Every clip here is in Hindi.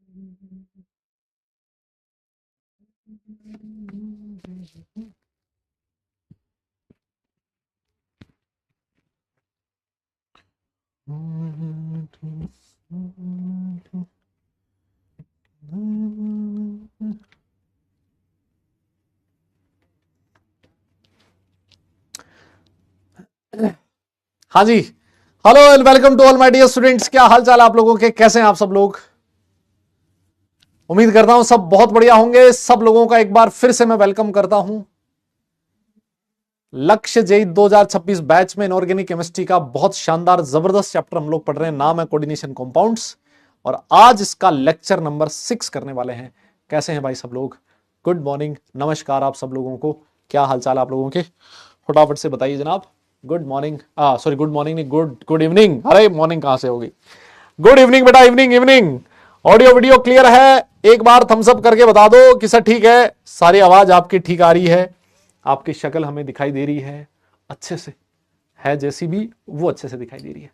हाँ जी। Hello and welcome to all my dear students. क्या हाल चाल आप लोगों के, कैसे हैं आप सब लोग? उम्मीद करता हूं सब बहुत बढ़िया होंगे। सब लोगों का एक बार फिर से मैं वेलकम करता हूं लक्ष्य जेई 2026 बैच में। इनऑर्गेनिक केमिस्ट्री का बहुत शानदार जबरदस्त चैप्टर हम लोग पढ़ रहे हैं, नाम है कोऑर्डिनेशन कंपाउंड्स, और आज इसका लेक्चर नंबर 6 करने वाले हैं। कैसे हैं भाई सब लोग? गुड मॉर्निंग, नमस्कार आप सब लोगों को। क्या हाल चाल आप लोगों के, फटाफट से बताइए जनाब। Good morning, sorry good morning नहीं, गुड गुड इवनिंग। अरे मॉर्निंग कहां से होगी? गुड इवनिंग बेटा, evening evening. Audio video clear है? एक बार थम्स अप करके बता दो कि सर ठीक है, सारी आवाज आपकी ठीक आ रही है, आपकी शक्ल हमें दिखाई दे रही है अच्छे से, है जैसी भी वो अच्छे से दिखाई दे रही है।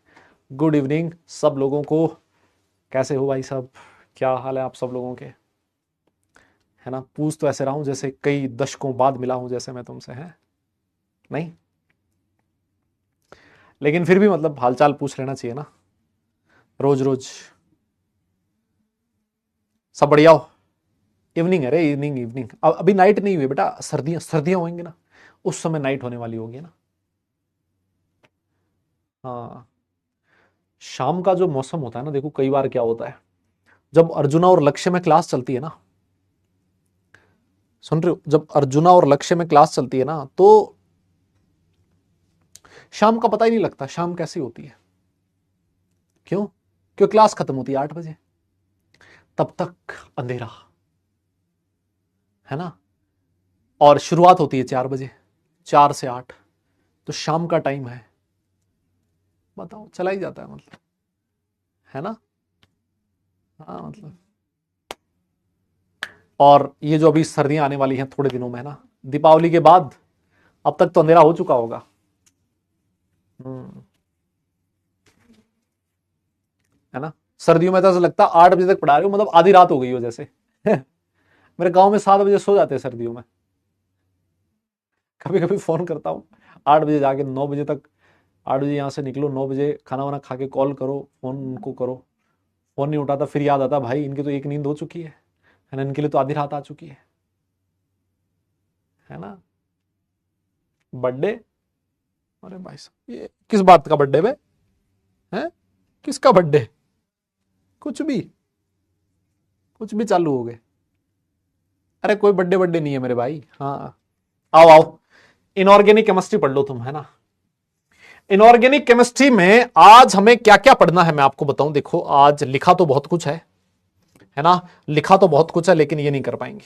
गुड इवनिंग सब लोगों को। कैसे हो भाई सब? क्या हाल है आप सब लोगों के? है ना, पूछ तो ऐसे रहा हूं जैसे कई दशकों बाद मिला हूं जैसे मैं तुमसे, है नहीं, लेकिन फिर भी मतलब हालचाल पूछ लेना चाहिए ना रोज रोज। सब बढ़िया हो? इवनिंग है रे, इवनिंग इवनिंग। अभी नाइट नहीं हुई बेटा, सर्दियां सर्दियां होंगी ना, उस समय नाइट होने वाली होगी ना। हाँ, शाम का जो मौसम होता है ना, देखो कई बार क्या होता है, जब अर्जुना और लक्ष्य में क्लास चलती है ना, सुन रहे हो, जब अर्जुना और लक्ष्य में क्लास चलती है ना, तो शाम का पता ही नहीं लगता शाम कैसी होती है। क्यों? क्यों? क्लास खत्म होती है 8 बजे, तब तक अंधेरा है ना, और शुरुआत होती है 4 बजे, 4 से 8, तो शाम का टाइम है, बताओ चला ही जाता है मतलब, है ना। हाँ मतलब, और ये जो अभी सर्दियां आने वाली हैं थोड़े दिनों में, है ना, दीपावली के बाद, अब तक तो अंधेरा हो चुका होगा। है ना, सर्दियों में तो ऐसा लगता है 8 बजे तक पढ़ा रहे हो, मतलब आधी रात हो गई हो जैसे। मेरे गांव में 7 बजे सो जाते हैं सर्दियों में। कभी कभी फोन करता हूँ 8 बजे जाके, 9 बजे तक, 8 बजे यहाँ से निकलो, 9 बजे खाना वाना खा के कॉल करो, फोन उनको करो, फोन नहीं उठाता, फिर याद आता भाई इनकी तो एक नींद हो चुकी है ना, इनके लिए तो आधी रात आ चुकी है ना। बर्थडे? अरे भाई साहब, ये किस बात का बर्थडे बे? है, किसका बर्थडे? कुछ भी, कुछ भी चालू हो गए। अरे कोई बर्थडे बर्थडे नहीं है मेरे भाई। हाँ, आओ आओ, इनऑर्गेनिक केमिस्ट्री पढ़ लो तुम, है ना। इनऑर्गेनिक केमिस्ट्री में आज हमें क्या क्या पढ़ना है मैं आपको बताऊं। देखो आज लिखा तो बहुत कुछ है ना, लिखा तो बहुत कुछ है, लेकिन ये नहीं कर पाएंगे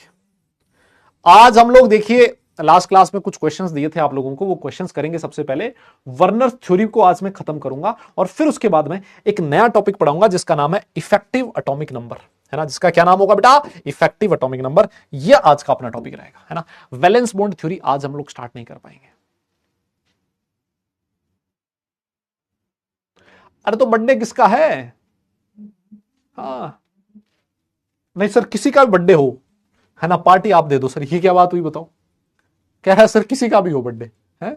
आज हम लोग। देखिए लास्ट क्लास में कुछ क्वेश्चंस दिए थे आप लोगों को, वो क्वेश्चंस करेंगे। सबसे पहले वर्नर थ्योरी को आज मैं खत्म करूंगा, और फिर उसके बाद में एक नया टॉपिक पढ़ाऊंगा जिसका नाम है इफेक्टिव एटॉमिक नंबर, है ना। जिसका क्या नाम होगा बेटा? Effective atomic number. ये आज का अपना टॉपिक रहेगा, है ना। वैलेंस बॉन्ड थ्योरी आज हम लोग स्टार्ट नहीं कर पाएंगे। अरे तो बर्थडे किसका है? हाँ, नहीं सर, किसी का भी बर्थडे हो, है ना, पार्टी आप दे दो सर, ये क्या बात हुई बताओ? कह रहा है सर किसी का भी हो बर्थडे है।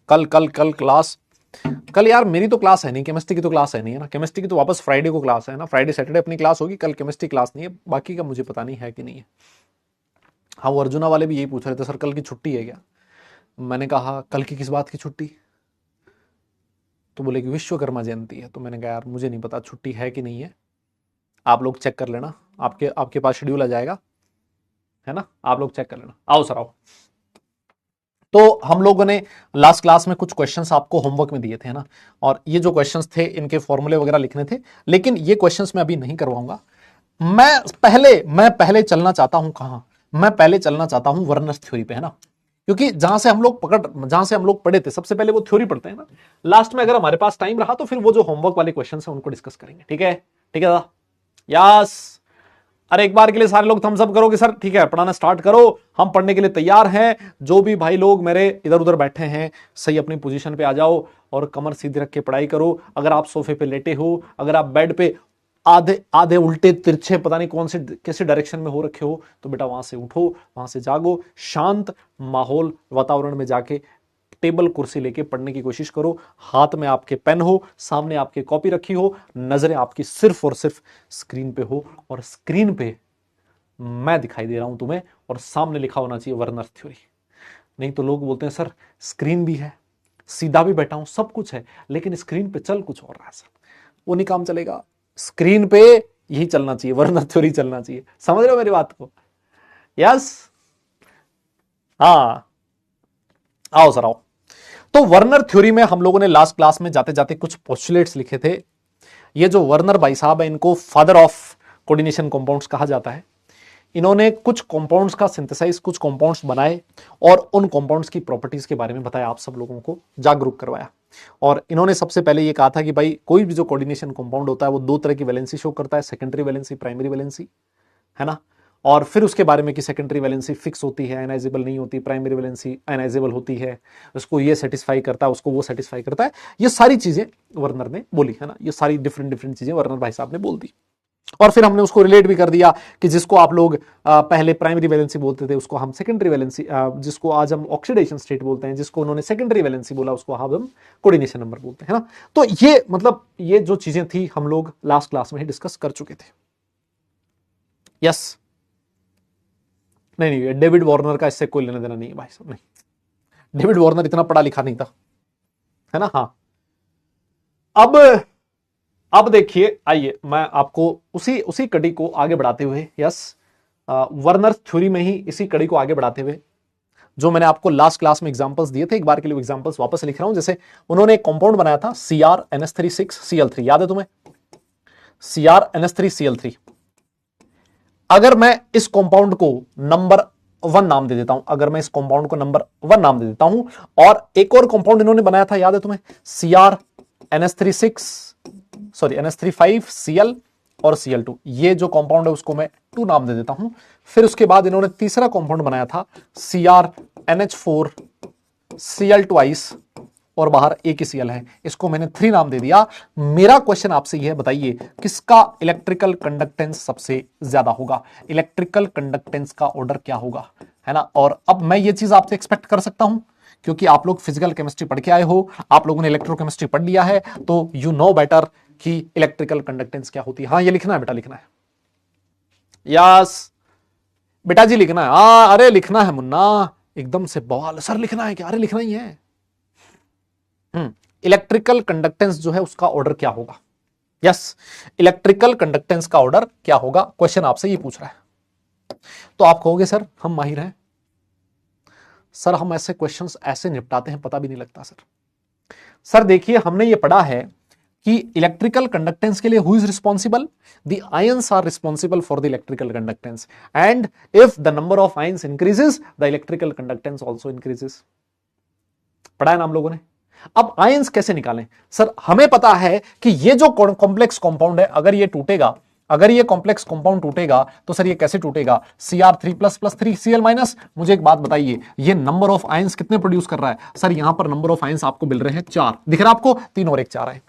कल कल कल क्लास, कल यार मेरी तो क्लास है नहीं, केमिस्ट्री की तो क्लास है नहीं, है ना। केमिस्ट्री की तो वापस फ्राइडे को क्लास है ना, फ्राइडे सैटरडे अपनी क्लास होगी, कल केमिस्ट्री क्लास नहीं है। बाकी का मुझे पता नहीं है कि नहीं है। हाँ, वो अर्जुना वाले भी यही पूछ रहे थे, सर कल की छुट्टी है क्या? मैंने कहा कल की किस बात की छुट्टी? तो बोले कि विश्वकर्मा जयंती है। तो मैंने कहा यार मुझे नहीं पता छुट्टी है कि नहीं है, आप लोग चेक कर लेना, आपके आपके पास शेड्यूल आ जाएगा, है ना, आप लोग चेक कर लेना। आओ सर आओ। तो हम लोगों ने लास्ट क्लास में कुछ क्वेश्चंस आपको होमवर्क में दिए थे, ना, और ये जो क्वेश्चंस थे इनके फॉर्मूले वगैरह लिखने थे, लेकिन ये क्वेश्चंस मैं अभी नहीं करवाऊंगा। मैं पहले चलना चाहता हूं कहां? मैं पहले चलना चाहता हूं वर्नर्स थ्योरी पे, है ना, क्योंकि जहां से हम लोग पढ़े थे सबसे पहले वो थ्योरी पढ़ते हैं ना। लास्ट में अगर हमारे पास टाइम रहा तो फिर वो जो होमवर्क वाले क्वेश्चन है उनको डिस्कस करेंगे। ठीक है, ठीक है दादा? यस, अरे एक बार के लिए सारे लोग थम्स अप करो कि सर ठीक है पढ़ाना स्टार्ट करो, हम पढ़ने के लिए तैयार हैं। जो भी भाई लोग मेरे इधर उधर बैठे हैं सही अपनी पोजीशन पे आ जाओ और कमर सीधी रख के पढ़ाई करो। अगर आप सोफे पे लेटे हो, अगर आप बेड पे आधे आधे उल्टे तिरछे पता नहीं कौन से कैसे डायरेक्शन में हो रखे हो, तो बेटा वहां से उठो, वहां से जागो, शांत माहौल वातावरण में जाके टेबल कुर्सी लेके पढ़ने की कोशिश करो। हाथ में आपके पेन हो, सामने आपके कॉपी रखी हो, नजरें आपकी सिर्फ और सिर्फ स्क्रीन पे हो, और स्क्रीन पे मैं दिखाई दे रहा हूं तुम्हें, और सामने लिखा होना चाहिए वर्नर थ्योरी। नहीं तो लोग बोलते हैं सर स्क्रीन भी है, सीधा भी बैठा हूं, सब कुछ है, लेकिन स्क्रीन पे चल कुछ और रहा है सर। वो नहीं काम चलेगा, स्क्रीन पे यही चलना चाहिए, वर्नर थ्योरी चलना चाहिए। समझ रहे हो मेरी बात को? यस, हाँ, आओ सर आओ। तो वर्नर थ्योरी में हम लोगों ने लास्ट क्लास में जाते जाते कुछ पोस्टुलेट्स लिखे थे। ये जो वर्नर भाई साहब है इनको फादर ऑफ कोऑर्डिनेशन कंपाउंड्स कहा जाता है। इन्होंने कुछ कंपाउंड्स का सिंथेसाइज, कुछ कंपाउंड्स बनाए और उन कंपाउंड्स की प्रॉपर्टीज के बारे में बताया, आप सब लोगों को जागरूक करवाया। और इन्होंने सबसे पहले ये कहा था कि भाई कोई भी जो कोऑर्डिनेशन कंपाउंड होता है वो दो तरह की वैलेंसी शो करता है, सेकेंडरी वैलेंसी, प्राइमरी वैलेंसी, है ना। और फिर उसके बारे में कि सेकेंडरी वैलेंसी फिक्स होती है, आयनाइजेबल नहीं होती, प्राइमरी वैलेंसी आयनाइजेबल होती है, उसको ये सेटिस्फाई करता है, उसको वो सेटिस्फाई करता है। ये सारी चीजें वर्नर ने बोली, है ना, ये सारी डिफरेंट डिफरेंट चीजें वर्नर भाई साहब ने बोल दी। और फिर हमने उसको रिलेट भी कर दिया कि जिसको आप लोग पहले प्राइमरी वैलेंसी बोलते थे उसको हम सेकेंडरी वैलेंसी, जिसको आज हम ऑक्सीडेशन स्टेट बोलते हैं, जिसको उन्होंने सेकेंडरी वैलेंसी बोला उसको हम कोऑर्डिनेशन नंबर बोलते हैं, है ना। तो ये मतलब ये जो चीजें थी हम लोग लास्ट क्लास में ही डिस्कस कर चुके थे। यस, नहीं, डेविड वार्नर का इससे कोई लेना देना नहीं है भाई साहब, नहीं, डेविड वार्नर इतना पढ़ा लिखा नहीं था, है ना। हाँ, अब देखिए, आइए मैं आपको उसी कड़ी को आगे बढ़ाते हुए, यस, वर्नर थ्योरी में ही इसी कड़ी को आगे बढ़ाते हुए जो मैंने आपको लास्ट क्लास में एग्जांपल्स दिए थे, एक बार के लिए एग्जांपल्स वापस लिख रहा हूं। जैसे उन्होंने एक कंपाउंड बनाया था CrNH3 6Cl3, याद है तुम्हें? CrNH3Cl3। अगर मैं इस कंपाउंड को नंबर 1 नाम दे देता हूं, अगर मैं इस कंपाउंड को नंबर 1 नाम दे देता हूं, और एक और कंपाउंड इन्होंने बनाया था, याद है तुम्हें? NH3 5Cl और Cl2, ये जो कंपाउंड है उसको मैं 2 नाम दे देता हूं। फिर उसके बाद इन्होंने तीसरा कंपाउंड बनाया था CrNH4Cl2 और बाहर एक ही Cl है, इसको मैंने 3 नाम दे दिया। मेरा क्वेश्चन आपसे यह है, बताइए किसका इलेक्ट्रिकल कंडक्टेंस सबसे ज्यादा होगा, इलेक्ट्रिकल कंडक्टेंस का ऑर्डर क्या होगा, है ना। और अब मैं ये चीज आपसे एक्सपेक्ट कर सकता हूं क्योंकि आप लोग फिजिकल केमिस्ट्री पढ़ के आए हो, आप लोगों ने इलेक्ट्रोकेमिस्ट्री पढ़ लिया है, तो यू नो बेटर कि इलेक्ट्रिकल कंडक्टेंस क्या होती है। हाँ, ये लिखना है बेटा, लिखना है। यस बेटा जी, लिखना है। हाँ, अरे लिखना है मुन्ना, एकदम से बवाल। सर लिखना है क्या? अरे लिखना ही है। इलेक्ट्रिकल कंडक्टेंस जो है उसका ऑर्डर क्या होगा? यस, इलेक्ट्रिकल कंडक्टेंस का ऑर्डर क्या होगा, क्वेश्चन आपसे ये पूछ रहा है। तो आप कहोगे सर हम माहिर हैं, सर हम ऐसे क्वेश्चंस ऐसे निपटाते हैं पता भी नहीं लगता। सर देखिए, हमने ये पढ़ा है कि इलेक्ट्रिकल कंडक्टेंस के लिए who is responsible? The ions are responsible for the electrical conductance, and if the number of ions increases the electrical conductance also increases. पढ़ा है ना हम लोगों ने। अब आयंस कैसे निकालें? सर हमें पता है कि ये जो कॉम्प्लेक्स कंपाउंड है, अगर ये टूटेगा, अगर ये कॉम्प्लेक्स कंपाउंड टूटेगा तो सर ये कैसे टूटेगा? Cr3++3Cl-। मुझे एक बात बताइए, ये नंबर ऑफ आयंस कितने प्रोड्यूस कर रहा है? सर यहां पर नंबर ऑफ आयंस आपको मिल रहे हैं 4, दिख रहा है आपको? 3 और 1 4 है।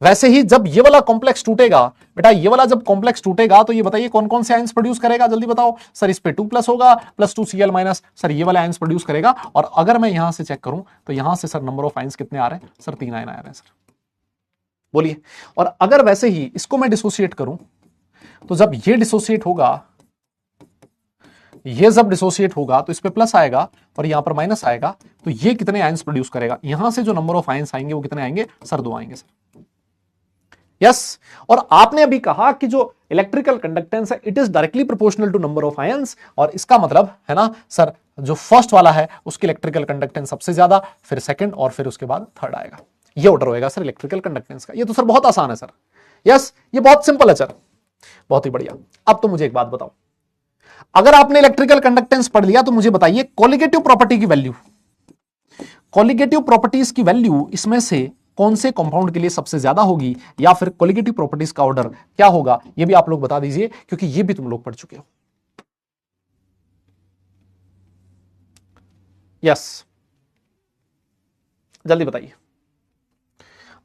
वैसे ही जब ये वाला कॉम्प्लेक्स टूटेगा बेटा, ये वाला जब कॉम्प्लेक्स टूटेगा तो ये बताइए कौन कौन से आयंस प्रोड्यूस करेगा, जल्दी बताओ। सर इस पे 2+ होगा, +2Cl-। सर ये वाला आयंस प्रोड्यूस करेगा। और अगर मैं यहां से चेक करूं तो यहां से सर नंबर ऑफ आयंस कितने आ रहे हैं? सर 3 आयन आ रहे हैं सर, बोलिए। और अगर वैसे ही इसको मैं डिसोसिएट करूं तो जब ये डिसोसिएट होगा, ये जब डिसोसिएट होगा तो इस पे प्लस आएगा और यहां पर माइनस आएगा, तो ये कितने आयंस प्रोड्यूस करेगा? यहां से जो नंबर ऑफ आयंस आएंगे वो कितने आएंगे? सर 2 आएंगे सर। यस, और आपने अभी कहा कि जो इलेक्ट्रिकल कंडक्टेंस है it is directly proportional to number of ions, और इसका मतलब है ना सर, जो फर्स्ट वाला है उसकी इलेक्ट्रिकल कंडक्टेंस सबसे ज्यादा, फिर सेकंड और फिर उसके बाद थर्ड आएगा। ये ऑर्डर होएगा सर इलेक्ट्रिकल कंडक्टेंस का। ये तो सर बहुत आसान है सर। यस, ये बहुत सिंपल है सर, बहुत ही बढ़िया। अब तो मुझे एक बात बताओ, अगर आपने इलेक्ट्रिकल कंडक्टेंस पढ़ लिया तो मुझे बताइए कोलिगेटिव प्रॉपर्टी की वैल्यू, कोलिगेटिव प्रॉपर्टीज की वैल्यू इसमें से कौन से कंपाउंड के लिए सबसे ज्यादा होगी, या फिर कोलिगेटिव प्रॉपर्टीज का ऑर्डर क्या होगा, ये भी आप लोग बता दीजिए, क्योंकि ये भी तुम लोग पढ़ चुके हो। यस, जल्दी बताइए,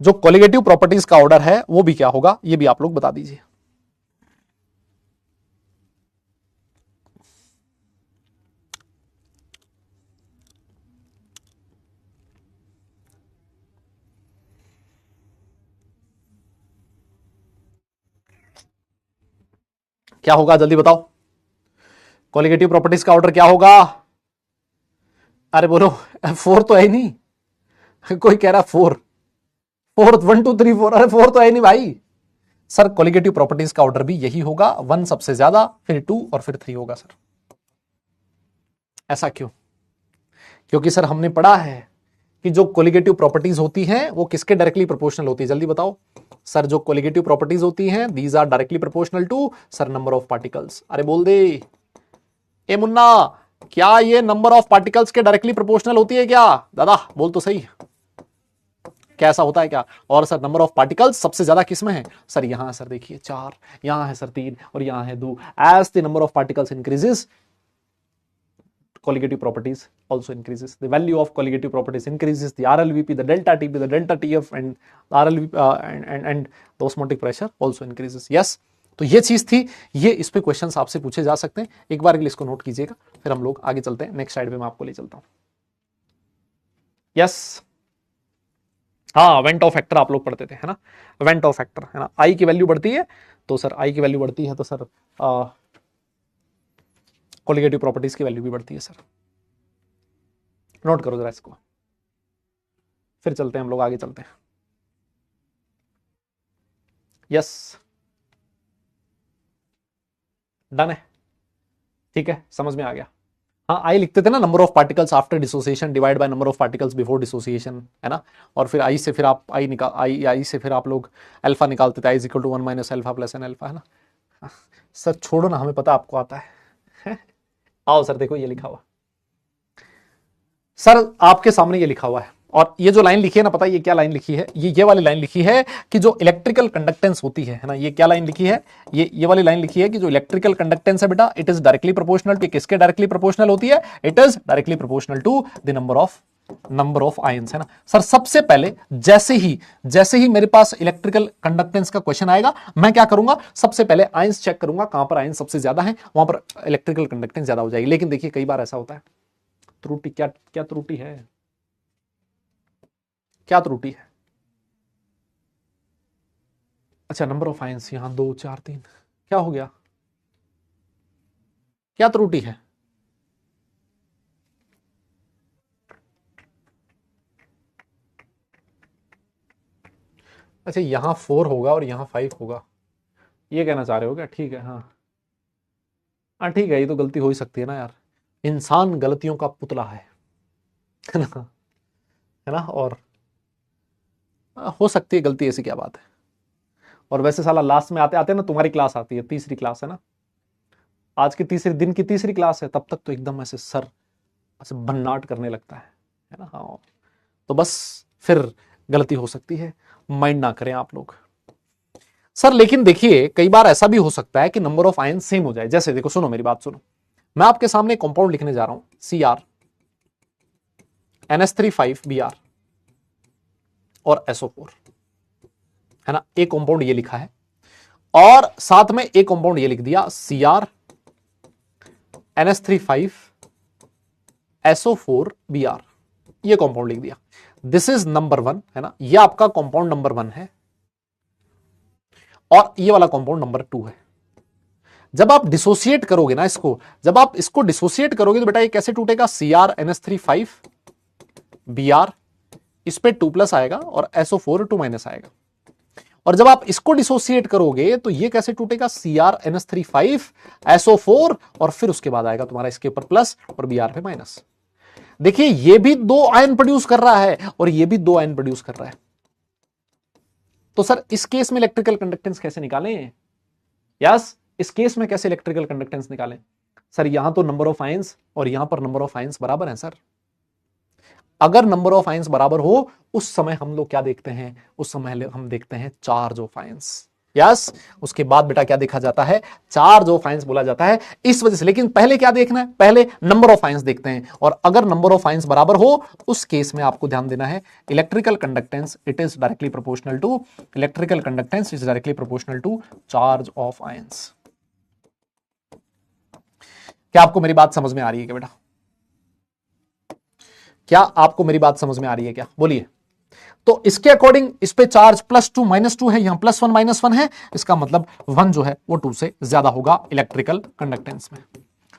जो कोलिगेटिव प्रॉपर्टीज का ऑर्डर है वो भी क्या होगा, ये भी आप लोग बता दीजिए। क्या होगा, जल्दी बताओ, कोलिगेटिव प्रॉपर्टीज का ऑर्डर क्या होगा? अरे बोलो, फोर तो है ही नहीं। कोई कह रहा फोर, फोर्थ 1 2 3 4, अरे फोर तो है नहीं भाई। सर कोलिगेटिव प्रॉपर्टीज का ऑर्डर भी यही होगा, 1 सबसे ज्यादा, फिर 2 और फिर 3 होगा सर। ऐसा क्यों? क्योंकि सर हमने पढ़ा है कि जो कोलिगेटिव प्रॉपर्टीज होती हैं वो किसके डायरेक्टली प्रोपोर्शनल होती है, जल्दी बताओ सर। जो कोलिगेटिव प्रॉपर्टीज होती हैं these are directly proportional to sir number of particles. अरे बोल दे ए मुन्ना, क्या ये नंबर ऑफ पार्टिकल्स के डायरेक्टली प्रोपोर्शनल होती है क्या? दादा बोल तो सही, कैसा होता है क्या? और सर नंबर ऑफ पार्टिकल्स सबसे ज्यादा किस में है सर? यहां सर देखिए 4, यहां है सर 3 और यहां है 2। As the number of particles increases, colligative properties also increases. The value of colligative properties increases. The RLVP, the delta TP, the delta TF and RLVP and the osmotic pressure also increases. Yes, तो ये चीज थी, ये इस पे क्वेश्चंस आपसे पूछे जा सकते हैं, एक बार के लिए इसको नोट कीजिएगा, फिर हम लोग आगे चलते हैं। नेक्स्ट स्लाइड पे मैं आपको ले चलता हूं। यस, हाँ वेंट ऑफ फैक्टर आप लोग पढ़ते थे है ना, वेंट ऑफ फैक्टर है ना, आई की वैल्यू बढ़ती है तो सर, आई की वैल्यू बढ़ती है तो सर कोलिगेटिव प्रॉपर्टीज की वैल्यू भी बढ़ती है सर। नोट करो जरा इसको, फिर चलते हैं हम लोग, आगे चलते हैं। यस, डन है, ठीक है, समझ में आ गया। हाँ, आई लिखते थे ना, number of particles after dissociation divide by number of particles before dissociation, है ना। और फिर आई से फिर आप आई निकाल, आई से फिर आप लोग अल्फा निकालते थे, i is equal to 1 minus alpha plus n alpha, है ना। सर छोड़ो ना, हमें पता आपको आता है। आओ सर, देखो ये लिखा हुआ सर, आपके सामने ये लिखा हुआ है, और ये जो लाइन लिखी है ना, पता है ये क्या लाइन लिखी है? ये वाली लाइन लिखी है कि जो इलेक्ट्रिकल कंडक्टेंस होती है ना, ये क्या लाइन लिखी है? ये वाली लाइन लिखी है कि जो इलेक्ट्रिकल कंडक्टेंस है बेटा, it is directly proportional to, किसके डायरेक्टली प्रोपोर्शनल होती है? It is directly proportional to the number of ions, है ना सर। सबसे पहले जैसे ही मेरे पास इलेक्ट्रिकल कंडक्टेंस का क्वेश्चन आएगा, मैं क्या करूंगा? सबसे पहले आयंस चेक करूंगा, कहां पर आयंस सबसे ज्यादा है वहां पर इलेक्ट्रिकल कंडक्टेंस ज्यादा हो जाएगी। लेकिन देखिए कई बार ऐसा होता है, त्रुटि क्या क्या त्रुटि है, क्या त्रुटि है? अच्छा, नंबर ऑफ आयंस यहां 2 4 3, क्या हो गया? क्या त्रुटि है? अच्छा, यहां 4 होगा और यहां 5 होगा, ये कहना चाह रहे हो क्या? ठीक है, हाँ हाँ ठीक है, ये तो गलती हो ही सकती है ना यार, इंसान गलतियों का पुतला है ना, है ना। और हो सकती है गलती, ऐसी क्या बात है। और वैसे साला लास्ट में आते आते ना तुम्हारी क्लास आती है, तीसरी क्लास है ना, आज की तीसरी दिन की तीसरी क्लास है, तब तक तो एकदम ऐसे सर ऐसे भन्नाट करने लगता है ना। हाँ, तो बस फिर गलती हो सकती है, माइंड ना करें आप लोग सर। लेकिन देखिए कई बार ऐसा भी हो सकता है कि नंबर ऑफ आयन सेम हो जाए। जैसे देखो, सुनो मेरी बात सुनो, मैं आपके सामने कंपाउंड लिखने जा रहा हूं, CrNH3 5Br और SO4, है ना। एक कंपाउंड ये लिखा है, और साथ में एक कंपाउंड ये लिख दिया CrNH3 5SO4Br, ये कंपाउंड लिख दिया। दिस इज नंबर 1, है ना, ये आपका कंपाउंड नंबर 1 है, और ये वाला कंपाउंड नंबर 2 है। जब आप डिसोसिएट करोगे ना इसको, जब आप इसको डिसोसिएट करोगे तो बेटा ये कैसे टूटेगा? CrNH3 5Br, इस पे 2+ आएगा और SO4 2- आएगा। और जब आप इसको डिसोसिएट करोगे तो ये कैसे टूटेगा? CrNH3 5SO4, और फिर उसके बाद आएगा तुम्हारा इसके ऊपर प्लस और Br पे माइनस। देखिए ये भी 2 आयन प्रोड्यूस कर रहा है और ये भी 2 आयन प्रोड्यूस कर रहा है। तो सर इस केस में इलेक्ट्रिकल कंडक्टेंस कैसे निकालें? यस, इस केस में कैसे इलेक्ट्रिकल कंडक्टेंस निकालें? सर यहां तो नंबर ऑफ आयंस और यहां पर नंबर ऑफ आयंस बराबर है सर। अगर नंबर ऑफ आयंस बराबर हो उस समय हम लोग क्या देखते हैं, उस समय हम देखते हैं चार्ज ऑफ आयंस। यस, उसके बाद बेटा क्या देखा जाता है, चार्ज ऑफ आयंस बोला जाता है। इस वजह से, लेकिन पहले क्या देखना है, पहले नंबर ऑफ आयंस देखते हैं, और अगर नंबर ऑफ आयंस बराबर हो उस केस में आपको ध्यान देना है electrical conductance it is directly proportional to, electrical conductance is directly proportional to charge of ions. क्या आपको मेरी बात समझ में आ रही है क्या बेटा? क्या आपको मेरी बात समझ में आ रही है क्या, बोलिए। तो इसके अकॉर्डिंग इस पे चार्ज +2 -2 है, यहां +1 -1 है, इसका मतलब 1 जो है वो 2 से ज्यादा होगा इलेक्ट्रिकल कंडक्टेंस में।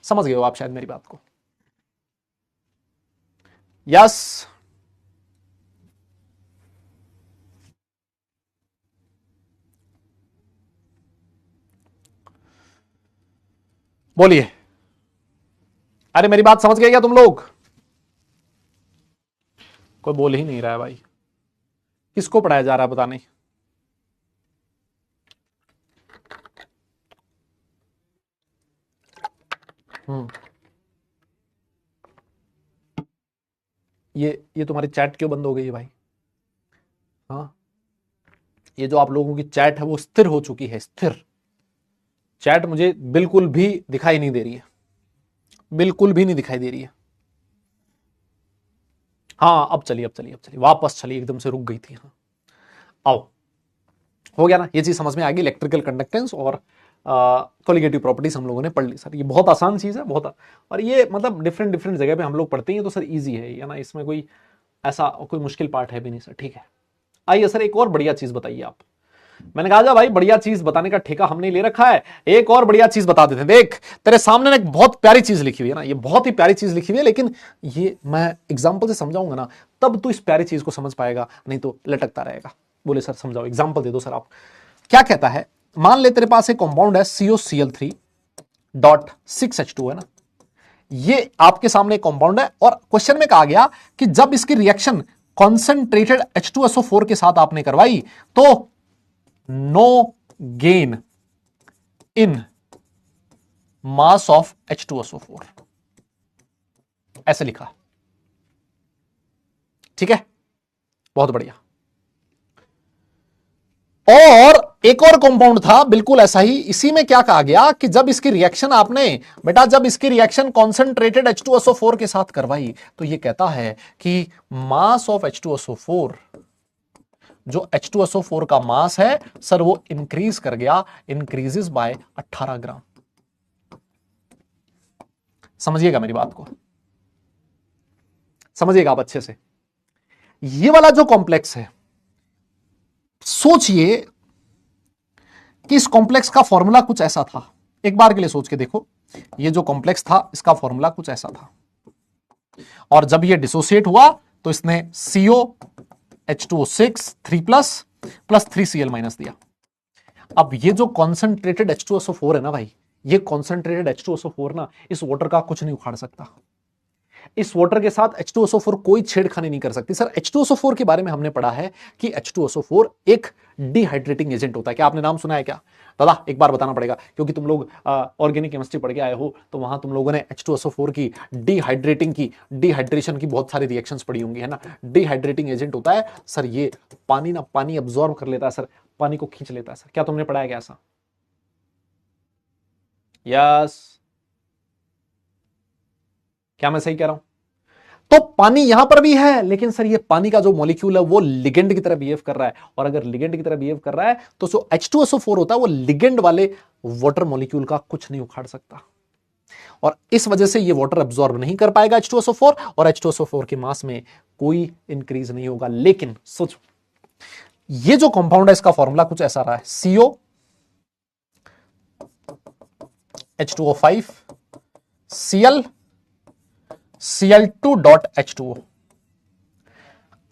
समझ गए हो आप शायद मेरी बात को? यस, बोलिए। अरे मेरी बात समझ गए क्या तुम लोग? कोई बोल ही नहीं रहा है भाई, किसको पढ़ाया जा रहा है पता नहीं। ये तुम्हारी चैट क्यों बंद हो गई है भाई? हाँ, ये जो आप लोगों की चैट है वो स्थिर हो चुकी है, स्थिर चैट मुझे बिल्कुल भी दिखाई नहीं दे रही है, बिल्कुल भी नहीं दिखाई दे रही है। हाँ अब चलिए, अब चलिए, अब चलिए, वापस चलिए, एकदम से रुक गई थी। हाँ आओ, हो गया ना, ये चीज समझ में आ गई। इलेक्ट्रिकल कंडक्टेंस और कोलिगेटिव प्रॉपर्टीज हम लोगों ने पढ़ ली सर, ये बहुत आसान चीज है, बहुत। और ये मतलब डिफरेंट डिफरेंट जगह पे हम लोग पढ़ते हैं तो सर इजी है ना, इसमें कोई ऐसा कोई मुश्किल पार्ट है भी नहीं सर, ठीक है। आइए सर एक और बढ़िया चीज बताइए आप। मैंने कहा जा भाई बढ़िया चीज बताने का ठेका हमने ले रखा है, एक और बढ़िया चीज बता देते हैं। देख तेरे सामने ना एक बहुत प्यारी चीज लिखी हुई है ना, ये बहुत ही प्यारी चीज लिखी हुई है, लेकिन ये मैं एग्जांपल से समझाऊंगा ना तब तू इस प्यारी चीज को समझ पाएगा, नहीं तो लटकता रहेगा। बोले सर समझाओ, एग्जांपल दे दो सर आप। क्या कहता है, मान ले तेरे पास एक कंपाउंड है COCl3.6H2 है ना, ये आपके सामने एक कंपाउंड है, और क्वेश्चन में कहा गया कि जब इसकी रिएक्शन कॉन्सेंट्रेटेड H2SO4 के साथ आपने करवाई तो no gain in mass of H2SO4, ऐसे लिखा। ठीक है, बहुत बढ़िया। और एक और कंपाउंड था बिल्कुल ऐसा ही, इसी में क्या कहा गया कि जब इसकी रिएक्शन आपने बेटा, जब इसकी रिएक्शन कॉन्सेंट्रेटेड H2SO4 के साथ करवाई तो ये कहता है कि मास ऑफ H2SO4, जो H2SO4 का मास है सर वो इंक्रीज कर गया, इंक्रीजेस बाय 18 ग्राम। समझिएगा मेरी बात को, समझिएगा आप अच्छे से। ये वाला जो कॉम्प्लेक्स है, सोचिए कि इस कॉम्प्लेक्स का फॉर्मूला कुछ ऐसा था, एक बार के लिए सोच के देखो। ये जो कॉम्प्लेक्स था इसका फॉर्मूला कुछ ऐसा था, और जब ये डिसोसिएट हुआ तो इसने COH2O6 3+ 3Cl- दिया। अब ये जो कॉन्सेंट्रेटेड H2SO4 है ना भाई, ये कॉन्सेंट्रेटेड H2SO4 ना इस वाटर का कुछ नहीं उखाड़ सकता, इस वाटर के साथ H2SO4 कोई छेड़खानी नहीं कर सकती। सर H2SO4 के बारे में हमने पढ़ा है कि H2SO4 एक डिहाइड्रेटिंग एजेंट होता है। क्या आपने नाम सुना है क्या? दादा एक बार बताना पड़ेगा, क्योंकि तुम लोग ऑर्गेनिक केमिस्ट्री पढ़ के आए हो, तो वहां तुम लोगों ने H2SO4 की डिहाइड्रेशन की बहुत सारी रिएक्शंस पढ़ी होंगी, है ना। डिहाइड्रेटिंग एजेंट होता है सर, ये पानी ना, पानी अब्सॉर्ब कर लेता है सर, पानी को खींच लेता है सर। क्या तुमने पढ़ा है क्या ऐसा? यस, क्या मैं सही कह रहा हूं? तो पानी यहां पर भी है, लेकिन सर ये पानी का जो मॉलिक्यूल है वो लिगेंड की तरह बिहेव कर रहा है, और अगर लिगेंड की तरह बिहेव कर रहा है तो जो H2SO4 होता है वो लिगेंड वाले वाटर मॉलिक्यूल का कुछ नहीं उखाड़ सकता, और इस वजह से ये वाटर अब्सॉर्ब नहीं कर पाएगा H2SO4, और H2SO4 के मास में कोई इंक्रीज नहीं होगा। लेकिन सोचो, ये जो कंपाउंड है इसका फॉर्मूला कुछ ऐसा रहा है, CO H2O5 Cl Cl2.H2O।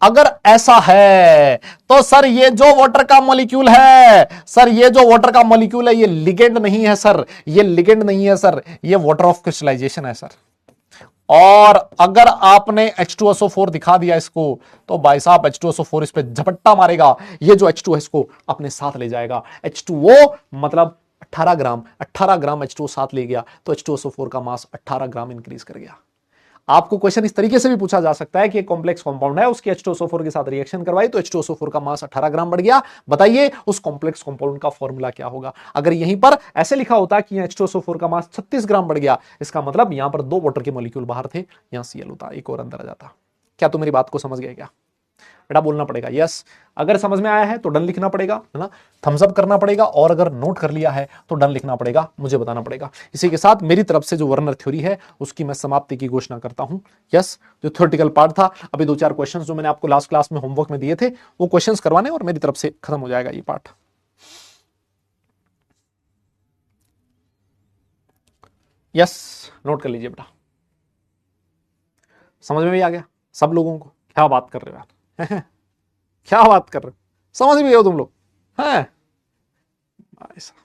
अगर ऐसा है तो सर ये जो वाटर का मॉलिक्यूल है, सर ये जो वाटर का मॉलिक्यूल है ये लिगेंड नहीं है सर, ये लिगेंड नहीं है सर, ये वाटर ऑफ क्रिस्टलाइजेशन है सर। और अगर आपने H2SO4 दिखा दिया इसको, तो भाई साहब H2SO4 इस पे झपट्टा मारेगा, ये जो H2 है इसको अपने साथ ले जाएगा। H2O मतलब 18 ग्राम, 18 ग्राम H2O साथ ले गया तो H2SO4 का मास 18 ग्राम इंक्रीज कर गया। आपको क्वेश्चन इस तरीके से भी पूछा जा सकता है कि एक कॉम्प्लेक्स कंपाउंड है, उसकी H2SO4 के साथ रिएक्शन करवाई तो H2SO4 का मास 18 ग्राम बढ़ गया, बताइए उस कॉम्प्लेक्स कंपाउंड का फॉर्मूला क्या होगा। अगर यहीं पर ऐसे लिखा होता कि H2SO4 का मास 36 ग्राम बढ़ गया, इसका मतलब यहां पर 2 वाटर के मॉलिक्यूल बाहर थे, यहां Cl होता, एक और अंदर आ जाता। क्या तुम मेरी बात को समझ गए क्या? बेटा बोलना पड़ेगा यस। अगर समझ में आया है तो डन लिखना पड़ेगा, है ना, थम्स अप करना पड़ेगा, और अगर नोट कर लिया है तो डन लिखना पड़ेगा, मुझे बताना पड़ेगा। इसी के साथ मेरी तरफ से जो वर्नर थ्योरी है उसकी मैं समाप्ति की घोषणा करता हूं। यस, जो थ्योरेटिकल पार्ट था, अभी 2-4 क्वेश्चंस जो मैंने आपको लास्ट क्लास में होमवर्क में दिए थे वो क्वेश्चंस करवाने, और मेरी तरफ से खत्म हो जाएगा ये पार्ट। यस, नोट कर लीजिए बेटा। समझ में भी आ गया सब लोगों को? क्या बात कर रहे हो यार क्या बात कर रहे हो, समझ भी हो तुम लोग हैं? भाई साहब,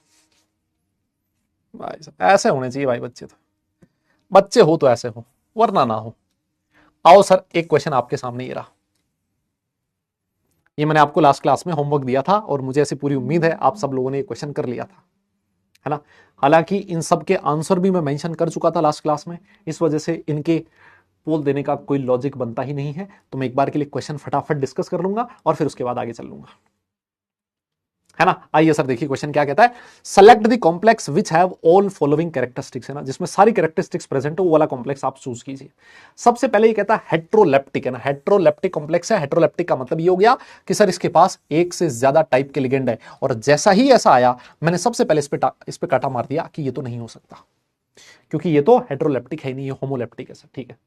भाई साहब ऐसे होने चाहिए भाई, बच्चे तो बच्चे हो तो ऐसे हो, वरना ना हो। आओ सर, एक क्वेश्चन आपके सामने ये रहा, ये मैंने आपको लास्ट क्लास में होमवर्क दिया था और मुझे ऐसी पूरी उम्मीद है आप सब लोगों ने ये क्वेश्चन कर लिया था, है ना। हालांकि इन सब के आंसर भी मैं मेंशन कर चुका था लास्ट क्लास में, इस वजह से इनके पोल देने का कोई लॉजिक बनता ही नहीं है। तो मैं एक बार के लिए क्वेश्चन फटाफट डिस्कस कर लूंगा और फिर उसके बाद आगे चल लूंगा, है ना। आइए सर देखिए क्वेश्चन क्या कहता है, select the complex which have all following characteristics, है ना, जिसमें सारी कैरेक्टरिस्टिक्स प्रेजेंट हो वो वाला कॉम्प्लेक्स आप चूज कीजिए। सबसे पहले ये कहता है हेट्रोलेप्टिक, है ना, हेट्रोलेप्टिक कॉम्प्लेक्स है। हेट्रोलेप्टिक का मतलब ये हो गया कि सर इसके पास एक से ज्यादा टाइप के लिगेंड है, और जैसा ही ऐसा आया मैंने सबसे पहले इस पे काटा मार दिया कि ये तो नहीं हो सकता, क्योंकि ये तो हेट्रोलेप्टिक है नहीं, ये होमोलेप्टिक है सर, ठीक है।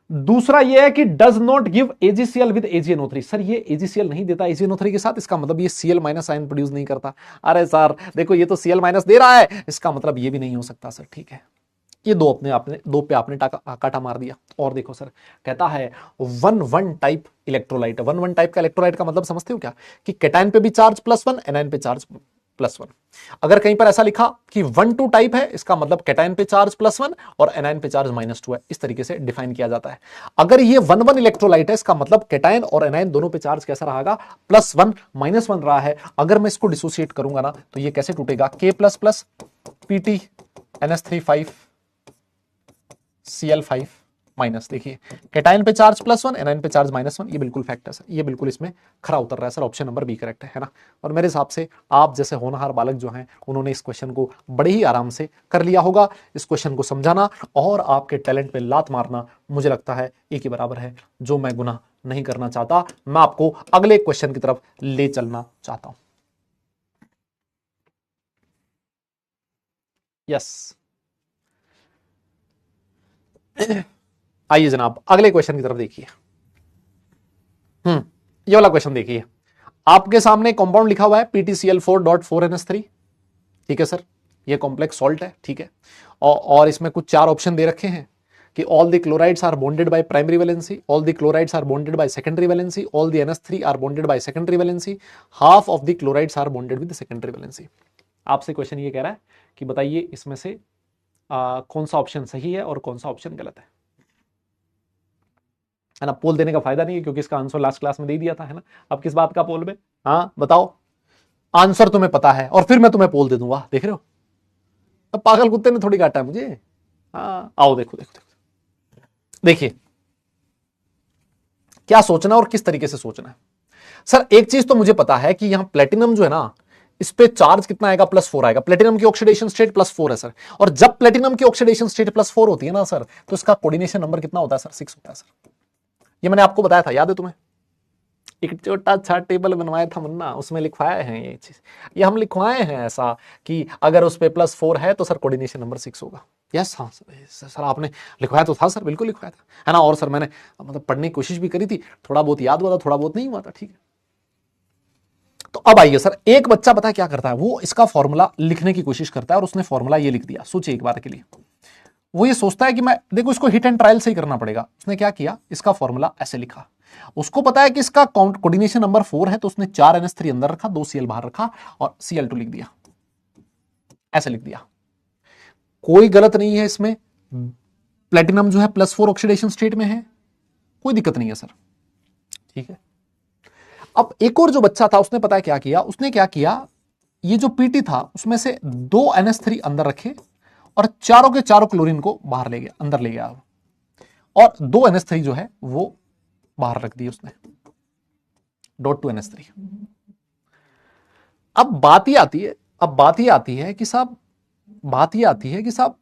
दूसरा ये है कि does not give AgCl with AgNO3, sir ये AgCl नहीं देता AgNO3 के साथ, इसका मतलब ये Cl माइनस आयन प्रोड्यूस नहीं करता। अरे सर देखो ये तो Cl माइनस दे रहा है, इसका मतलब ये भी नहीं हो सकता सर, ठीक है। ये दो पे आपने काटा मार दिया। और देखो सर कहता है 1-1 टाइप इलेक्ट्रोलाइट, 1-1 टाइप का इलेक्ट्रोलाइट का मतलब समझते हो क्या, कि कैटायन पे भी चार्ज +1, एनायन पे चार्ज +1। अगर कहीं पर ऐसा लिखा कि 1-2 टाइप है, इसका मतलब कैटायन पे चार्ज +1 और एनायन पे चार्ज -2 है, इस तरीके से डिफाइन किया जाता है। अगर ये 1-1 इलेक्ट्रोलाइट है, इसका मतलब कैटायन और एनायन दोनों पे चार्ज कैसा रहेगा, +1 -1 रहा है। अगर मैं इसको डिसोसिएट करूंगा ना तो ये कैसे टूटेगा, K++ Pt NH3 Cl5 minus. देखिए कैटायन पे चार्ज +1, एनायन पे चार्ज -1, ये बिल्कुल फैक्ट है सर, ये बिल्कुल इसमें खरा उतर रहा है sir, option number B correct है ना। और मेरे हिसाब से आप जैसे होनहार बालक जो हैं उन्होंने इस क्वेश्चन को बड़े ही आराम से कर लिया होगा। इस क्वेश्चन को समझाना और आपके टैलेंट पे लात मारना मुझे लगता है एक ही बराबर है, जो मैं गुनाह नहीं करना चाहता। मैं आपको अगले क्वेश्चन की तरफ ले चलना चाहता हूं। यस आइए जनाब अगले क्वेश्चन की तरफ देखिए। ये वाला क्वेश्चन देखिए, आपके सामने कंपाउंड लिखा हुआ है PtCl4.4NH3, ठीक है सर, ये कॉम्प्लेक्स सॉल्ट है, ठीक है। और इसमें कुछ 4 ऑप्शन दे रखे हैं कि all the chlorides are bonded by primary valency, all the chlorides are bonded by secondary valency, all the NH3 are bonded by secondary valency, half of the chlorides are bonded with secondary valency. आपसे क्वेश्चन ये कह रहा है कि बताइए इसमें से कौन सा ऑप्शन सही है और कौन सा ऑप्शन गलत है ना। पोल देने का फायदा नहीं है क्योंकि इसका आंसर लास्ट क्लास में दे दिया था, है ना। अब किस बात का पोल में, हाँ बताओ, आंसर तुम्हें पता है और फिर मैं तुम्हें पोल दे दूंगा, देख रहे हो। अब पागल कुत्ते ने थोड़ी काटा है मुझे। हाँ आओ देखो देखो देखो, देखिए क्या सोचना और किस तरीके से सोचना है। सर एक चीज तो मुझे पता है कि यहां प्लेटिनम जो है ना, इस पे चार्ज कितना आएगा, +4 आएगा। प्लेटिनम की ऑक्सीडेशन स्टेट +4 है सर, और जब प्लेटिनम की ऑक्सीडेशन स्टेट +4 होती है ना सर, तो इसका कोऑर्डिनेशन नंबर कितना होता है सर, 6 होता है सर। ये मैंने आपको बताया था, याद है तुम्हें, एक छोटा सा टेबल बनवाया था मुन्ना, उसमें लिखवाए हैं ये चीज, ये हम लिखवाए हैं ऐसा कि अगर उस पे +4 है तो सर कोऑर्डिनेशन नंबर 6 होगा। यस हाँ सर आपने लिखवाया तो था सर, बिल्कुल लिखवाया था, है ना। और सर मैंने मतलब पढ़ने की कोशिश भी करी थी, थोड़ा बहुत याद हुआ था, थोड़ा बहुत नहीं हुआ था, ठीक है। तो अब आइए सर, एक बच्चा पता है क्या करता है, वो इसका फॉर्मूला लिखने की कोशिश करता है और उसने फॉर्मूला ये लिख दिया। सोचिए एक बार के लिए, वो ये सोचता है कि मैं देखो इसको हिट एंड ट्रायल से ही करना पड़ेगा। उसने क्या किया, इसका फॉर्मूला ऐसे लिखा, उसको पता है कि इसका कोऑर्डिनेशन नंबर 4 है, तो उसने 4 NH3 अंदर रखा, 2 Cl बाहर रखा और Cl2 लिख दिया, ऐसे लिख दिया। कोई गलत नहीं है इसमें, प्लेटिनम जो है +4 ऑक्सीडेशन स्टेट में है, कोई दिक्कत नहीं है सर, ठीक है। अब एक और जो बच्चा था उसने पता है क्या किया, उसने क्या किया, ये जो पीटी था उसमें से 2 NH3 अंदर रखे और चारों के चारों क्लोरीन को बाहर ले गया, अंदर ले गया, और 2 NH3 जो है वो बाहर रख दी उसने, डॉट टू NH3। अब बात ही आती है कि साहब,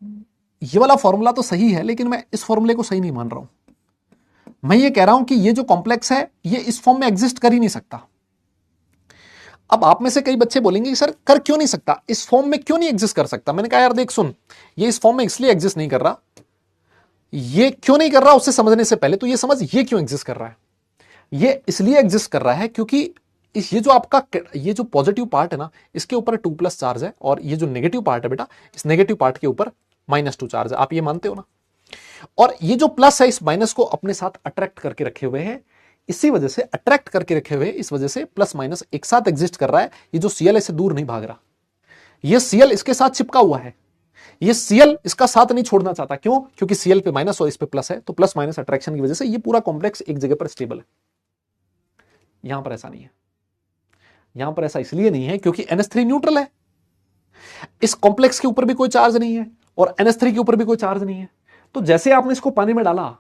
ये वाला फॉर्मूला तो सही है, लेकिन मैं इस फॉर्मूले को सही नहीं मान रहा हूं। मैं ये कह रहा हूं कि ये जो कॉम्प्लेक्स है ये इस फॉर्म में एग्जिस्ट कर ही नहीं सकता। अब आप में से कई बच्चे बोलेंगे कि सर कर क्यों नहीं सकता, इस फॉर्म में क्यों नहीं एग्जिस्ट कर सकता। मैंने कहा यार देख सुन, ये इस फॉर्म में इसलिए एग्जिस्ट नहीं कर रहा, ये क्यों नहीं कर रहा उससे समझने से पहले तो ये समझ ये क्यों एग्जिस्ट कर रहा है। ये इसलिए एग्जिस्ट कर रहा है क्योंकि ये जो आपका ये जो पॉजिटिव पार्ट है ना, इसके ऊपर 2+ चार्ज है, और ये जो नेगेटिव पार्ट है बेटा, इस नेगेटिव पार्ट के ऊपर -2 चार्ज है। आप ये मानते हो ना। और ये जो प्लस है इस माइनस को अपने साथ अट्रैक्ट करके रखे हुए हैं, इसी वजह से अट्रैक्ट करके रखे हुए, इस वजह से प्लस माइनस एक साथ एग्जिस्ट कर रहा है। ये जो Cl इससे दूर नहीं भाग रहा, ये Cl इसके साथ चिपका हुआ है, ये Cl इसका साथ नहीं छोड़ना चाहता। क्यों? क्योंकि Cl पे माइनस और इस पे प्लस है, तो प्लस माइनस अट्रैक्शन की वजह से ये पूरा कॉम्प्लेक्स एक जगह पर स्टेबल है। यहां पर ऐसा नहीं है। यहां पर ऐसा इसलिए नहीं है क्योंकि NH3 न्यूट्रल है, इस कॉम्प्लेक्स के ऊपर भी कोई चार्ज नहीं है और NH3 के ऊपर भी कोई चार्ज नहीं है। तो जैसे आपने इसको पानी में डाला,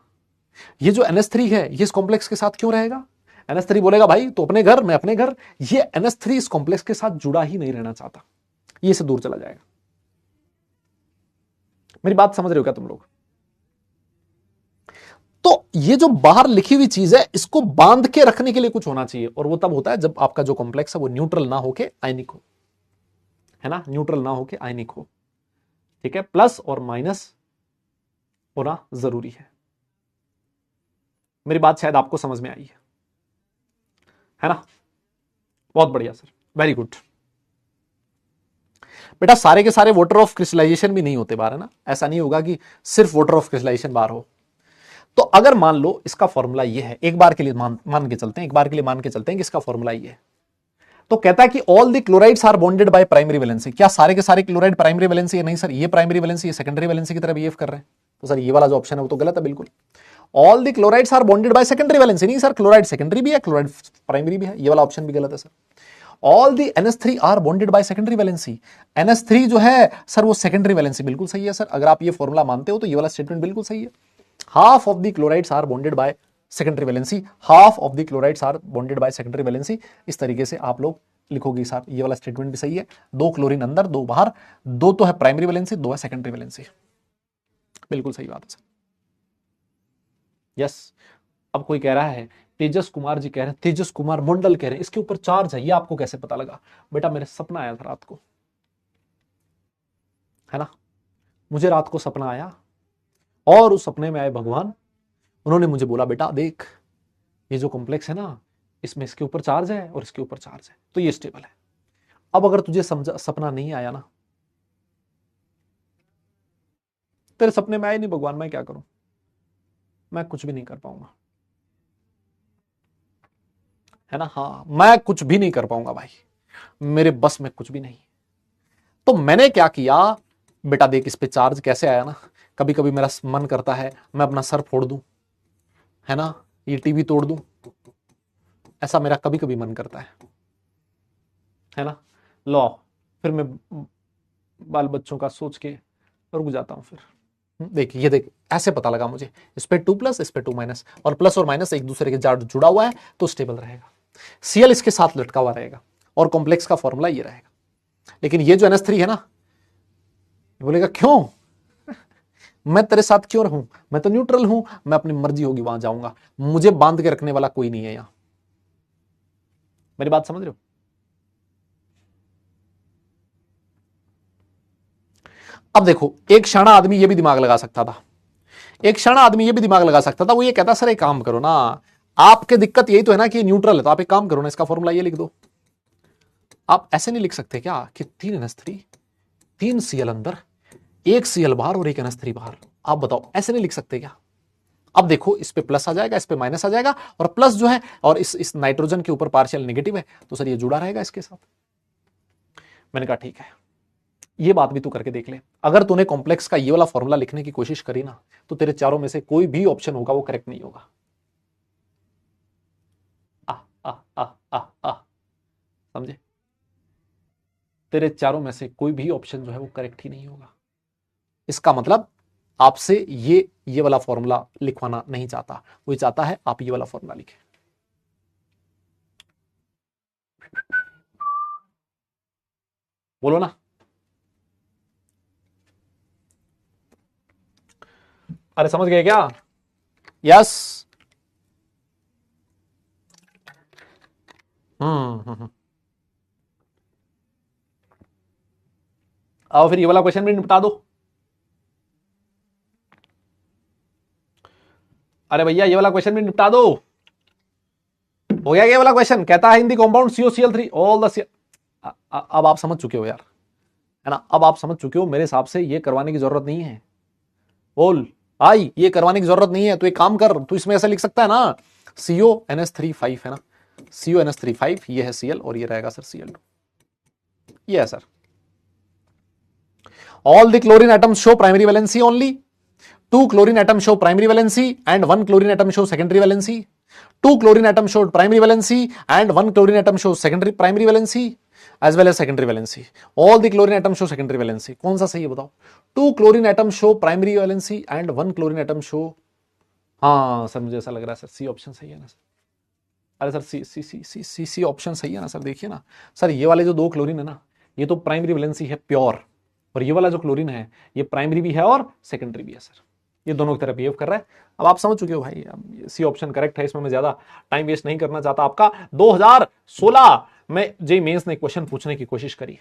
ये जो NH3 है ये इस कॉम्प्लेक्स के साथ क्यों रहेगा? NH3 बोलेगा भाई तो अपने घर, मैं अपने घर। ये NH3 इस कॉम्प्लेक्स के साथ जुड़ा ही नहीं रहना चाहता, ये इससे दूर चला जाएगा। मेरी बात समझ रहे हो क्या तुम लोग? तो ये जो बाहर लिखी हुई चीज है, इसको बांध के रखने के लिए कुछ होना चाहिए, और वो तब होता है जब आपका जो कॉम्प्लेक्स है वो न्यूट्रल ना होके आयनिक हो, है ना, न्यूट्रल ना होके आयनिक हो। ठीक है, प्लस और माइनस होना जरूरी है। मेरी बात शायद आपको समझ में आई है ना? बहुत बढ़िया सर, वेरी गुड। बेटा सारे के सारे वाटर ऑफ क्रिस्टलाइजेशन भी नहीं होते बाहर, है ना। ऐसा नहीं होगा कि सिर्फ वाटर ऑफ क्रिस्टलाइजेशन बाहर हो। तो अगर मान लो इसका फॉर्मूला ये है, एक बार के लिए मान के चलते हैं कि इसका फॉर्मूला ये है, तो कहता है कि all the chlorides are bonded by primary valency. क्या सारे के सारे क्लोराइड प्राइमरी वैलेंसी है? नहीं सर, ये प्राइमरी वैलेंसी, ये सेकेंडरी वैलेंसी की तरह बिहेव कर रहे हैं। तो सर ये वाला जो ऑप्शन है वो तो गलत है बिल्कुल। All the chlorides are bonded by secondary valency, नहीं सर, क्लोराइड सेकेंडरी भी है, क्लोराइड प्राइमरी भी है, ये वाला ऑप्शन भी गलत है sir. All the NH3 are bonded by secondary valency, NH3 जो है सर वो सेकेंडरी वैलेंसी, बिल्कुल सही है सर। अगर आप ये फॉर्मूला मानते हो तो ये वाला स्टेटमेंट बिल्कुल सही है। Half of the chlorides are bonded by secondary valency, half of the chlorides are bonded by secondary valency. इस तरीके से आप लोग लिखोगे साहब, ये वाला स्टेटमेंट भी सही है। 2 क्लोरीन अंदर 2 बाहर, 2 तो है प्राइमरी वैलेंसी, 2 है सेकेंडरी वैलेंसी, बिल्कुल सही बात है सर। यस। अब कोई कह रहा है, तेजस कुमार जी कह रहे हैं, तेजस कुमार मंडल कह रहे हैं इसके ऊपर चार्ज है, ये आपको कैसे पता लगा? बेटा मेरे सपना आया था रात को, है ना, मुझे रात को सपना आया, और उस सपने में आए भगवान, उन्होंने मुझे बोला बेटा देख ये जो कॉम्प्लेक्स है ना, इसमें इसके ऊपर चार्ज है और इसके ऊपर चार्ज है, तो ये स्टेबल है। अब अगर तुझे समझा सपना नहीं आया ना, तेरे सपने में आए नहीं भगवान, मैं क्या करूं? मैं कुछ भी नहीं कर पाऊंगा, है ना। हाँ, मैं कुछ भी नहीं कर पाऊंगा भाई, मेरे बस में कुछ भी नहीं। तो मैंने क्या किया बेटा, देख इस पे चार्ज कैसे आया ना, कभी कभी मेरा मन करता है मैं अपना सर फोड़ दूं, है ना, ये टीवी तोड़ दूं, ऐसा मेरा कभी कभी मन करता है ना। लो फिर मैं बाल बच्चों का सोच के रुक जाता हूं। फिर देखिए, ये देख ऐसे पता लगा मुझे, इस पे 2+, इस पे 2-, और प्लस और माइनस एक दूसरे के साथ जुड़ा हुआ है तो स्टेबल रहेगा। Cl इसके साथ लटका हुआ रहेगा, और कॉम्प्लेक्स का फॉर्मूला ये रहेगा। लेकिन ये जो NH3 है ना, बोलेगा क्यों मैं तेरे साथ क्यों रहूं, मैं तो न्यूट्रल हूं, मैं अपनी मर्जी होगी वहां जाऊंगा, मुझे बांध के रखने वाला कोई नहीं है यहां। मेरी बात समझ रहे हो? अब देखो, एक शाना आदमी ये भी दिमाग लगा सकता था, वो ये कहता सर एक काम करो ना, आपके दिक्कत यही तो है ना कि न्यूट्रल है, तो आप एक काम करो ना, इसका फॉर्मूला ये लिख दो। आप ऐसे नहीं लिख सकते क्या कि 3 NH3, 3 Cl अंदर, 1 Cl बाहर और 1 NH3 बाहर? आप बताओ, ऐसे नहीं लिख सकते क्या? अब देखो, इस पे प्लस आ जाएगा, इस पे माइनस आ जाएगा, और प्लस जो है, और इस नाइट्रोजन के ऊपर पार्शियल नेगेटिव है, तो सर ये जुड़ा रहेगा इसके साथ। मैंने कहा ठीक है, ये बात भी तू करके देख ले। अगर तूने कॉम्प्लेक्स का ये वाला फॉर्मूला लिखने की कोशिश करी ना, तो तेरे चारों में से कोई भी ऑप्शन होगा वो करेक्ट नहीं होगा। समझे? तेरे चारों में से कोई भी ऑप्शन जो है वो करेक्ट ही नहीं होगा। इसका मतलब आपसे ये वाला फॉर्मूला लिखवाना नहीं चाहता, वो चाहता है आप ये वाला फॉर्मूला लिखें। बोलो ना। अरे समझ गए क्या? यस। आओ फिर ये वाला क्वेश्चन भी निपटा दो। अरे भैया ये वाला क्वेश्चन भी निपटा दो। हो गया ये वाला क्वेश्चन? कहता है in the compound COCl3 all the अब आप समझ चुके हो यार, है ना? अब आप समझ चुके हो, मेरे हिसाब से ये करवाने की जरूरत नहीं है। बोल आई, ये करवाने की जरूरत नहीं है। तो एक काम कर, तू इसमें ऐसा लिख सकता है ना, CONH3 है ना, CONH3 ये है Cl और ये रहेगा सर Cl2, ये है sir. All the chlorine atoms show primary valency only, 2 chlorine atoms show primary valency and 1 chlorine atom shows secondary valency. 2 chlorine atoms showed primary valency and 1 chlorine atom shows secondary primary valency as well as secondary valency. All the chlorine atoms show secondary valency. कौन सा सही है बताओ? 2 chlorine atoms show primary valency and 1 chlorine atom show, हाँ सर मुझे ऐसा लग रहा है सर सी ऑप्शन सही है ना सर। अरे सर सी सी सी सी सी सी ऑप्शन सही है ना सर? देखिए ना सर, ये वाले जो 2 क्लोरीन है ना, ये तो प्राइमरी वैलेंसी है प्योर, और ये वाला जो क्लोरीन है ये प्राइमरी भी है और सेकेंडरी भी है सर, ये दोनों की तरह बिहेव कर रहा है। अब आप समझ चुके हो भाई, अब सी ऑप्शन करेक्ट है, इसमें मैं ज्यादा टाइम वेस्ट नहीं करना चाहता आपका। 2016 में जेईई मेंस ने क्वेश्चन पूछने की कोशिश करी,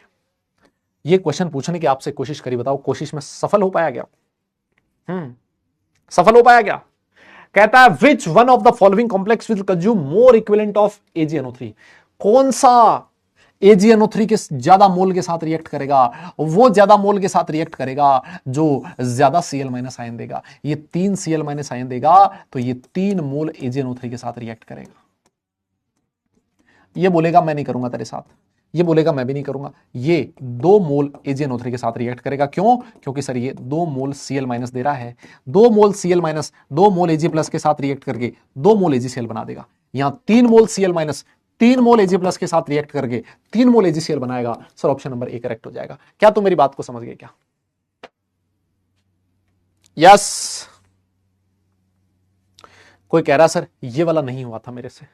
ये क्वेश्चन पूछने की आपसे कोशिश करी, बताओ कोशिश में सफल हो पाया क्या? सफल हो पाया क्या? कहता है which one of the following complex will consume more equivalent of AgNO3, कौन सा AgNO3 के ज्यादा मोल के साथ रिएक्ट करेगा? वो ज्यादा मोल के साथ रिएक्ट करेगा जो ज्यादा Cl- आयन देगा। ये 3 Cl- आयन देगा तो ये 3 मोल AgNO3 के साथ रिएक्ट करेगा। ये बोलेगा मैं नहीं करूंगा तेरे साथ, ये बोलेगा मैं भी नहीं करूंगा। ये 2 मोल AgNO3 के साथ रिएक्ट करेगा, क्यों? क्योंकि सर ये 2 मोल Cl- दे रहा है, 2 मोल Cl-, 2 मोल Ag+ के साथ रिएक्ट करके 2 मोल AgCl बना देगा। यहां 3 मोल Cl-, 3 मोल Ag+ के साथ रिएक्ट करके 3 मोल AgCl बनाएगा। Sir option number A correct हो जाएगा। क्या तुम मेरी बात को समझ गए क्या? यस। कोई कह रहा सर ये वाला नहीं हुआ था मेरे से,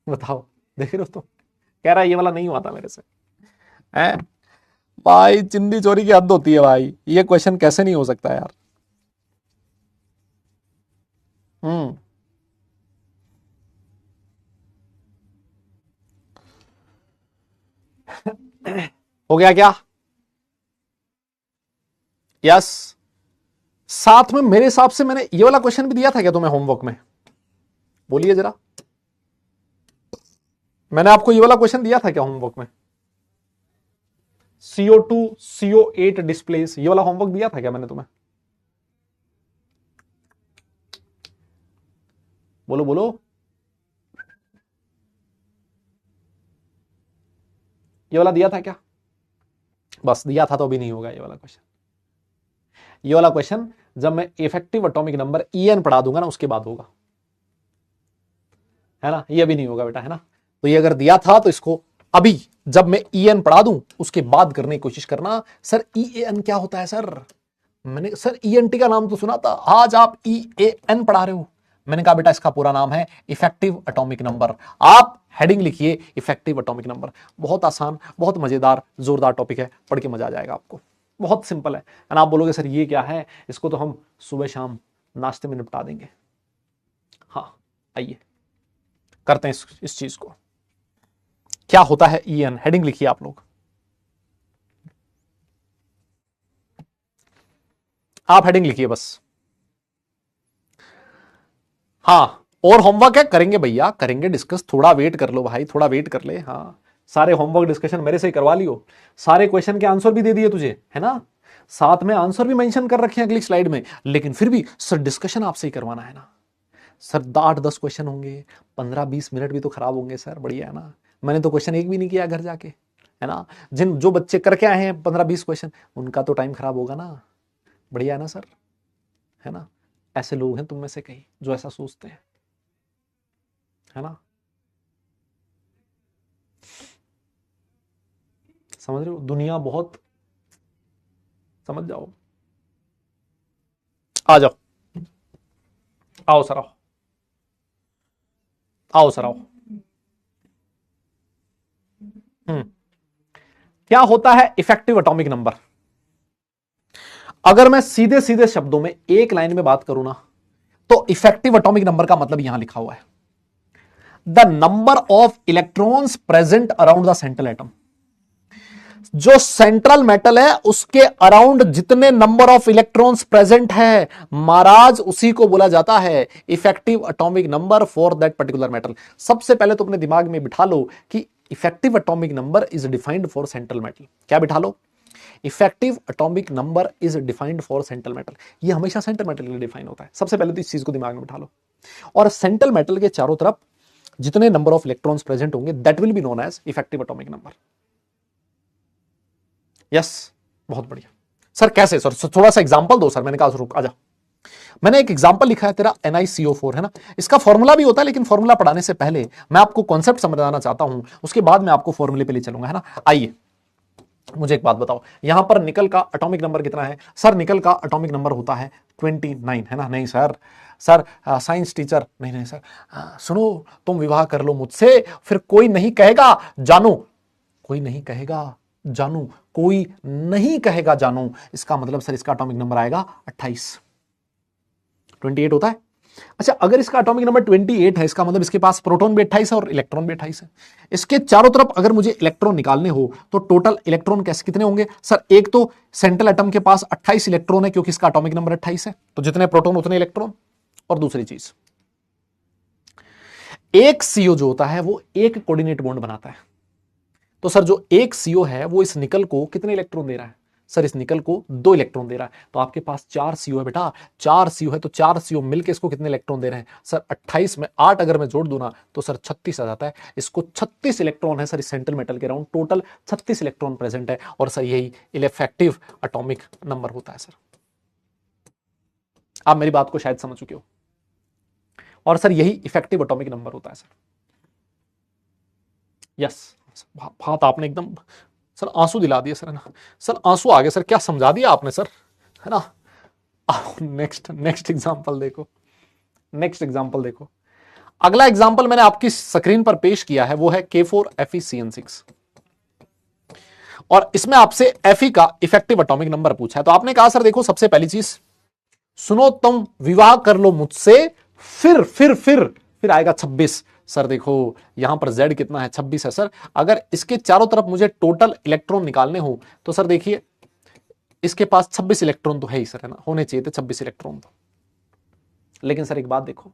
बताओ, देख रहे हो? तो कह रहा है ये वाला नहीं हुआ था मेरे से, है भाई? चिंदी चोरी की हद होती है भाई, ये क्वेश्चन कैसे नहीं हो सकता यार? हम्म। हो गया क्या? यस। साथ में मेरे हिसाब से मैंने ये वाला क्वेश्चन भी दिया था क्या तुम्हें होमवर्क में? बोलिए जरा, मैंने आपको ये वाला क्वेश्चन दिया था क्या होमवर्क में? CO2 CO8 डिस्प्लेस, ये वाला होमवर्क दिया था क्या मैंने तुम्हें? बोलो बोलो। ये वाला दिया था क्या? बस दिया था तो अभी नहीं होगा ये वाला क्वेश्चन। ये वाला क्वेश्चन जब मैं इफेक्टिव एटॉमिक नंबर EN पढ़ा दूंगा ना उसके बाद होगा, है ना? ये अभी नहीं होगा बेटा, है ना? तो ये अगर दिया था तो इसको अभी जब मैं EN पढ़ा दूं उसके बाद करने की कोशिश करना। सर EAN क्या होता है सर? मैंने सर ENT का नाम तो सुना था, आज आप EAN पढ़ा रहे हो। मैंने कहा बेटा इसका पूरा नाम है इफेक्टिव एटॉमिक नंबर। आप हेडिंग लिखिए इफेक्टिव एटॉमिक नंबर। बहुत आसान, बहुत मजेदार, जोरदार टॉपिक है, पढ़ के मजा आ जाएगा आपको। बहुत सिंपल है। एंड आप बोलोगे सर ये क्या है, इसको तो हम सुबह शाम नाश्ते में निपटा देंगे। हाँ आइए करते हैं इस चीज को। क्या होता है EN? हेडिंग लिखिए आप लोग, आप हेडिंग लिखिए बस। हाँ, और होमवर्क है करेंगे भैया, करेंगे डिस्कस, थोड़ा वेट कर लो भाई, थोड़ा वेट कर ले। हाँ सारे होमवर्क डिस्कशन मेरे से ही करवा लियो, सारे क्वेश्चन के आंसर भी दे दिए तुझे, है ना? साथ में आंसर भी मेंशन कर रखे हैं अगली स्लाइड में, लेकिन फिर भी सर डिस्कशन आपसे ही करवाना है ना सर। 8-10 क्वेश्चन होंगे, 15-20 मिनट भी तो खराब होंगे सर, बढ़िया है ना? मैंने तो क्वेश्चन एक भी नहीं किया घर जाके, है ना? जिन जो बच्चे करके आए हैं 15-20 क्वेश्चन, उनका तो टाइम खराब होगा ना? बढ़िया है ना सर, है ना? ऐसे लोग हैं तुम में से कई जो ऐसा सोचते हैं, है ना? समझ रहे हो? दुनिया बहुत समझ जाओ। आ जाओ, आओ सर, आओ आओ सर, आओ। क्या होता है इफेक्टिव एटॉमिक नंबर? अगर मैं सीधे सीधे शब्दों में एक लाइन में बात करूं ना, तो इफेक्टिव एटॉमिक नंबर का मतलब यहां लिखा हुआ है, the number of electrons present around the central atom. जो सेंट्रल मेटल है उसके अराउंड जितने नंबर ऑफ इलेक्ट्रॉन्स प्रेजेंट है महाराज, उसी को बोला जाता है effective atomic number for that particular metal. सबसे पहले तो अपने दिमाग में बिठा लो कि effective atomic number is defined for central metal. क्या बिठा लो? Effective atomic number is defined for central metal. ये हमेशा सेंट्रल मेटल के लिए डिफाइन होता है। सबसे पहले तो इस चीज को दिमाग में बिठा लो। और सेंट्रल मेटल के चारों तरफ जितने नंबर ऑफ इलेक्ट्रॉन्स प्रेजेंट होंगे that will be known as effective atomic number. Yes, बहुत बढ़िया सर। कैसे सर? थोड़ा सा एग्जांपल दो सर। मैंने कहा रुक आजा, मैंने एक एग्जांपल लिखा है तेरा NiCO4 है ना, इसका फॉर्मूला भी होता है, लेकिन फॉर्मूला पढ़ाने से पहले मैं आपको कॉन्सेप्ट समझाना चाहता हूं, उसके बाद मैं आपको फॉर्मूले पे ले चलूंगा, है ना। आइए मुझे एक बात बताओ, यहां पर निकल का एटॉमिक नंबर कितना है? सर निकल का एटॉमिक नंबर होता है 29, है ना। नहीं सर, सर साइंस टीचर, नहीं नहीं सर, सुनो, तुम विवाह कर लो मुझसे, फिर कोई नहीं कहेगा जानू, कोई नहीं कहेगा जानू, कोई नहीं कहेगा जानू। इसका मतलब सर इसका एटॉमिक नंबर आएगा 28। 28 होता है। अच्छा, अगर इसका एटॉमिक नंबर 28 है, इसका मतलब इसके पास प्रोटॉन भी 28 है और इलेक्ट्रॉन भी 28 है। इसके चारों तरफ अगर मुझे इलेक्ट्रॉन निकालने हो तो टोटल इलेक्ट्रॉन कैसे कितने होंगे? सर एक तो सेंट्रल एटम के पास 28 इलेक्ट्रॉन है क्योंकि इसका एटॉमिक नंबर 28 है, तो जितने प्रोटॉन उतने इलेक्ट्रॉन। और दूसरी चीज, एक CO जो होता है वो एक कोऑर्डिनेट बॉन्ड बनाता है। तो सर जो एक CO है वो इस निकल को कितने इलेक्ट्रॉन दे रहा है? सर इस निकल को 2 इलेक्ट्रॉन दे रहा है। तो आपके पास 4 CO है बेटा, 4 CO है, तो 4 CO मिलकर इसको कितने इलेक्ट्रॉन दे रहे हैं? सर 28 में 8 अगर मैं जोड़ दूं ना तो सर 36 आ जाता है। इसको 36 इलेक्ट्रॉन है सर इस सेंट्रल मेटल के अराउंड, टोटल 36 इलेक्ट्रॉन प्रेजेंट है। और सर यही इफेक्टिव एटॉमिक नंबर होता है। सर आप मेरी बात को शायद समझ चुके हो। और सर यही इफेक्टिव एटॉमिक नंबर होता है। सर यस, बात आपने एकदम सर आंसू दिला दिए सर, है ना। सर आंसू आ गए सर, क्या समझा दिया आपने सर, है ना। नेक्स्ट एग्जांपल देखो, नेक्स्ट एग्जांपल देखो। अगला एग्जांपल मैंने आपकी स्क्रीन पर पेश किया है, वो है K4FeCN6। और इसमें आपसे Fe का इफेक्टिव एटॉमिक नंबर पूछा है। तो आपने कहा सर देखो, सबसे पहली चीज सुनो, तुम विवाह कर लो मुझसे, फिर आएगा 26। सर देखो यहां पर Z कितना है? 26 है सर। अगर इसके चारों तरफ मुझे टोटल इलेक्ट्रॉन निकालने हो तो सर देखिए इसके पास 26 इलेक्ट्रॉन तो है ही सर, है ना, होने चाहिए थे 26 इलेक्ट्रॉन तो। लेकिन सर एक बात देखो,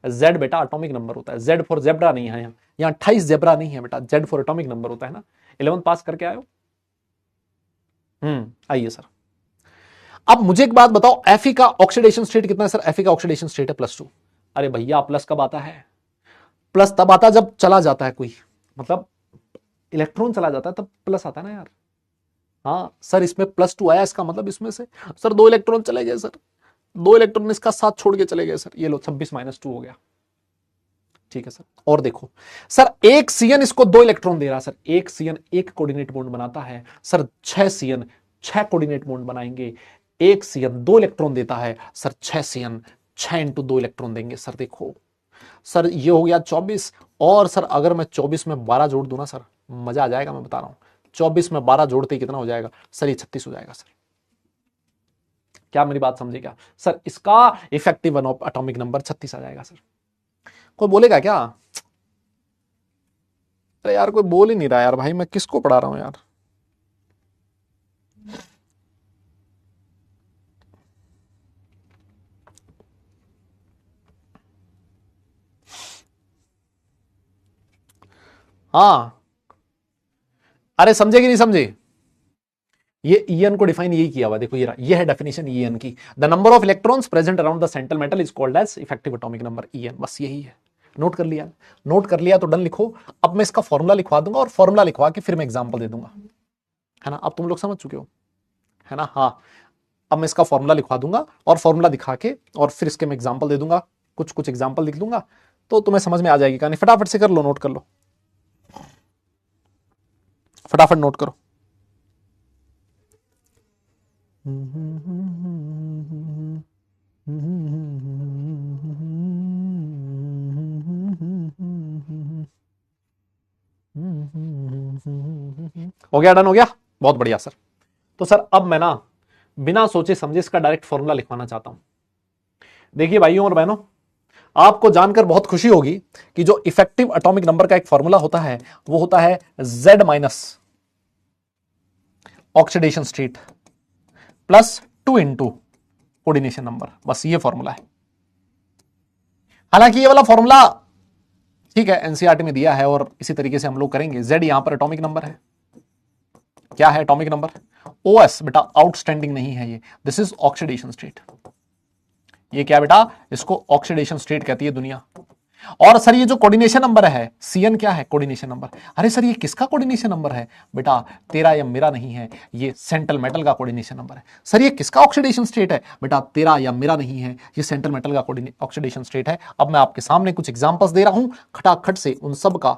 Z बेटा एटॉमिक नंबर होता है, Z फॉर जेब्रा नहीं है, यहाँ 28 जेब्रा नहीं है बेटा, Z फॉर एटॉमिक नंबर होता है ना। 11th पास करके आयो? आइए सर। अब मुझे एक बात बताओ, Fe का ऑक्सीडेशन स्टेट कितना है? सर Fe का ऑक्सीडेशन स्टेट है +2। अरे भैया प्लस कब आता है? प्लस तब आता है जब चला जाता है कोई, मतलब इलेक्ट्रॉन चला जाता है तब प्लस आता है ना यार। हाँ सर इसमें +2 आया, इसका मतलब इसमें से सर 2 इलेक्ट्रॉन चले गए सर, 2 इलेक्ट्रॉन इसका साथ छोड़ के चले गए सर। ये लो 26 - 2 हो गया। ठीक है सर। और देखो सर एक CN इसको 2 इलेक्ट्रॉन दे रहा है सर, एक CN एक कोऑर्डिनेट बॉन्ड बनाता है सर, 6 CN 6 कोऑर्डिनेट बॉन्ड बनाएंगे। एक CN 2 इलेक्ट्रॉन देता है सर, 6 CN 6 × 2 इलेक्ट्रॉन देंगे। सर देखो सर ये हो गया 24। और सर अगर मैं 24 में 12 जोड़ दूं ना सर, मजा आ जाएगा, मैं बता रहा हूं। 24 में 12 जोड़ते ही कितना हो जाएगा सर? ये 36 हो जाएगा सर। क्या मेरी बात समझे क्या सर? इसका इफेक्टिव एटॉमिक नंबर 36 आ जाएगा सर। कोई बोलेगा क्या? अरे यार कोई बोल ही नहीं रहा यार, भाई मैं किसको पढ़ा रहा हूं यार। हाँ, अरे समझे कि नहीं समझे? ये EN को डिफाइन यही किया हुआ, देखो ये है डेफिनेशन EN की। The number of electrons present around the central metal is called as effective atomic number EN। बस यही है। नोट कर लिया? नोट कर लिया तो डन लिखो। अब मैं इसका फॉर्मूला लिखवा दूंगा और फॉर्मूला लिखवा के फिर मैं एग्जांपल दे दूंगा, है ना। अब तुम लोग समझ चुके हो, है ना। हाँ, अब मैं इसका फॉर्मूला लिखवा दूंगा और फॉर्मूला दिखा के और फिर इसके मैं एग्जांपल दे दूंगा, कुछ एग्जांपल लिख दूंगा, तो तुम्हें समझ में आ जाएगी कहानी। फटाफट से कर लो, नोट कर लो, फटाफट नोट करो। हो गया, डन हो गया, बहुत बढ़िया सर। तो सर अब मैं ना बिना सोचे समझे इसका डायरेक्ट फॉर्मूला लिखवाना चाहता हूं। देखिए भाइयों और बहनों, आपको जानकर बहुत खुशी होगी कि जो इफेक्टिव एटॉमिक नंबर का एक फॉर्मूला होता है वो होता है Z minus oxidation state plus 2 into coordination number. बस ये फॉर्मूला है। हालांकि ये वाला फॉर्मूला ठीक है एनसीईआरटी में दिया है और इसी तरीके से हम लोग करेंगे। Z यहां पर एटॉमिक नंबर है। क्या है एटॉमिक नंबर? OS बेटा आउटस्टैंडिंग नहीं है ये, दिस इज ऑक्सीडेशन स्टेट। ये क्या बेटा? इसको ऑक्सीडेशन स्टेट कहती है दुनिया। और सर ये जो कोऑर्डिनेशन नंबर है CN क्या है? Coordination number. अरे सर ये किसका कोऑर्डिनेशन नंबर है? बेटा तेरा या मेरा नहीं है, ये सेंट्रल मेटल का कोऑर्डिनेशन नंबर है। सर ये किसका ऑक्सीडेशन स्टेट है? बेटा तेरा या मेरा नहीं है, ये सेंट्रल मेटल का ऑक्सीडेशन स्टेट है। अब मैं आपके सामने कुछ एग्जांपल्स दे रहा हूं, खटाखट से उन सब का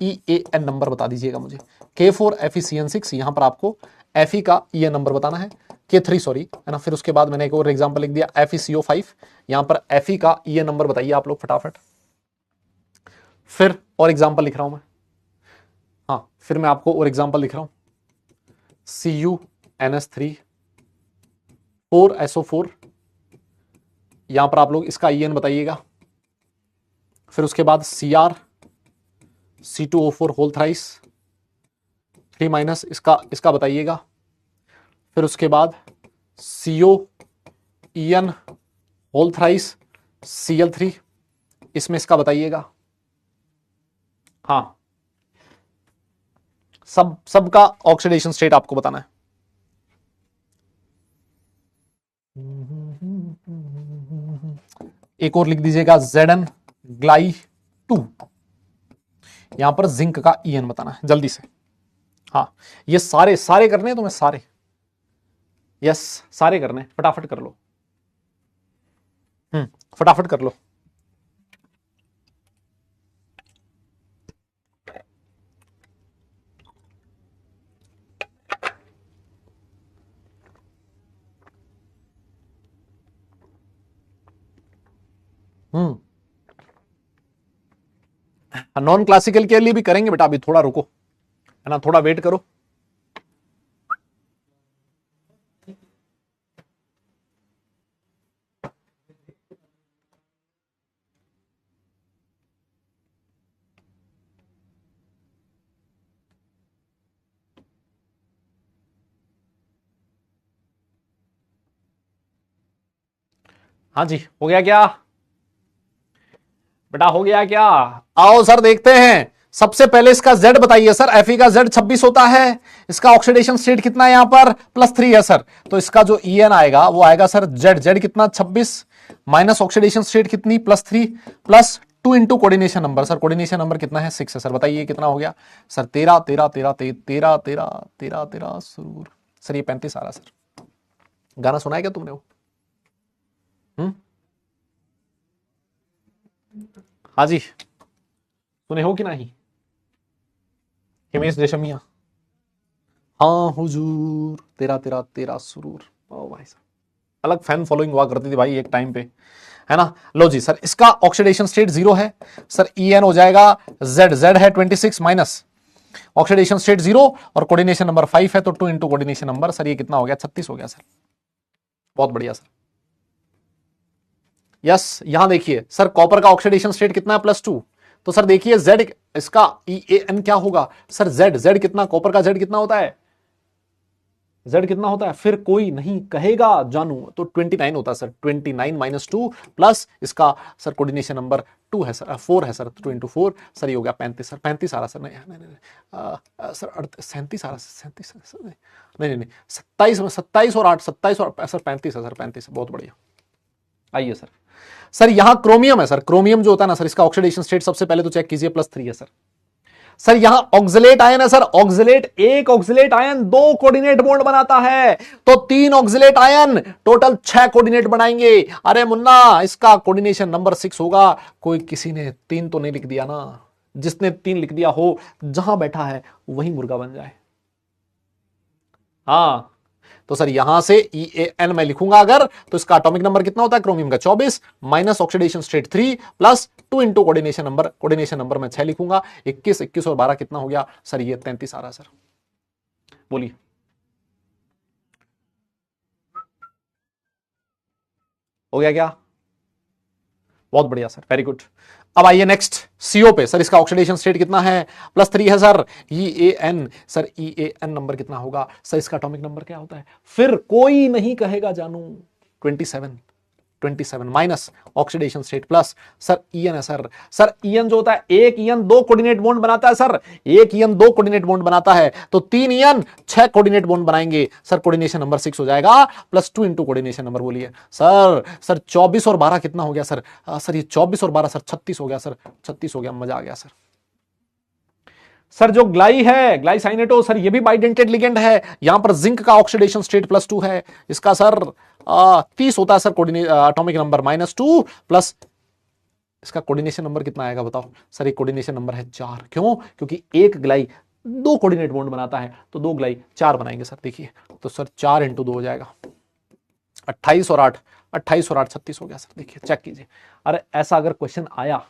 EAN नंबर बता दीजिएगा मुझे। K4FeCN6 यहां पर आपको Fe का EN नंबर बताना है, K3 सॉरी है ना। फिर उसके बाद मैंने एक और एग्जांपल लिख दिया FeCO5, यहां पर Fe का EN नंबर बताइए आप लोग फटाफट। फिर और एग्जांपल लिख रहा हूं मैं, हाँ फिर मैं आपको और एग्जांपल लिख रहा हूं CuNS3 4SO4, यहां पर आप लोग इसका EN बताइएगा। फिर उसके बाद Cr C2O4 whole thrice 3 minus इसका बताइएगा। फिर उसके बाद CO EN whole thrice Cl3, इसमें इसका बताइएगा। हाँ सबका ऑक्सीडेशन स्टेट आपको बताना है। एक और लिख दीजिएगा Zn ग्लाई 2, यहां पर जिंक का EN बताना है जल्दी से। हाँ ये सारे करने हैं तुम्हें, सारे यस सारे करने, फटाफट कर लो। फटाफट कर लो। नॉन क्लासिकल के लिए भी करेंगे बेटा, अभी थोड़ा रुको है ना, थोड़ा वेट करो। हाँ जी हो गया क्या बेटा? हो गया क्या? आओ सर देखते हैं। सबसे पहले इसका Z बताइए सर। Fe का Z 26 होता है, इसका ऑक्सीडेशन स्टेट कितना है यहां पर? +3 है सर। तो इसका जो EN आएगा वो आएगा सर Z कितना? 26 माइनस ऑक्सीडेशन स्टेट कितनी? +3 plus 2 into coordination number. Sir coordination number कितना है? 6 है सर। बताइए कितना हो गया सर? 13 13 13 13 13 13 13 सुरूर। सर ये 35 आ रहा सर। गाना सुना है क्या तुमने वो? हाँ जी सुने हो कि नहीं? हिमेश रेशमिया, हाँ हुजूर तेरा तेरा तेरा सुरूर। ओ भाई साहब अलग फैन फॉलोइंग हुआ करती थी भाई एक टाइम पे, है ना। लो जी सर इसका ऑक्सीडेशन स्टेट 0 है सर। EN हो जाएगा Z है 26 माइनस ऑक्सीडेशन स्टेट 0 और कोऑर्डिनेशन नंबर 5 है तो 2 इंटू कोऑर्डिनेशन नंबर। सर ये कितना हो गया? 36 हो गया सर। बहुत बढ़िया सर। यस यहां देखिए सर कॉपर का ऑक्सीडेशन स्टेट कितना है? +2। तो सर देखिए Z इसका EAN क्या होगा सर? Z कितना? कॉपर का Z कितना होता है? Z कितना होता है? फिर कोई नहीं कहेगा जानू, तो 29 होता है सर। 29 माइनस 2 प्लस इसका सर कोऑर्डिनेशन नंबर 2 है सर, 4 है सर। 2 इंटू 4 सर ये हो गया 35 सर। 35 आ रहा सर। नहीं नहीं नहीं सर 37 आ रहा सर। 37 नहीं नहीं 27 और 8 27 और सर 35 है सर। 35 बहुत बढ़िया। आइए सर। सर यहां क्रोमियम है सर। क्रोमियम जो होता है ना सर इसका ऑक्सीडेशन स्टेट सबसे पहले तो चेक कीजिए +3 है सर। सर यहां ऑक्सलेट आयन है सर। ऑक्सलेट, एक ऑक्सलेट आयन 2 कोऑर्डिनेट बॉन्ड बनाता है, तो 3 ऑक्सलेट आयन टोटल 6 कोऑर्डिनेट बनाएंगे। अरे मुन्ना इसका कोऑर्डिनेशन नंबर 6 होगा। कोई किसी ने 3 तो नहीं लिख दिया ना? जिसने 3 लिख दिया हो जहां बैठा है वही मुर्गा बन जाए। हाँ तो सर यहां से EAN मैं लिखूंगा अगर, तो इसका एटॉमिक नंबर कितना होता है क्रोमियम का 24 minus oxidation state 3 plus 2 into coordination number मैं 6 लिखूंगा। 21 21 और 12 कितना हो गया सर, ये 33 आ रहा है सर। बोलिए हो गया क्या? बहुत बढ़िया सर, वेरी गुड। अब आइए नेक्स्ट CO पे। सर इसका ऑक्सीडेशन स्टेट कितना है? +3 है sir. EAN sir, EAN number कितना होगा सर? इसका एटॉमिक नंबर क्या होता है? फिर कोई नहीं कहेगा जानू, 27 minus oxidation state plus sir EN है सर। सर EN जो होता है, एक EN 2 कोऑर्डिनेट बॉन्ड बनाता है सर, एक EN 2 कोऑर्डिनेट बॉन्ड बनाता है, तो 3 EN 6 कोऑर्डिनेट बॉन्ड बनाएंगे सर, कोऑर्डिनेशन नंबर 6 हो जाएगा प्लस 2 इंटू कोऑर्डिनेशन नंबर। बोलिए सर, सर 24 और 12 कितना हो गया सर? सर ये 24 और 12 सर 36 हो गया सर, 36 हो गया, मजा आ गया सर। सर जो ग्लाई है, ग्लाइसाइनेटो सर, ये भी बाइडेंटेड लिगेंड है। यहां पर जिंक का ऑक्सीडेशन स्टेट +2 है, इसका सर 30 होता है सर, एटॉमिक नंबर -2 प्लस इसका कोऑर्डिनेशन नंबर कितना आएगा बताओ सर? ये कोऑर्डिनेशन नंबर है 4। क्यों? क्योंकि एक ग्लाई 2 कोऑर्डिनेट बॉन्ड बनाता है, तो 2 ग्लाई 4 बनाएंगे सर। देखिए तो सर 4 × 2 हो जाएगा 28 और 8 36 हो गया सर। देखिए चेक कीजिए। अरे ऐसा अगर क्वेश्चन आया,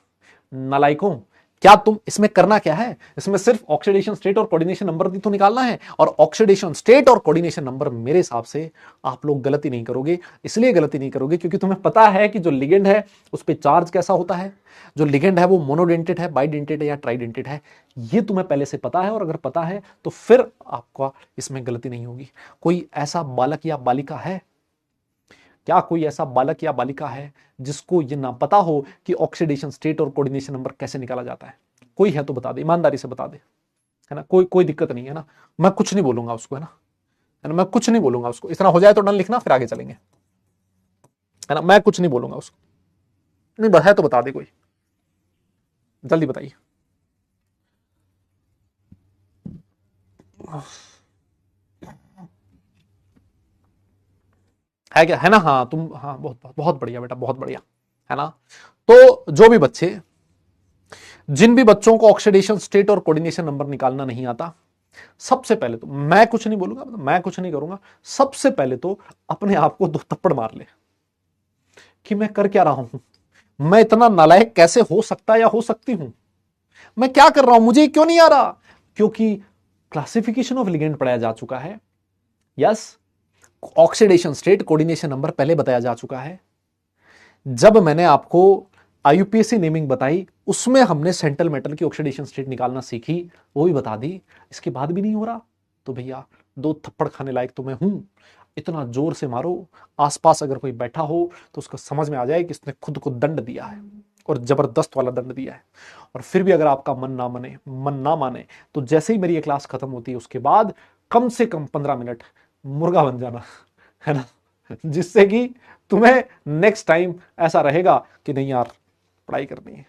नालायकों, क्या तुम इसमें करना क्या है? इसमें सिर्फ ऑक्सीडेशन स्टेट और कोऑर्डिनेशन नंबर भी तो निकालना है, और ऑक्सीडेशन स्टेट और कोऑर्डिनेशन नंबर मेरे हिसाब से आप लोग गलती नहीं करोगे। इसलिए गलती नहीं करोगे क्योंकि तुम्हें पता है कि जो लिगेंड है उस पर चार्ज कैसा होता है, जो लिगेंड है वो मोनोडेंटेड है, बाइडेंटेड है या ट्राइडेंटेड है, ये तुम्हें पहले से पता है। और अगर पता है तो फिर आपका इसमें गलती नहीं होगी। कोई ऐसा बालक या बालिका है, क्या कोई ऐसा बालक या बालिका है जिसको ये ना पता हो कि ऑक्सीडेशन स्टेट और कोऑर्डिनेशन नंबर कैसे निकाला जाता है? कोई है तो बता दे, ईमानदारी से बता दे, है ना। कोई दिक्कत नहीं है ना, मैं कुछ नहीं बोलूंगा उसको, है ना, मैं कुछ नहीं बोलूंगा उसको। इतना हो जाए तो डन लिखना, फिर आगे चलेंगे, है ना। मैं कुछ नहीं बोलूंगा उसको, नहीं है तो बता दे कोई, जल्दी बताइए। है क्या? है ना? हाँ तुम, हाँ बहुत बहुत बढ़िया बेटा, बहुत बढ़िया, है ना। तो जो भी बच्चे, जिन भी बच्चों को ऑक्सीडेशन स्टेट और कोऑर्डिनेशन नंबर निकालना नहीं आता, सबसे पहले तो मैं कुछ नहीं बोलूंगा, मैं कुछ नहीं करूंगा। सबसे पहले तो अपने आप को 2 थप्पड़ मार ले कि मैं कर क्या रहा हूं, मैं इतना नालायक कैसे हो सकता या हो सकती हूं, मैं क्या कर रहा हूं, मुझे क्यों नहीं आ रहा? क्योंकि क्लासिफिकेशन ऑफ लिगेंड पढ़ाया जा चुका है। Yes, oxidation state coordination number पहले बताया जा चुका है। जब मैंने आपको IUPAC नेमिंग बताई, उसमें हमने सेंट्रल मेटल की ऑक्सीडेशन स्टेट निकालना सीखी, वो भी बता दी। इसके बाद भी नहीं हो रहा तो भैया 2 थप्पड़ खाने लायक तो मैं हूं। इतना जोर से मारो, आसपास अगर कोई बैठा हो तो उसको समझ में आ जाए कि इसने खुद को दंड दिया है, और जबरदस्त वाला दंड दिया है। और फिर भी अगर आपका मन ना माने तो जैसे ही मेरी ये क्लास खत्म होती है उसके बाद कम से कम 15 मिनट मुर्गा बन जाना, है ना, जिससे कि तुम्हें नेक्स्ट टाइम ऐसा रहेगा कि नहीं यार पढ़ाई करनी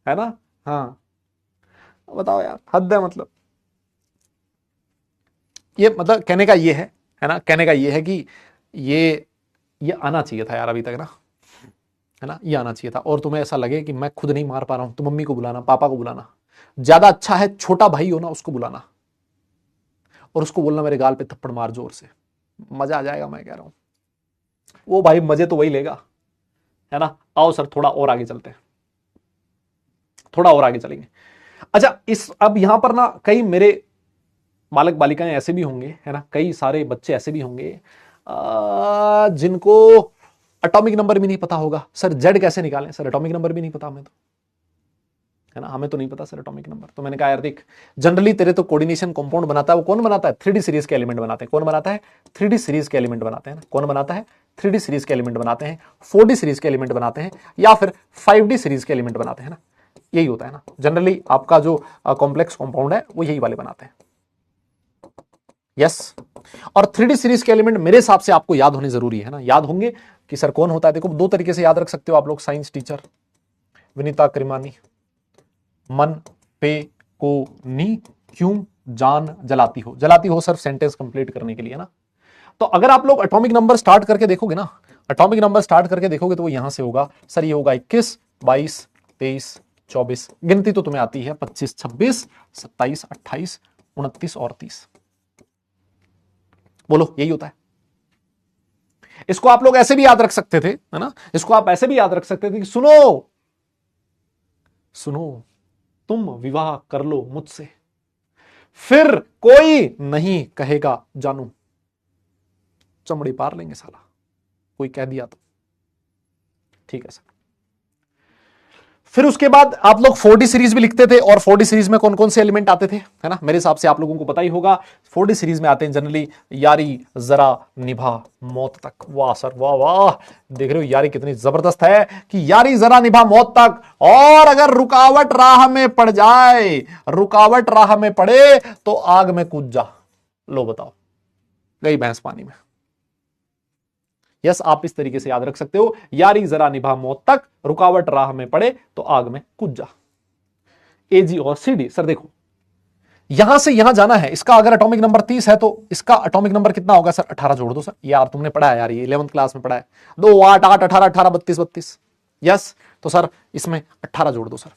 है ना। हाँ बताओ यार, हद है। मतलब ये मतलब कहने का ये है ना, कहने का ये है कि ये आना चाहिए था यार अभी तक ना, है ना, ये आना चाहिए था। और तुम्हें ऐसा लगे कि मैं खुद नहीं मार पा रहा हूं तो मम्मी को बुलाना, पापा को बुलाना। ज्यादा अच्छा है छोटा भाई हो ना, उसको बुलाना और उसको बोलना मेरे गाल पे थप्पड़ मार जोर से, मजा आ जाएगा। मैं कह रहा हूं वो भाई मजे तो वही लेगा, है ना। आओ सर थोड़ा और आगे चलते हैं, थोड़ा और आगे चलेंगे। अच्छा, इस अब यहां पर ना कई मेरे बालक बालिकाएं ऐसे भी होंगे, है ना, कई सारे बच्चे ऐसे भी होंगे जिनको एटॉमिक नंबर भी नहीं पता होगा। सर जेड कैसे निकालें? सर एटॉमिक नंबर भी नहीं पता हमें तो, है ना, हमें तो नहीं पता सर एटॉमिक नंबर। तो मैंने कहा यार देख, जनरली तेरे तो कोऑर्डिनेशन कंपाउंड बनाता है, वो कौन बनाता है? 3D सीरीज के एलिमेंट बनाते हैं। कौन बनाता है? 3D सीरीज के एलिमेंट बनाते हैं ना। कौन बनाता है? 3D सीरीज के एलिमेंट बनाते हैं, 4D सीरीज के एलिमेंट बनाते हैं, या फिर 5D सीरीज के एलिमेंट बनाते हैं ना। यही होता है ना जनरली, आपका जो कॉम्प्लेक्स कंपाउंड है वो यही वाले बनाते हैं। यस, और 3D सीरीज के एलिमेंट मेरे हिसाब से आपको याद होने जरूरी है ना, याद होंगे कि सर कौन होता है। देखो 2 तरीके से याद रख सकते हो आप लोग, साइंस टीचर विनीता कृमानी। मन पे को नी क्यों जान जलाती हो सिर्फ सेंटेंस कंप्लीट करने के लिए ना। तो अगर आप लोग एटॉमिक नंबर स्टार्ट करके देखोगे ना, एटॉमिक नंबर स्टार्ट करके देखोगे तो वो यहां से होगा सर, ये होगा 21 22 23 24, गिनती तो तुम्हें आती है, 25 26 27 28 29 और 30, बोलो, यही होता है। इसको आप लोग ऐसे भी याद रख सकते थे, है ना, इसको आप ऐसे भी याद रख सकते थे कि सुनो सुनो, तुम विवाह कर लो मुझसे, फिर कोई नहीं कहेगा जानू। चमड़ी पार लेंगे साला, कोई कह दिया तो। ठीक है सर। फिर उसके बाद आप लोग 4D सीरीज भी लिखते थे, और 4D सीरीज में कौन कौन से एलिमेंट आते थे, है ना, मेरे हिसाब से आप लोगों को पता ही होगा। 4D सीरीज में आते हैं जनरली यारी जरा निभा मौत तक। वाह सर, वाह वाह, देख रहे हो यारी कितनी जबरदस्त है कि यारी जरा निभा मौत तक, और अगर रुकावट राह में पड़ जाए, रुकावट राह में पड़े तो आग में कूद जा। लो बताओ, गई भैंस पानी में। यस, आप इस तरीके से याद रख सकते हो, यारी जरा निभा मौत तक, रुकावट राह में पड़े तो आग में कूद जा। एजी और सीडी। सर देखो, यहां से यहां जाना है, इसका अगर एटॉमिक नंबर 30 है तो इसका एटॉमिक नंबर कितना होगा सर? 18 जोड़ दो सर। यार तुमने पढ़ा है यार, ये 11th क्लास में पढ़ा है। 2 8 8 18 18 32 32। यस, तो सर इसमें 18 जोड़ दो सर।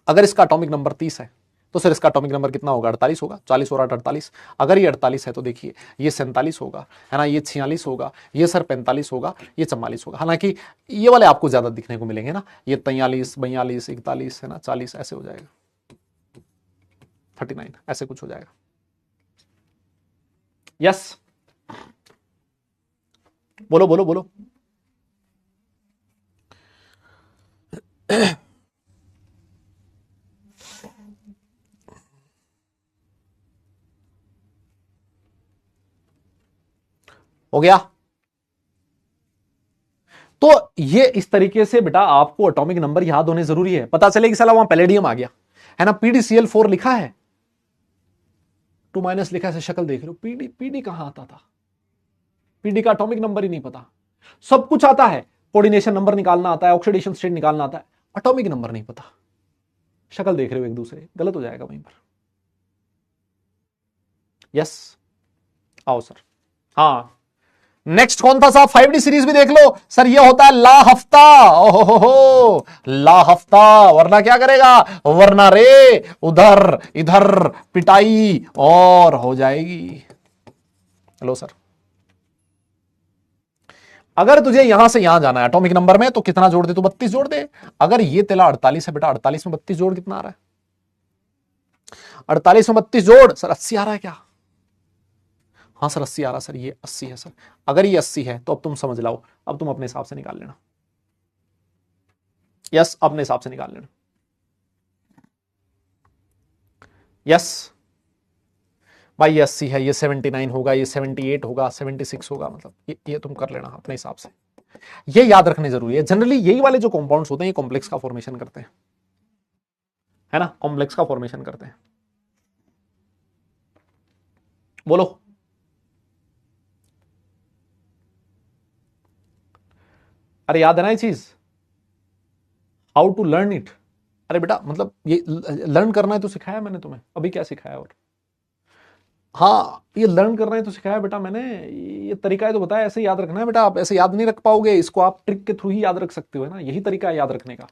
अगर इसका एटॉमिक नंबर 30 है तो सर इसका एटॉमिक नंबर कितना होगा? 48 होगा। 40 और 8 48। अगर ये 48 है तो देखिए ये 47 होगा, है ना, ये 46 होगा, ये सर 45 होगा, ये 44 होगा। हालांकि ये वाले आपको ज्यादा दिखने को मिलेंगे ना, ये 43 42 41, है ना, 40 ऐसे हो जाएगा, 39 ऐसे कुछ हो जाएगा। यस, बोलो बोलो बोलो। हो गया। तो ये इस तरीके से बेटा आपको एटॉमिक नंबर याद होने जरूरी है। पता चले कि साला वहां पैलेडियम आ गया, है ना, PdCl4 लिखा है, 2- लिखा है, शक्ल देख रहे हो, पीडी पीडी कहां आता था? पीडी का एटॉमिक नंबर ही नहीं पता। सब कुछ आता है, कोऑर्डिनेशन नंबर निकालना आता है, ऑक्सीडेशन स्टेट निकालना आता है, एटॉमिक नंबर नहीं पता। शक्ल देख रहे हो एक दूसरे, गलत हो जाएगा वहीं पर। यस, आओ सर। हाँ, नेक्स्ट कौन था साहब? 5D सीरीज भी देख लो सर, ये होता है ला हफ्ता। ओहो, ला हफ्ता, वरना क्या करेगा? वरना रे उधर इधर पिटाई और हो जाएगी। हेलो सर, अगर तुझे यहां से यहां जाना है एटॉमिक नंबर में तो कितना जोड़ दे? तो 32 जोड़ दे। अगर ये तेला 48 है बेटा, 48 में 32 जोड़ कितना आ रहा है? 48 में 32 जोड़ सर 80 आ रहा है क्या? हाँ सर 80 आ रहा सर, ये 80 है सर। अगर ये 80 है तो अब तुम समझ लाओ, अब तुम अपने हिसाब से निकाल लेना। यस, अपने हिसाब से निकाल लेना। यस भाई, ये 80 है, ये 79 होगा, ये 78 होगा, 76 होगा, मतलब ये तुम कर लेना अपने हिसाब से। ये याद रखने जरूरी है। जनरली यही वाले जो कंपाउंड्स होते हैं ये कॉम्प्लेक्स का फॉर्मेशन करते हैं, है ना, कॉम्प्लेक्स का फॉर्मेशन करते हैं। बोलो, अरे याद है ना ये चीज, हाउ टू लर्न इट। अरे बेटा मतलब ये लर्न करना है तो सिखाया मैंने तुम्हें, अभी क्या सिखाया? और हाँ, ये लर्न करना है तो सिखाया बेटा मैंने, ये तरीका है तो बताया, ऐसे याद रखना है बेटा। आप ऐसे याद नहीं रख पाओगे, इसको आप ट्रिक के थ्रू ही याद रख सकते हो, है ना, यही तरीका है याद रखने का,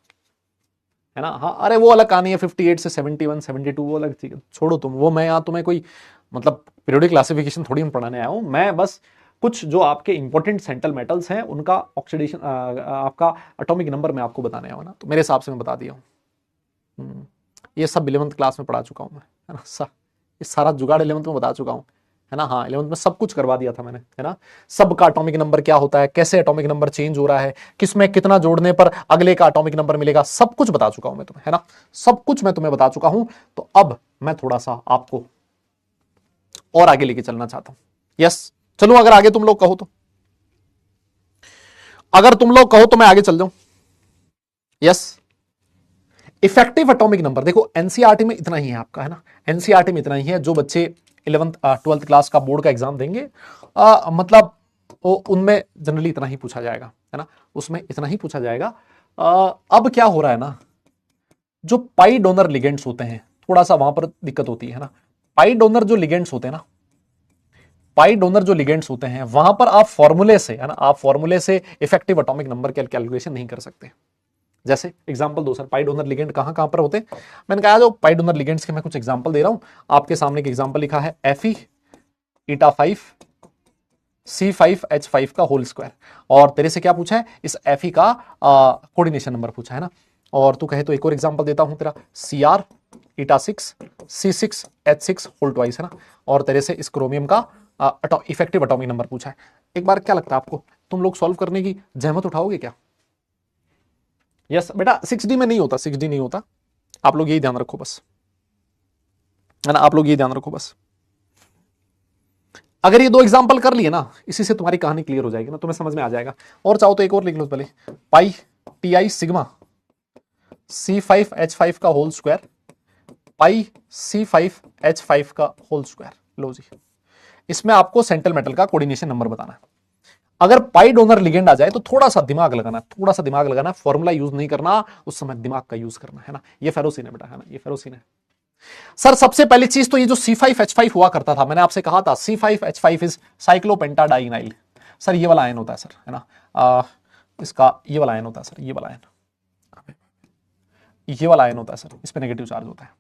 है ना। हाँ, अरे वो अलग कहानी है, 58 से 71 72 वो अलग चीज, छोड़ो तुम वो। मैं यहाँ तुम्हें कोई मतलब पीरियोडिक क्लासिफिकेशन थोड़ी मैं पढ़ाने आया हूँ। मैं बस कुछ जो आपके इंपॉर्टेंट सेंट्रल मेटल्स हैं उनका ऑक्सीडेशन आपका एटॉमिक नंबर मैं आपको बताने आया हूँ ना, तो मेरे हिसाब से मैं बता दिया हूँ। ये सब 11th क्लास में पढ़ा चुका हूँ मैं, है ना, ये सारा जुगाड़ 11th में बता चुका हूँ, है ना। हाँ, 11th में सब कुछ करवा दिया था मैंने, है ना। सबका एटॉमिक नंबर क्या होता है, कैसे एटॉमिक नंबर चेंज हो रहा है, किसमें कितना जोड़ने पर अगले का एटॉमिक नंबर मिलेगा, सब कुछ बता चुका हूं मैं तुम्हें, है ना, सब कुछ मैं तुम्हें बता चुका हूं। तो अब मैं थोड़ा सा आपको और आगे लेके चलना चाहता हूं। यस, चलो, अगर आगे तुम लोग कहो तो, अगर तुम लोग कहो तो मैं आगे चल जाऊं। यस, इफेक्टिव एटॉमिक नंबर देखो एनसीईआरटी में इतना ही है आपका, है ना, एनसीईआरटी में इतना ही है। जो बच्चे 11th 12th क्लास का बोर्ड का एग्जाम देंगे मतलब उनमें जनरली इतना ही पूछा जाएगा, है ना, उसमें इतना ही पूछा जाएगा। अब क्या हो रहा है ना, जो पाई डोनर लिगेंड्स होते हैं थोड़ा सा वहां पर दिक्कत होती है ना। पाई डोनर जो लिगेंड्स होते हैं ना, पाई डोनर जो लिगेंड्स होते हैं वहां पर आप फॉर्मूले से, है ना, आप फॉर्मूले से इफेक्टिव एटॉमिक नंबर की कैलकुलेशन नहीं कर सकते। जैसे एग्जांपल दो सर, पाई डोनर लिगेंड कहां कहां पर होते हैं? मैंने कहा जो पाई डोनर लिगेंड्स के मैं कुछ एग्जांपल दे रहा हूं, आपके सामने एक एग्जांपल लिखा है Fe, eta 5, C5H5 का होल स्क्वायर। और तेरे से क्या पूछा है, इस Fe का कोऑर्डिनेशन नंबर पूछा है ना। और तू कहे तो एक और एग्जांपल देता हूं तेरा, Cr ईटा 6 C6H6 होल ट्वाइस है ना। और तेरे से इस क्रोमियम का इफेक्टिव एटॉमिक नंबर पूछा है। एक बार क्या लगता है आपको, तुम लोग सॉल्व करने की जहमत उठाओगे क्या? यस बेटा, 6D में नहीं होता, 6D नहीं होता। आप लोग यही ध्यान रखो बस, है ना, आप लोग यही ध्यान रखो बस। अगर ये दो एग्जांपल कर लिए ना, इसी से तुम्हारी कहानी क्लियर हो जाएगी ना, तुम्हें समझ में आ जाएगा। और चाहो तो एक और लिख लो पहले, पाई टी सिग्मा C5H5 का होल स्क्वायर पाई C5H5 का होल स्क्वायर। लो जी, इसमें आपको सेंट्रल मेटल का कोऑर्डिनेशन नंबर बताना है। अगर पाई डोनर लिगेंड आ जाए तो थोड़ा सा दिमाग लगाना है, थोड़ा सा दिमाग लगाना है, फॉर्मूला यूज नहीं करना, उस समय दिमाग का यूज करना है ना। ये फेरोसिन है बेटा, है ना, ये फेरोसिन है। सर सबसे पहली चीज तो ये जो C5H5 हुआ करता था, मैंने आपसे कहा था C5H5 इज साइक्लोपेंटाडाइनाइल। सर ये वाला आयन होता है सर, है ना, इसका ये वाला आयन होता है सर, ये वाला आयन, ये वाला आयन होता है सर, इस पे नेगेटिव चार्ज होता है।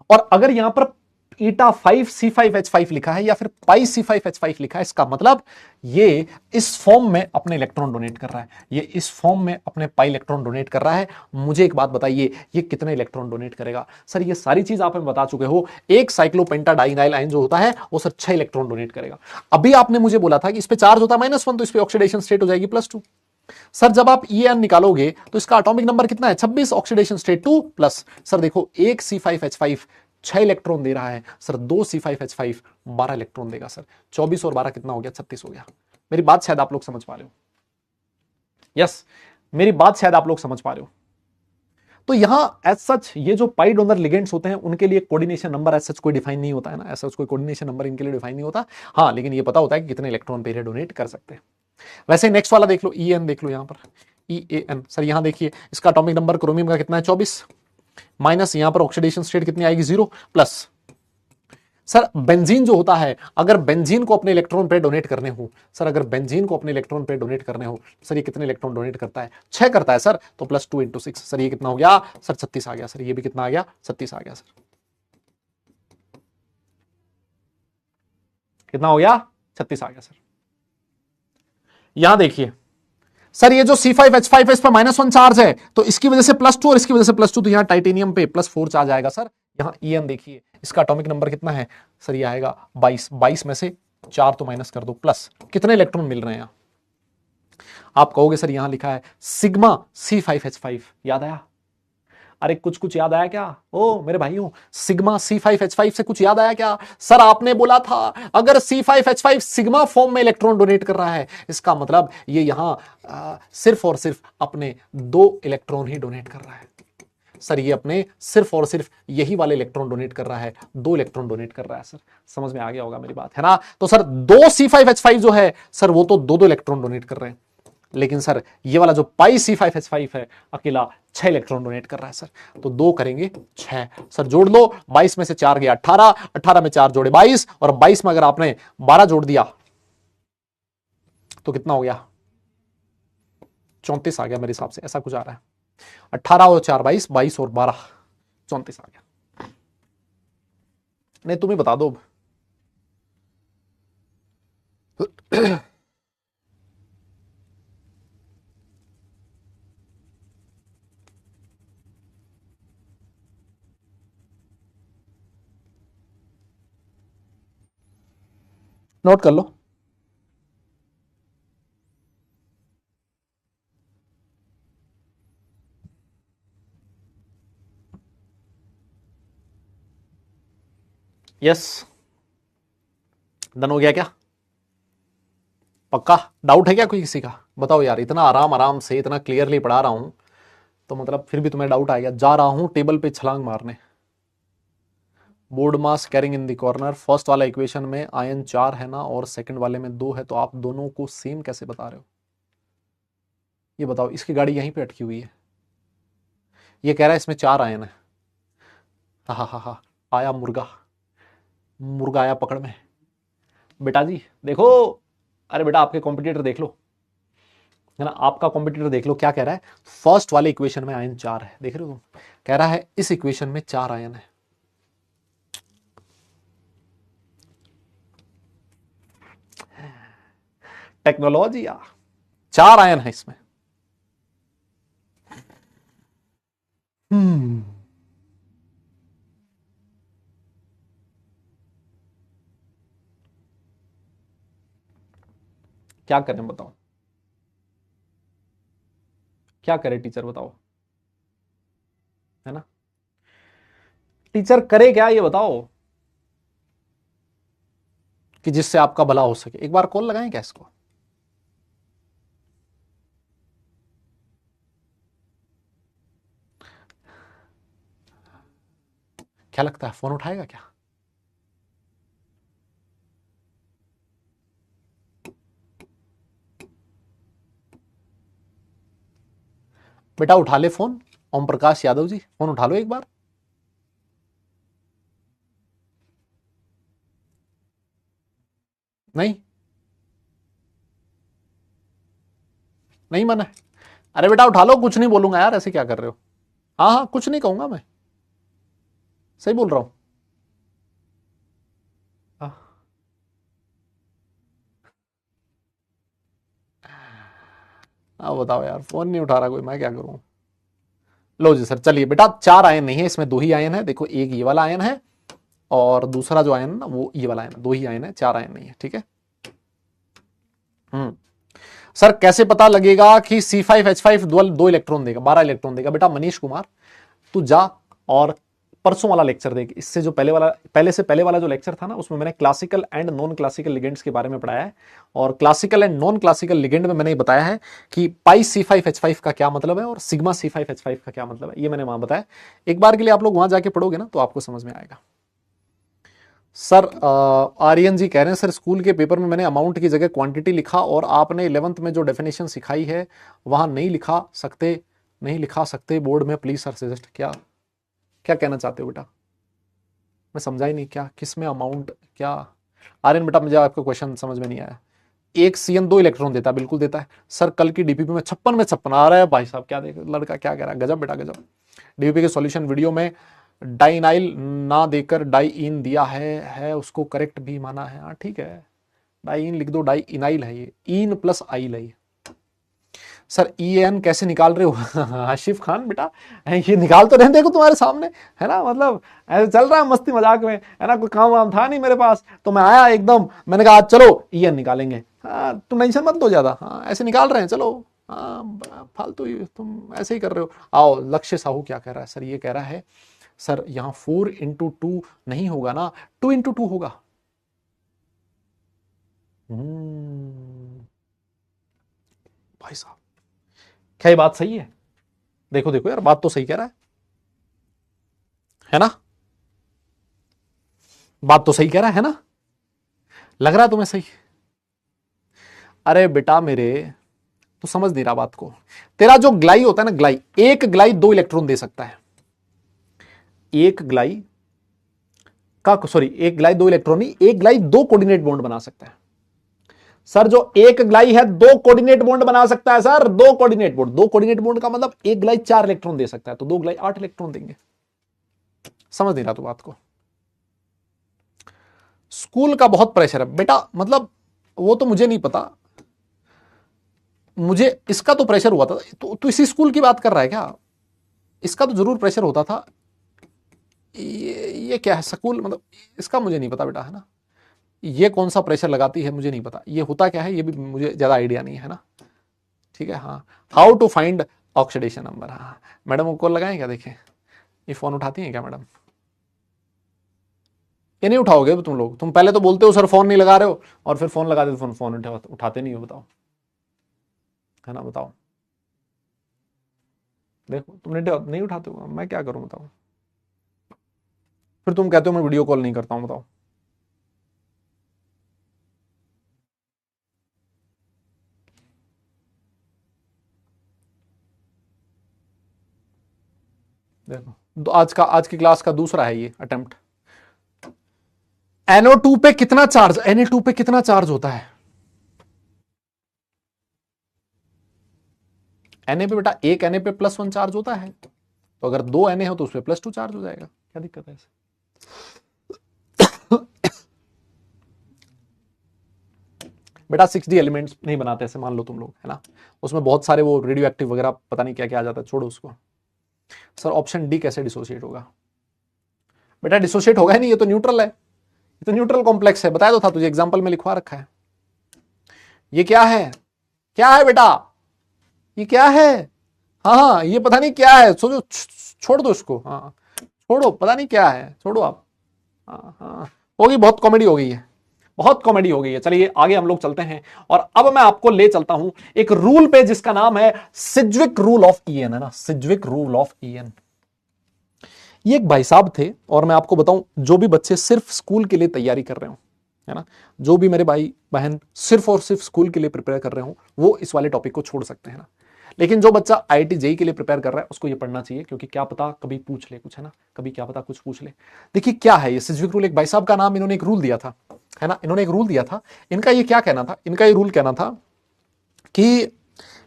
और अगर यहां पर ईटा 5C5H5 लिखा है या फिर पाई C5H5 लिखा है, इसका मतलब ये इस फॉर्म में अपने इलेक्ट्रॉन डोनेट कर रहा है, ये इस फॉर्म में अपने पाई इलेक्ट्रॉन डोनेट कर रहा है। मुझे एक बात बताइए, ये कितने इलेक्ट्रॉन डोनेट करेगा? सर ये सारी चीज आप हमें बता चुके हो। एक साइक्लोपेंटाडाइनाइल आयन जो होता है वो सर 6 इलेक्ट्रॉन डोनेट करेगा। अभी आपने मुझे बोला था कि इस पे चार्ज होता है -1, तो इस पे ऑक्सीडेशन स्टेट हो जाएगी +2। सर जब आप EN निकालोगे तो इसका एटॉमिक नंबर कितना है, 26, ऑक्सीडेशन स्टेट 2 प्लस। सर देखो, एक C5H5 6 इलेक्ट्रॉन दे रहा है सर, 2 C5H5 12 इलेक्ट्रॉन देगा सर। 24 और 12 कितना हो गया, 36 हो गया। मेरी बात शायद आप लोग समझ पा रहे हो। यस, मेरी बात शायद आप लोग समझ पा रहे हो। तो यहां एज सच ये जो पाई डोनर लिगेंड्स होते हैं उनके लिए कोऑर्डिनेशन नंबर एज सच कोई डिफाइन नहीं होता है ना, एज सच कोई कोऑर्डिनेशन नंबर इनके लिए डिफाइन नहीं होता। हाँ, लेकिन ये पता होता है कि कितने इलेक्ट्रॉन पेयर डोनेट कर सकते हैं। वैसे नेक्स्ट वाला देख लो, EN देख लो यहां पर, EAN। सर यहां देखिए, इसका एटॉमिक नंबर क्रोमियम का कितना है, 24, माइनस यहां पर ऑक्सीडेशन स्टेट कितनी आएगी, 0 प्लस। सर बेंजीन जो होता है, अगर बेंजीन को अपने इलेक्ट्रॉन पेयर डोनेट करने हो, सर अगर बेंजीन को अपने इलेक्ट्रॉन पेयर डोनेट करने हो, सर ये कितने इलेक्ट्रॉन डोनेट करता है, 6 करता है सर, तो +2 × 6। सर ये कितना हो गया सर, 36 आ गया सर। ये भी कितना आ गया, 36 आ गया सर। कितना हो गया, 36 आ गया सर। यहां देखिए सर, ये जो C5H5 है इस पर -1 चार्ज है, तो इसकी वजह से +2 और इसकी वजह से +2, तो यहां टाइटेनियम पे +4 चार्ज आएगा सर। यहां EN देखिए, इसका एटॉमिक नंबर कितना है सर, ये आएगा 22। 22 में से 4 तो माइनस कर दो, प्लस कितने इलेक्ट्रॉन मिल रहे हैं यहां? आप कहोगे सर यहां लिखा है सिग्मा C5H5, याद आया? अरे कुछ कुछ याद आया क्या? ओ मेरे भाइयों, सिग्मा C5H5 से कुछ याद आया क्या? सर आपने बोला था अगर C5H5 सिग्मा फॉर्म में इलेक्ट्रॉन डोनेट कर रहा है, इसका मतलब ये यहां सिर्फ और सिर्फ अपने 2 इलेक्ट्रॉन ही डोनेट कर रहा है। सर ये अपने सिर्फ और सिर्फ यही वाले इलेक्ट्रॉन डोनेट कर रहा है, 2 इलेक्ट्रॉन डोनेट कर रहा है। सर समझ में आ गया होगा मेरी बात, है ना? तो सर 2 C5H5 जो है सर, वो तो 2 इलेक्ट्रॉन डोनेट कर रहे हैं, लेकिन सर ये वाला जो पाई C5H5 है अकेला 6 इलेक्ट्रॉन डोनेट कर रहा है सर। तो 2 करेंगे 6, सर जोड़ लो, 22 में से 4 गया 18, 18 में 4 जोड़े 22, और 22 में अगर आपने 12 जोड़ दिया तो कितना हो गया, 34 आ गया मेरे हिसाब से, ऐसा कुछ आ रहा है। 18 और 4 22, 22 और 12 34 आ गया। नहीं तुम ही बता दो। नोट कर लो। यस, डन हो गया क्या? पक्का डाउट है क्या कोई किसी का? बताओ यार, इतना आराम आराम से इतना क्लियरली पढ़ा रहा हूं तो मतलब फिर भी तुम्हें डाउट आ गया। जा रहा हूं टेबल पे छलांग मारने। Board mass carrying in the corner, first वाला इक्वेशन में आयन 4 है ना, और सेकंड वाले में 2 है, तो आप दोनों को सेम कैसे बता रहे हो? ये बताओ, इसकी गाड़ी यहीं पे अटकी हुई है, ये कह रहा है इसमें 4 आयन है। हा हा हा हा, आया मुर्गा, मुर्गा आया पकड़ में। बेटा जी देखो, अरे बेटा आपके कॉम्पिटिटर देख लो, है ना, आपका कॉम्पिटिटर देख लो क्या कह रहा है। फर्स्ट वाले इक्वेशन में आयन 4 है, देख रहे हो तुम? कह रहा है इस इक्वेशन में 4 आयन है। टेक्नोलॉजी या 4 आयन है इसमें। क्या करें बताओ, क्या करे टीचर बताओ, है ना? टीचर करे क्या ये बताओ कि जिससे आपका भला हो सके। एक बार कॉल लगाएं क्या इसको? क्या लगता है फोन उठाएगा क्या? बेटा उठा ले फोन, ओम प्रकाश यादव जी फोन उठा लो एक बार। नहीं, नहीं मन है। अरे बेटा उठा लो, कुछ नहीं बोलूंगा यार, ऐसे क्या कर रहे हो? हाँ हाँ, कुछ नहीं कहूंगा मैं, सही बोल रहा हूं। हाँ बताओ यार, फोन नहीं उठा रहा कोई, मैं क्या करूं? लो जी सर, चलिए बेटा 4 आयन नहीं है इसमें, 2 ही आयन है। देखो एक ये वाला आयन है और दूसरा जो आयन है ना वो ये वाला आयन है। 2 ही आयन है, 4 आयन नहीं है, ठीक है। सर कैसे पता लगेगा कि C5H5 दो इलेक्ट्रॉन देगा, 12 इलेक्ट्रॉन देगा? बेटा मनीष कुमार तू जा और परसों वाला लेक्चर देख। इससे जो पहले वाला जो लेक्चर था ना, उसमें मैंने classical and non classical ligands के बारे में पढ़ाया है। और classical and non classical ligand में मैंने बताया है कि पाई C5H5 का क्या मतलब है और सिग्मा C5H5 का क्या मतलब है, ये मैंने वहां बताया। एक बार के लिए आप लोग वहां जाके पढ़ोगे ना तो आपको समझ में आएगा। सर आर्यन जी कह रहे हैं सर स्कूल के पेपर में मैंने अमाउंट की जगह क्वांटिटी लिखा और आपने 11th में जो डेफिनेशन सिखाई है वहां नहीं लिखा सकते बोर्ड में, प्लीज सर सजेस्ट। क्या क्या कहना चाहते हो बेटा? मैं समझा ही नहीं, क्या किस में अमाउंट क्या? आर्यन बेटा मुझे आपका क्वेश्चन समझ में नहीं आया। एक CN 2 इलेक्ट्रॉन देता है, बिल्कुल देता है सर। कल की DPP में 56 आ रहा है भाई साहब, क्या देख लड़का क्या कह रहा है, गजब बेटा गजब। DPP के सॉल्यूशन वीडियो में डाइनाइल ना देकर डाई इन दिया है उसको करेक्ट भी माना है। हाँ ठीक है, डाई इन लिख दो, डाई इनाइल है ये, इन प्लस आइल है ये। सर EN कैसे निकाल रहे हो? आशिफ खान बेटा ये निकाल तो रहे, देखो तुम्हारे सामने है ना, मतलब ऐसे चल रहा है मस्ती मजाक में, है ना, कोई काम वाम था नहीं मेरे पास तो मैं आया एकदम, मैंने कहा चलो EN निकालेंगे। हाँ तुम टेंशन मत लो ज्यादा, हाँ ऐसे निकाल रहे हैं चलो। हाँ फालतू ही तुम ऐसे ही कर रहे हो। आओ लक्ष्य साहू क्या कह रहा है? सर ये कह रहा है सर यहां 4x2 नहीं होगा ना, 2x2 होगा। भाई साहब क्या ये बात सही है? देखो देखो यार, बात तो सही कह रहा है ना? बात तो सही कह रहा है ना? लग रहा है तुम्हें सही? अरे बेटा मेरे, तो समझ नहीं रहा बात को। तेरा जो ग्लाई होता है ना, ग्लाई, एक ग्लाई 2 इलेक्ट्रॉन दे सकता है। एक ग्लाई का सॉरी, एक ग्लाई 2 इलेक्ट्रॉन नहीं, एक ग्लाई 2 कोऑर्डिनेट बॉन्ड बना सकता है। सर जो एक ग्लाई है 2 कोऑर्डिनेट बॉन्ड बना सकता है sir, 2 coordinate bond. 2 coordinate bond का मतलब एक ग्लाई 4 इलेक्ट्रॉन दे सकता है, तो 2 ग्लाई 8 इलेक्ट्रॉन देंगे। समझ नहीं रहा तू बात को? स्कूल का बहुत प्रेशर है बेटा, मतलब वो तो मुझे नहीं पता, मुझे इसका तो प्रेशर हुआ था। तो इसी स्कूल की बात कर रहा है क्या? इसका तो जरूर प्रेशर होता था। ये क्या है स्कूल, मतलब इसका मुझे नहीं पता बेटा, है ना? ये कौन सा प्रेशर लगाती है मुझे नहीं पता, ये होता क्या है ये भी मुझे ज्यादा आइडिया नहीं है ना। ठीक है हाँ, how to find oxidation number. हाँ मैडम को कॉल लगाएं क्या, देखें ये फोन उठाती हैं क्या मैडम? ये नहीं उठाओगे तुम लोग, तुम पहले तो बोलते हो सर फोन नहीं लगा रहे हो और फिर फोन लगा देते, फोन उठाते नहीं हो, बताओ, है ना? बताओ, देखो तुम नहीं उठाते हो, मैं क्या करूं बताओ? फिर तुम कहते हो मैं वीडियो कॉल नहीं करता हूं, बताओ। देखो तो आज की क्लास का दूसरा है ये अटेम्प्ट। NO2 पे कितना चार्ज, Na2 पे कितना चार्ज होता है? Na पे बेटा एक Na पे +1 चार्ज होता है, तो अगर 2 Na हो तो उस पर +2 चार्ज हो जाएगा, क्या दिक्कत है इसे? बेटा 6D एलिमेंट्स नहीं बनाते ऐसे, मान लो तुम लोग, है ना, उसमें बहुत सारे वो रेडियो एक्टिव वगैरह पता नहीं क्या क्या आ जाता है, छोड़ो उसको। सर ऑप्शन डी कैसे डिसोशिएट होगा? बेटा डिसोशिएट होगा ही नहीं, ये तो न्यूट्रल है, ये तो न्यूट्रल कॉम्प्लेक्स है, बताया तो था तुझे, एग्जाम्पल में लिखवा रखा है। ये क्या है, क्या है बेटा, ये क्या है? हाँ ये पता नहीं क्या है, सोचो, छोड़ दो उसको, हाँ छोड़ो, पता नहीं क्या है, छोड़ो आप। हाँ हाँ, होगी, बहुत कॉमेडी हो गई है, बहुत कॉमेडी हो गई है। चलिए आगे हम लोग चलते हैं, और अब मैं आपको ले चलता हूं एक रूल पे जिसका नाम है सिज्विक रूल ऑफ ईएन, है ना, सिज्विक रूल ऑफ ईएन। ये एक भाई साहब थे, और मैं आपको बताऊं, जो भी बच्चे सिर्फ स्कूल के लिए तैयारी कर रहे हो, है ना, जो भी मेरे भाई बहन सिर्फ और सिर्फ स्कूल के लिए प्रिपेयर कर रहे हो, वो इस वाले टॉपिक को छोड़ सकते हैं ना। लेकिन जो बच्चा आईआईटी जेईई के लिए प्रिपेयर कर रहा है उसको ये पढ़ना चाहिए, क्योंकि क्या पता कभी पूछ ले कुछ, है ना, कभी क्या पता कुछ पूछ ले। देखिए क्या है ये सिज्विक रूल, एक भाई साहब का नाम, इन्होंने एक रूल दिया था, है ना, इन्होंने एक रूल दिया था। इनका ये क्या कहना था, इनका ये रूल कहना था कि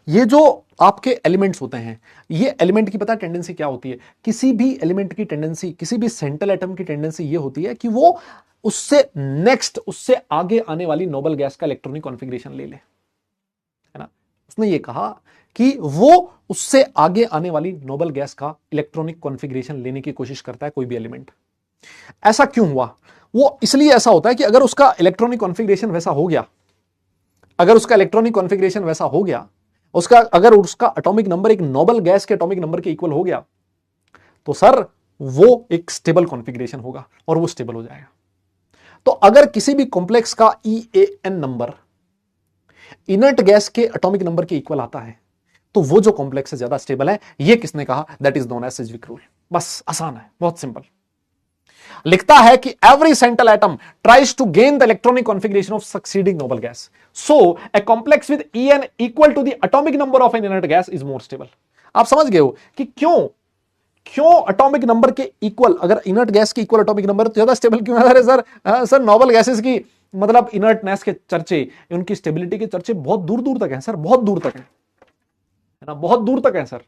ये जो आपके एलिमेंट्स होते हैं, ये एलिमेंट की पता टेंडेंसी क्या होती है, किसी भी एलिमेंट की टेंडेंसी, किसी भी सेंट्रल एटम की टेंडेंसी ये होती है कि वो उससे नेक्स्ट, उससे आगे आने वाली नोबल गैस का इलेक्ट्रॉनिक कॉन्फ़िगरेशन ले ले, है ना। उसने ये कहा कि वो उससे आगे आने वाली नोबल गैस का इलेक्ट्रॉनिक कॉन्फ़िगरेशन लेने की कोशिश करता है कोई भी एलिमेंट। ऐसा क्यों हुआ? वो इसलिए ऐसा होता है कि अगर उसका इलेक्ट्रॉनिक कॉन्फ़िगरेशन वैसा हो गया, अगर उसका इलेक्ट्रॉनिक कॉन्फ़िगरेशन वैसा हो गया, उसका अगर उसका एटॉमिक नंबर एक नोबल गैस के एटॉमिक नंबर के इक्वल हो गया, तो सर वो एक स्टेबल कॉन्फ़िगरेशन होगा और वो स्टेबल हो जाएगा। तो अगर किसी भी कॉम्प्लेक्स का EAN नंबर इनर्ट गैस के एटॉमिक नंबर के इक्वल आता है, तो वो जो कॉम्प्लेक्स है ज्यादा स्टेबल है। ये किसने कहा? That is known as Sidgwick rule. बस आसान है, बहुत सिंपल। लिखता है कि every central atom tries to gain the electronic configuration of succeeding noble gas, so a complex with EN equal to the atomic number of an inert gas is more stable. आप समझ गए हो कि क्यों एटॉमिक नंबर के इक्वल, अगर इनर्ट गैस के इक्वल एटॉमिक नंबर तो ज्यादा स्टेबल क्यों है? अरे सर नोबल गैसेस की मतलब इनर्टनेस के चर्चे, उनकी स्टेबिलिटी के चर्चे बहुत दूर दूर तक हैं सर, बहुत दूर तक है ना, बहुत दूर तक है सर।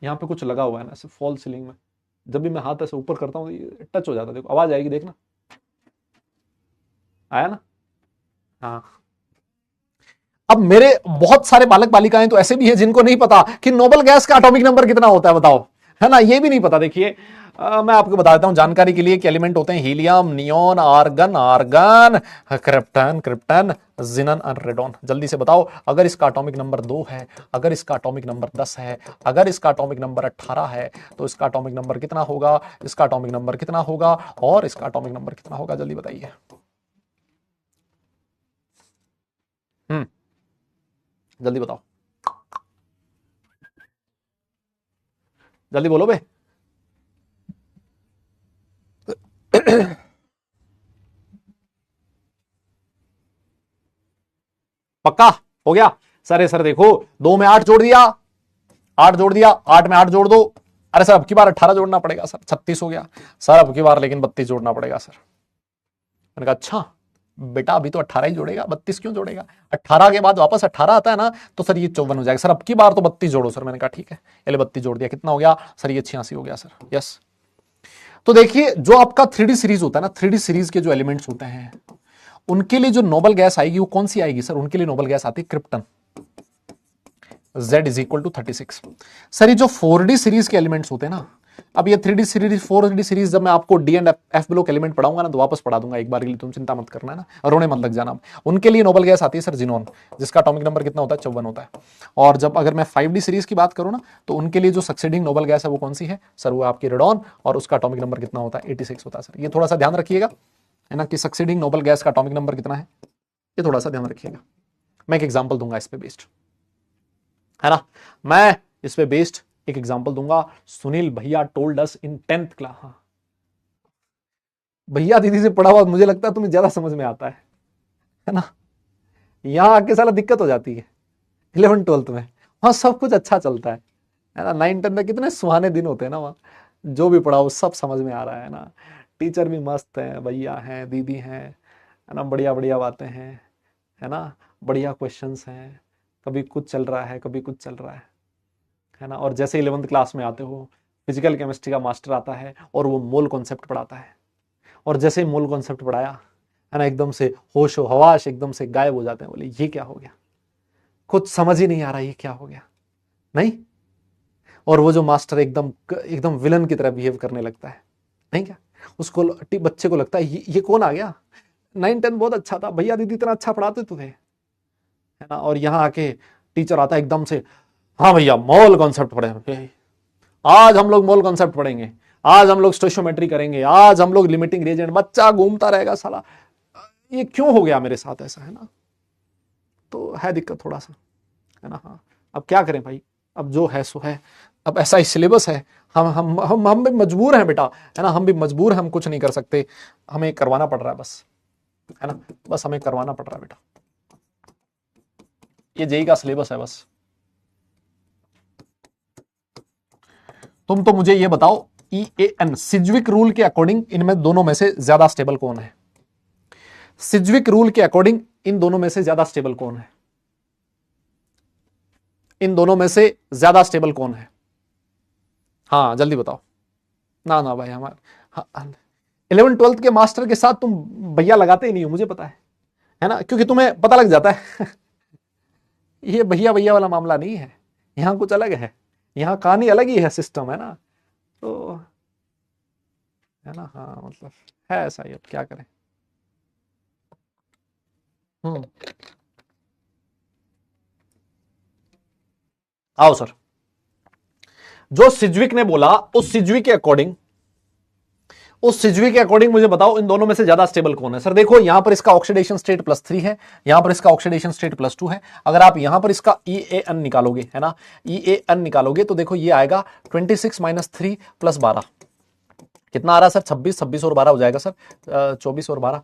यहां पे कुछ लगा हुआ है ना ऐसे फॉल सीलिंग में, जब भी मैं हाथ ऐसे ऊपर करता हूँ टच हो जाता है, देखो आवाज आएगी, देखना आया ना। हाँ, अब मेरे बहुत सारे बालक बालिकाएं तो ऐसे भी हैं जिनको नहीं पता कि नोबल गैस का एटॉमिक नंबर कितना होता है, बताओ, है ना, ये भी नहीं पता। देखिए मैं आपको बता देता हूं जानकारी के लिए कि एलिमेंट होते हैं helium, neon, argon, argon, krypton, krypton, xenon और रेडॉन। जल्दी से बताओ, अगर इसका एटॉमिक नंबर 2 है, अगर इसका एटॉमिक नंबर 10 है, अगर इसका एटॉमिक नंबर 18 है, तो इसका एटॉमिक नंबर कितना होगा, इसका एटॉमिक नंबर कितना होगा, और इसका एटॉमिक नंबर कितना होगा? जल्दी बताइए। जल्दी बताओ, जल्दी बोलो बे। पक्का हो गया? सर देखो, 2 में 8 जोड़ दिया, 8 जोड़ दिया, 8 में 8 जोड़ दो। अरे सर अब की बार 18 जोड़ना पड़ेगा सर, 36 हो गया सर, अब की बार लेकिन 32 जोड़ना पड़ेगा सर। मैंने कहा अच्छा बेटा, अभी तो 18 ही जोड़ेगा, 32 क्यों जोड़ेगा? 18 के बाद वापस 18 आता है ना, तो सर ये 54 हो जाएगा सर, अब की बार तो 32 जोड़ो सर। मैंने कहा ठीक है, पहले 32 जोड़ दिया, कितना हो गया सर? ये 86 हो गया सर। यस। तो देखिए जो आपका 3D सीरीज होता है ना, 3D सीरीज के जो एलिमेंट्स होते हैं उनके लिए जो नोबल गैस आएगी वो कौन सी आएगी सर? उनके लिए नोबल गैस आती है krypton, Z is equal to 36। Sir ये जो 4D सीरीज के एलिमेंट्स होते हैं ना, अब ये 3D सीरीज 4D सीरीज जब मैं आपको D and F block element पढ़ाऊंगा ना, तो वापस पढ़ा दूंगा एक बार के लिए, तुम चिंता मत करना, है ना, रोने मत लग जाना। उनके लिए नोबल गैस आती है सर जिनोन, जिसका एटॉमिक नंबर कितना होता है? 54 होता है। और जब अगर मैं 5D सीरीज की बात करूं ना, तो उनके लिए जो सक्सीडिंग नोबल गैस है वो कौन सी है सर? वो आपकी रेडॉन, और उसका एटॉमिक नंबर कितना होता है? 86 होता है सर। ये थोड़ा सा ध्यान रखिएगा, है ना, कि सक्सीडिंग नोबल गैस का एटॉमिक नंबर कितना है, ये थोड़ा सा ध्यान रखिएगा। मैं एक एग्जाम्पल दूंगा इस पे बेस्ड, है ना, मैं इस पे बेस्ड एक एग्जांपल दूंगा। सुनील भैया टोल्ड अस इन 10th क्लास। हाँ भैया दीदी से पढ़ा हुआ मुझे लगता है तुम्हें ज्यादा समझ में आता है ना। यहां आके साला दिक्कत हो जाती है 11th 12th में, वहां सब कुछ अच्छा चलता है ना। 9th 10th में कितने सुहाने दिन होते हैं ना, वहां जो भी पढ़ाओ सब समझ में आ रहा है ना, टीचर भी मस्त है, भैया हैं, दीदी हैं, है ना, बढ़िया बढ़िया बातें हैं, है ना, बढ़िया क्वेश्चंस हैं, कभी कुछ चल रहा है, कभी कुछ चल रहा है ना। और जैसे 11th क्लास में आते हो, फिजिकल केमिस्ट्री का मास्टर आता है और वो मोल कॉन्सेप्ट पढ़ाता है, और जैसे ही मोल कॉन्सेप्ट पढ़ाया, है ना, एकदम से होशो हवाश एकदम से गायब हो जाते हैं। बोले ये क्या हो गया, कुछ समझ ही नहीं आ रहा ये क्या हो गया, नहीं। और वो जो मास्टर एकदम एकदम विलन की तरह बिहेव करने लगता है, नहीं क्या, उसको बच्चे को लगता है ये कौन आ गया, 9-10 बहुत अच्छा था, भैया दीदी इतना अच्छा पढ़ाते तुझे, है ना। और यहाँ आके टीचर आता है एकदम से, हाँ भैया मोल कॉन्सेप्ट पढ़े, आज हम लोग मोल कॉन्सेप्ट पढ़ेंगे, आज हम लोग स्टोइशियोमेट्री करेंगे, आज हम लोग लिमिटिंग रिएजेंट। बच्चा घूमता रहेगा साला, ये क्यों हो गया मेरे साथ ऐसा, है ना। तो है दिक्कत थोड़ा सा, है ना। हाँ, अब क्या करें भाई, अब जो है सो है, अब ऐसा ही सिलेबस है, हम भी मजबूर हैं बेटा, है ना, हम भी मजबूर हैं, हम कुछ नहीं कर सकते, हमें करवाना पड़ रहा है बस, है ना, बस हमें करवाना पड़ रहा है बेटा, ये जेई का सिलेबस है बस। तुम तो मुझे ये बताओ, EAN सिज्विक रूल के अकॉर्डिंग इनमें दोनों में से ज्यादा स्टेबल कौन है, सिज्विक रूल के अकॉर्डिंग इन दोनों में से ज्यादा स्टेबल कौन है, इन दोनों में से ज्यादा स्टेबल कौन है, हाँ जल्दी बताओ। ना ना भाई, हमारे 11th-12th के मास्टर के साथ तुम भैया लगाते ही नहीं हो, मुझे पता है ना, क्योंकि तुम्हें पता लग जाता है ये भैया भैया वाला मामला नहीं है, यहां कुछ अलग है, यहां कहानी अलग ही है, सिस्टम है ना, तो है ना। हाँ मतलब है ऐसा ही, अब क्या करें। हम्म, आओ सर, जो सिज्विक ने बोला उस सिज्विक के अकॉर्डिंग मुझे बताओ इन दोनों में से ज्यादा स्टेबल कौन है। सर देखो, यहां पर इसका ऑक्सीडेशन स्टेट +3 है, यहां पर इसका ऑक्सीडेशन स्टेट +2 है। अगर आप यहां पर इसका EAN निकालोगे, है ना, EAN निकालोगे तो देखो ये आएगा 26 - 3 + 12, कितना आ रहा है सर, 26, 26 और 12 हो जाएगा सर, 24 और 12,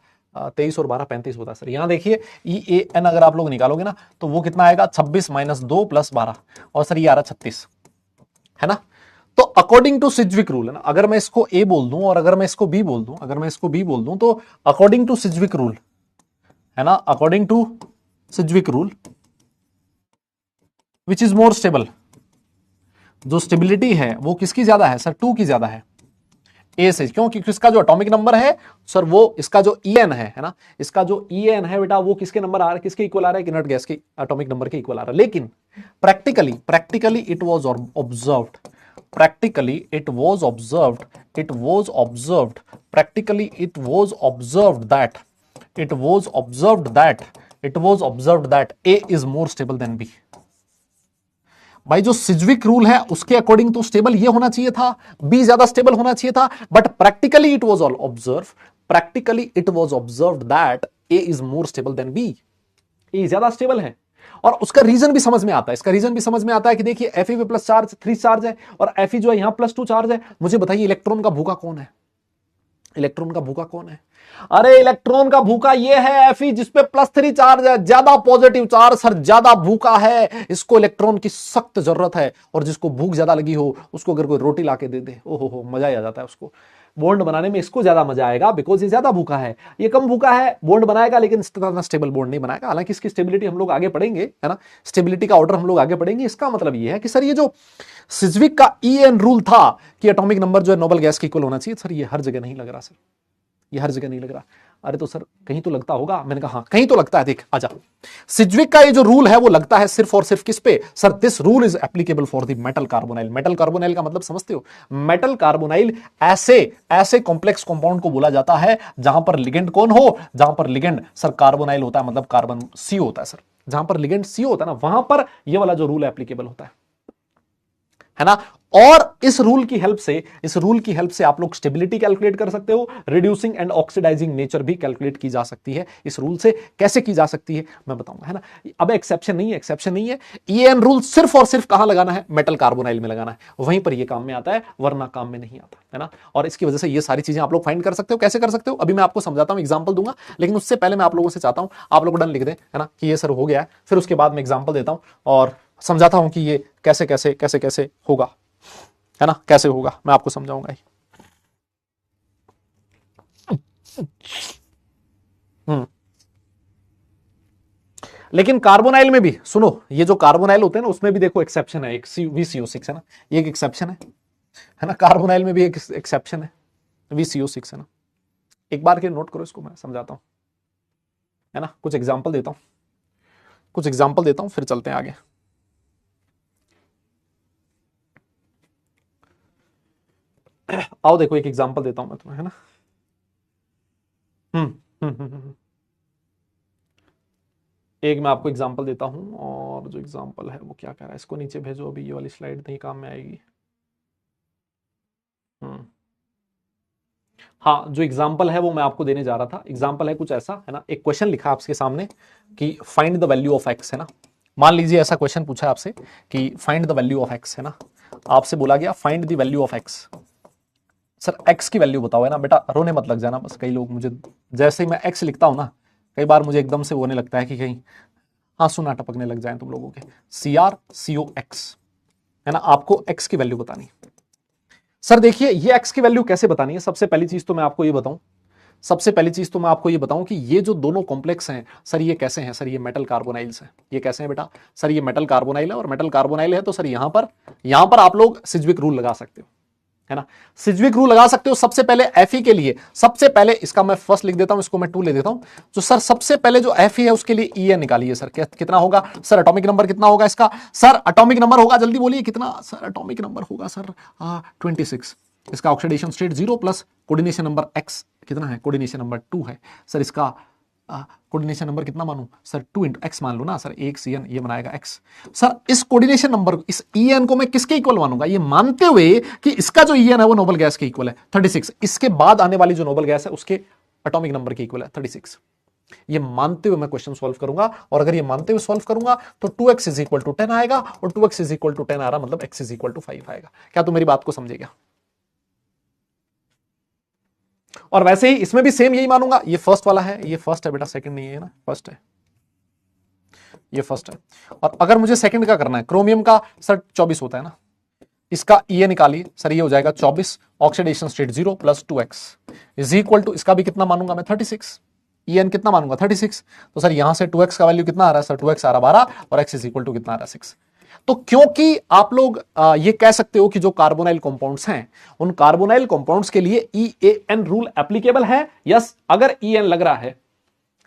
23 और 12 35 होता है सर। यहां देखिए EAN अगर आप लोग निकालोगे ना तो वो कितना आएगा, 26 - 2 + 12, और सर ये आ रहा 36, है ना। तो अकॉर्डिंग टू सिज्विक रूल, है ना, अगर मैं इसको ए बोल दूं और अगर मैं इसको बी बोल दूं, अगर मैं इसको बी बोल दूं, तो अकॉर्डिंग टू सिज्विक रूल, है ना, according to Sidgwick rule which is more stable, जो स्टेबिलिटी है वो किसकी ज्यादा है सर, 2 की ज्यादा है, ए से। क्यों, क्योंकि इसका जो एटॉमिक नंबर है सर, वो इसका जो EN है ना, इसका जो EN है बेटा, वो किसके नंबर आ रहा है, किसके इक्वल आ रहा है, इनर्ट गैस के एटॉमिक नंबर के इक्वल आ रहा है। लेकिन practically it was observed, practically it was observed, practically it was observed that A is more stable than B। भाई जो सिज्विक रूल है उसके अकॉर्डिंग तो स्टेबल ये होना चाहिए था, बी ज्यादा स्टेबल होना चाहिए था, but practically it was observe that A is more stable than B, A ज्यादा स्टेबल है। और उसका रीजन भी समझ में आता है, इसका रीजन भी समझ में आता है कि देखिए Fe पे प्लस चार्ज 3 चार्ज है और Fe जो है यहां +2 चार्ज है। मुझे बताइए इलेक्ट्रॉन का भूखा कौन है, इलेक्ट्रॉन का भूखा कौन है, अरे इलेक्ट्रॉन का भूखा ये है Fe जिसपे +3 चार्ज है, ज्यादा पॉजिटिव चार्ज सर, ज्यादा भूखा है, इसको इलेक्ट्रॉन की सख्त जरूरत है। और जिसको भूख ज्यादा लगी हो उसको अगर कोई रोटी लाके दे दे, ओहो हो मजा ही आ जाता है, उसको बॉन्ड बनाने में इसको ज्यादा मजा आएगा, बिकॉज ये ज्यादा भूखा है, ये कम भूखा है, बॉन्ड बनाएगा लेकिन स्टेबल बॉन्ड नहीं बनाएगा। हालांकि इसकी स्टेबिलिटी हम लोग आगे पढ़ेंगे, है ना, स्टेबिलिटी का ऑर्डर हम लोग आगे पढ़ेंगे। इसका मतलब ये है कि सर ये जो सिज्विक का EN रूल था कि एटॉमिक नंबर जो है नोबल गैस के इक्वल होना चाहिए, सर ये हर जगह नहीं लग रहा सर, ये हर जगह नहीं लग रहा। अरे तो सर कहीं तो लगता होगा, मैंने कहा हाँ कहीं तो लगता है, देख आजा। सिज्विक का ये जो रूल है वो लगता है सिर्फ और सिर्फ किस पे sir, this rule is applicable for the metal carbonyl. Metal carbonyl का मतलब समझते हो, मेटल कार्बोनाइल ऐसे कॉम्प्लेक्स कंपाउंड को बोला जाता है जहां पर लिगेंड कौन हो, जहां पर लिगेंड सर कार्बोनाइल होता है, मतलब कार्बन C होता है सर, जहां पर लिगेंड C होता है ना वहां पर ये वाला जो रूल एप्लीकेबल होता है ना। और इस रूल की हेल्प से आप लोग स्टेबिलिटी कैलकुलेट कर सकते हो, रिड्यूसिंग एंड ऑक्सीडाइजिंग नेचर भी कैलकुलेट की जा सकती है। इस रूल से कैसे की जा सकती है मैं बताऊंगा, है ना। अब एक्सेप्शन नहीं है, EN रूल सिर्फ और सिर्फ कहां लगाना है, मेटल कार्बोनाइल में लगाना है, वहीं पर यह काम में आता है, वरना काम में नहीं आता, है ना। और इसकी वजह से ये सारी चीजें आप लोग फाइंड कर सकते हो। कैसे कर सकते हो अभी मैं आपको समझाता हूं, एग्जांपल दूंगा, लेकिन उससे पहले मैं आप लोगों से चाहता हूं आप लोग डन लिख दें, है ना, कि ये सर हो गया है, फिर उसके बाद मैं एग्जांपल देता हूं और समझाता हूं कि ये कैसे कैसे कैसे कैसे होगा, है ना, कैसे होगा मैं आपको समझाऊंगा ही। लेकिन कार्बोनाइल में भी सुनो, ये जो कार्बोनाइल होते हैं ना उसमें भी देखो एक्सेप्शन है, एक VCO6 है ना, ये एक एक्सेप्शन है ना, कार्बोनाइल में भी एक एक्सेप्शन है, VCO6 है ना। एक बार के नोट करो इसको, मैं समझाता हूं। है ना। कुछ एग्जाम्पल देता हूं, कुछ एग्जाम्पल देता हूं, फिर चलते हैं आगे। आओ देखो एक एग्जाम्पल देता हूं मैं तुम्हें, है ना। हम्म हम्म हम्म हम्म। एक मैं आपको एग्जाम्पल देता हूं, और जो एग्जाम्पल है वो क्या कह रहा है, इसको नीचे भेजो, अभी ये वाली स्लाइड नहीं काम में आएगी। हाँ, जो एग्जाम्पल है वो मैं आपको देने जा रहा था। एग्जाम्पल है कुछ ऐसा, है ना। एक क्वेश्चन लिखा आपके सामने कि find the value of x, है ना। मान लीजिए ऐसा क्वेश्चन पूछा आपसे कि find the value of x, है ना। आपसे बोला गया find the value of x. Sir x की वैल्यू बताओ, है ना। बेटा रोने मत लग जाना, बस कई लोग मुझे जैसे ही मैं एक्स लिखता हूं ना, कई बार मुझे एकदम से होने लगता है कि कहीं आंसू ना टपकने लग जाए तुम लोगों के। CRCOX, है ना। आपको एक्स की वैल्यू बतानी। सर देखिए ये एक्स की वैल्यू कैसे बतानी है, सबसे पहली चीज तो मैं आपको ये बताऊं, सबसे पहली चीज तो मैं आपको ये बताऊं कि ये जो दोनों कॉम्प्लेक्स हैं सर, ये कैसे हैं सर, ये मेटल कार्बोनाइल्स हैं। ये कैसे हैं बेटा, सर ये मेटल कार्बोनाइल है, और मेटल कार्बोनाइल है तो सर यहां पर आप लोग सिज्विक रूल लगा सकते हो, है ना। सिज्विक रूल लगा सकते हो। सबसे पहले एफई के लिए, सबसे पहले इसका मैं फर्स्ट लिख देता हूं, इसको मैं 2 ले देता हूं। तो सर सबसे पहले जो एफई है उसके लिए ई निकालिए सर, कितना होगा सर, एटॉमिक नंबर कितना होगा इसका, सर एटॉमिक नंबर होगा, जल्दी बोलिए कितना सर, एटॉमिक नंबर होगा सर 26। इसका oxidation state 0 plus coordination number x कितना है, कोऑर्डिनेशन नंबर 2 है सर। इसका कोऑर्डिनेशन नंबर कितना मानूं सर, 2 इंटू एक्स मान लो ना सर, एक CN ये बनाएगा एक्स। सर इस कोऑर्डिनेशन नंबर, इस EN को मैं किसके इक्वल मानूंगा, ये मानते हुए कि इसका जो EN है वो नोबल गैस के इक्वल है 36, इसके बाद आने वाली जो नोबल गैस है उसके एटॉमिक नंबर के इक्वल है 36। ये मानते हुए मैं क्वेश्चन सॉल्व करूंगा, और अगर ये मानते हुए सॉल्व करूंगा तो 2x इज इक्वल टू 10 आएगा, और 2x इज इक्वल टू 10 आ रहा मतलब x इज इक्वल टू 5 आएगा। क्या तुम मेरी बात को समझेगा। और वैसे ही इसमें भी सेम यही मानूंगा, ये फर्स्ट वाला है, ये फर्स्ट है बेटा, सेकंड नहीं है ना, फर्स्ट है, ये फर्स्ट है। और अगर मुझे सेकंड का करना है, क्रोमियम का सर 24 होता है ना, इसका ये निकालिए सर, ये हो जाएगा 24, oxidation state 0 plus 2x is equal to, इसका भी कितना मानूंगा मैं 36, EN कितना मानूंगा 36। तो सर यहां से 2x का वैल्यू कितना आ रहा है सर, 2x आ रहा 12, और x इज इक्वल टू कितना आ रहा है 6। तो क्योंकि आप लोग ये कह सकते हो कि जो कार्बोनाइल कंपाउंड्स हैं उन कार्बोनाइल कंपाउंड्स के लिए EAN रूल एप्लीकेबल है। यस, अगर EN लग रहा है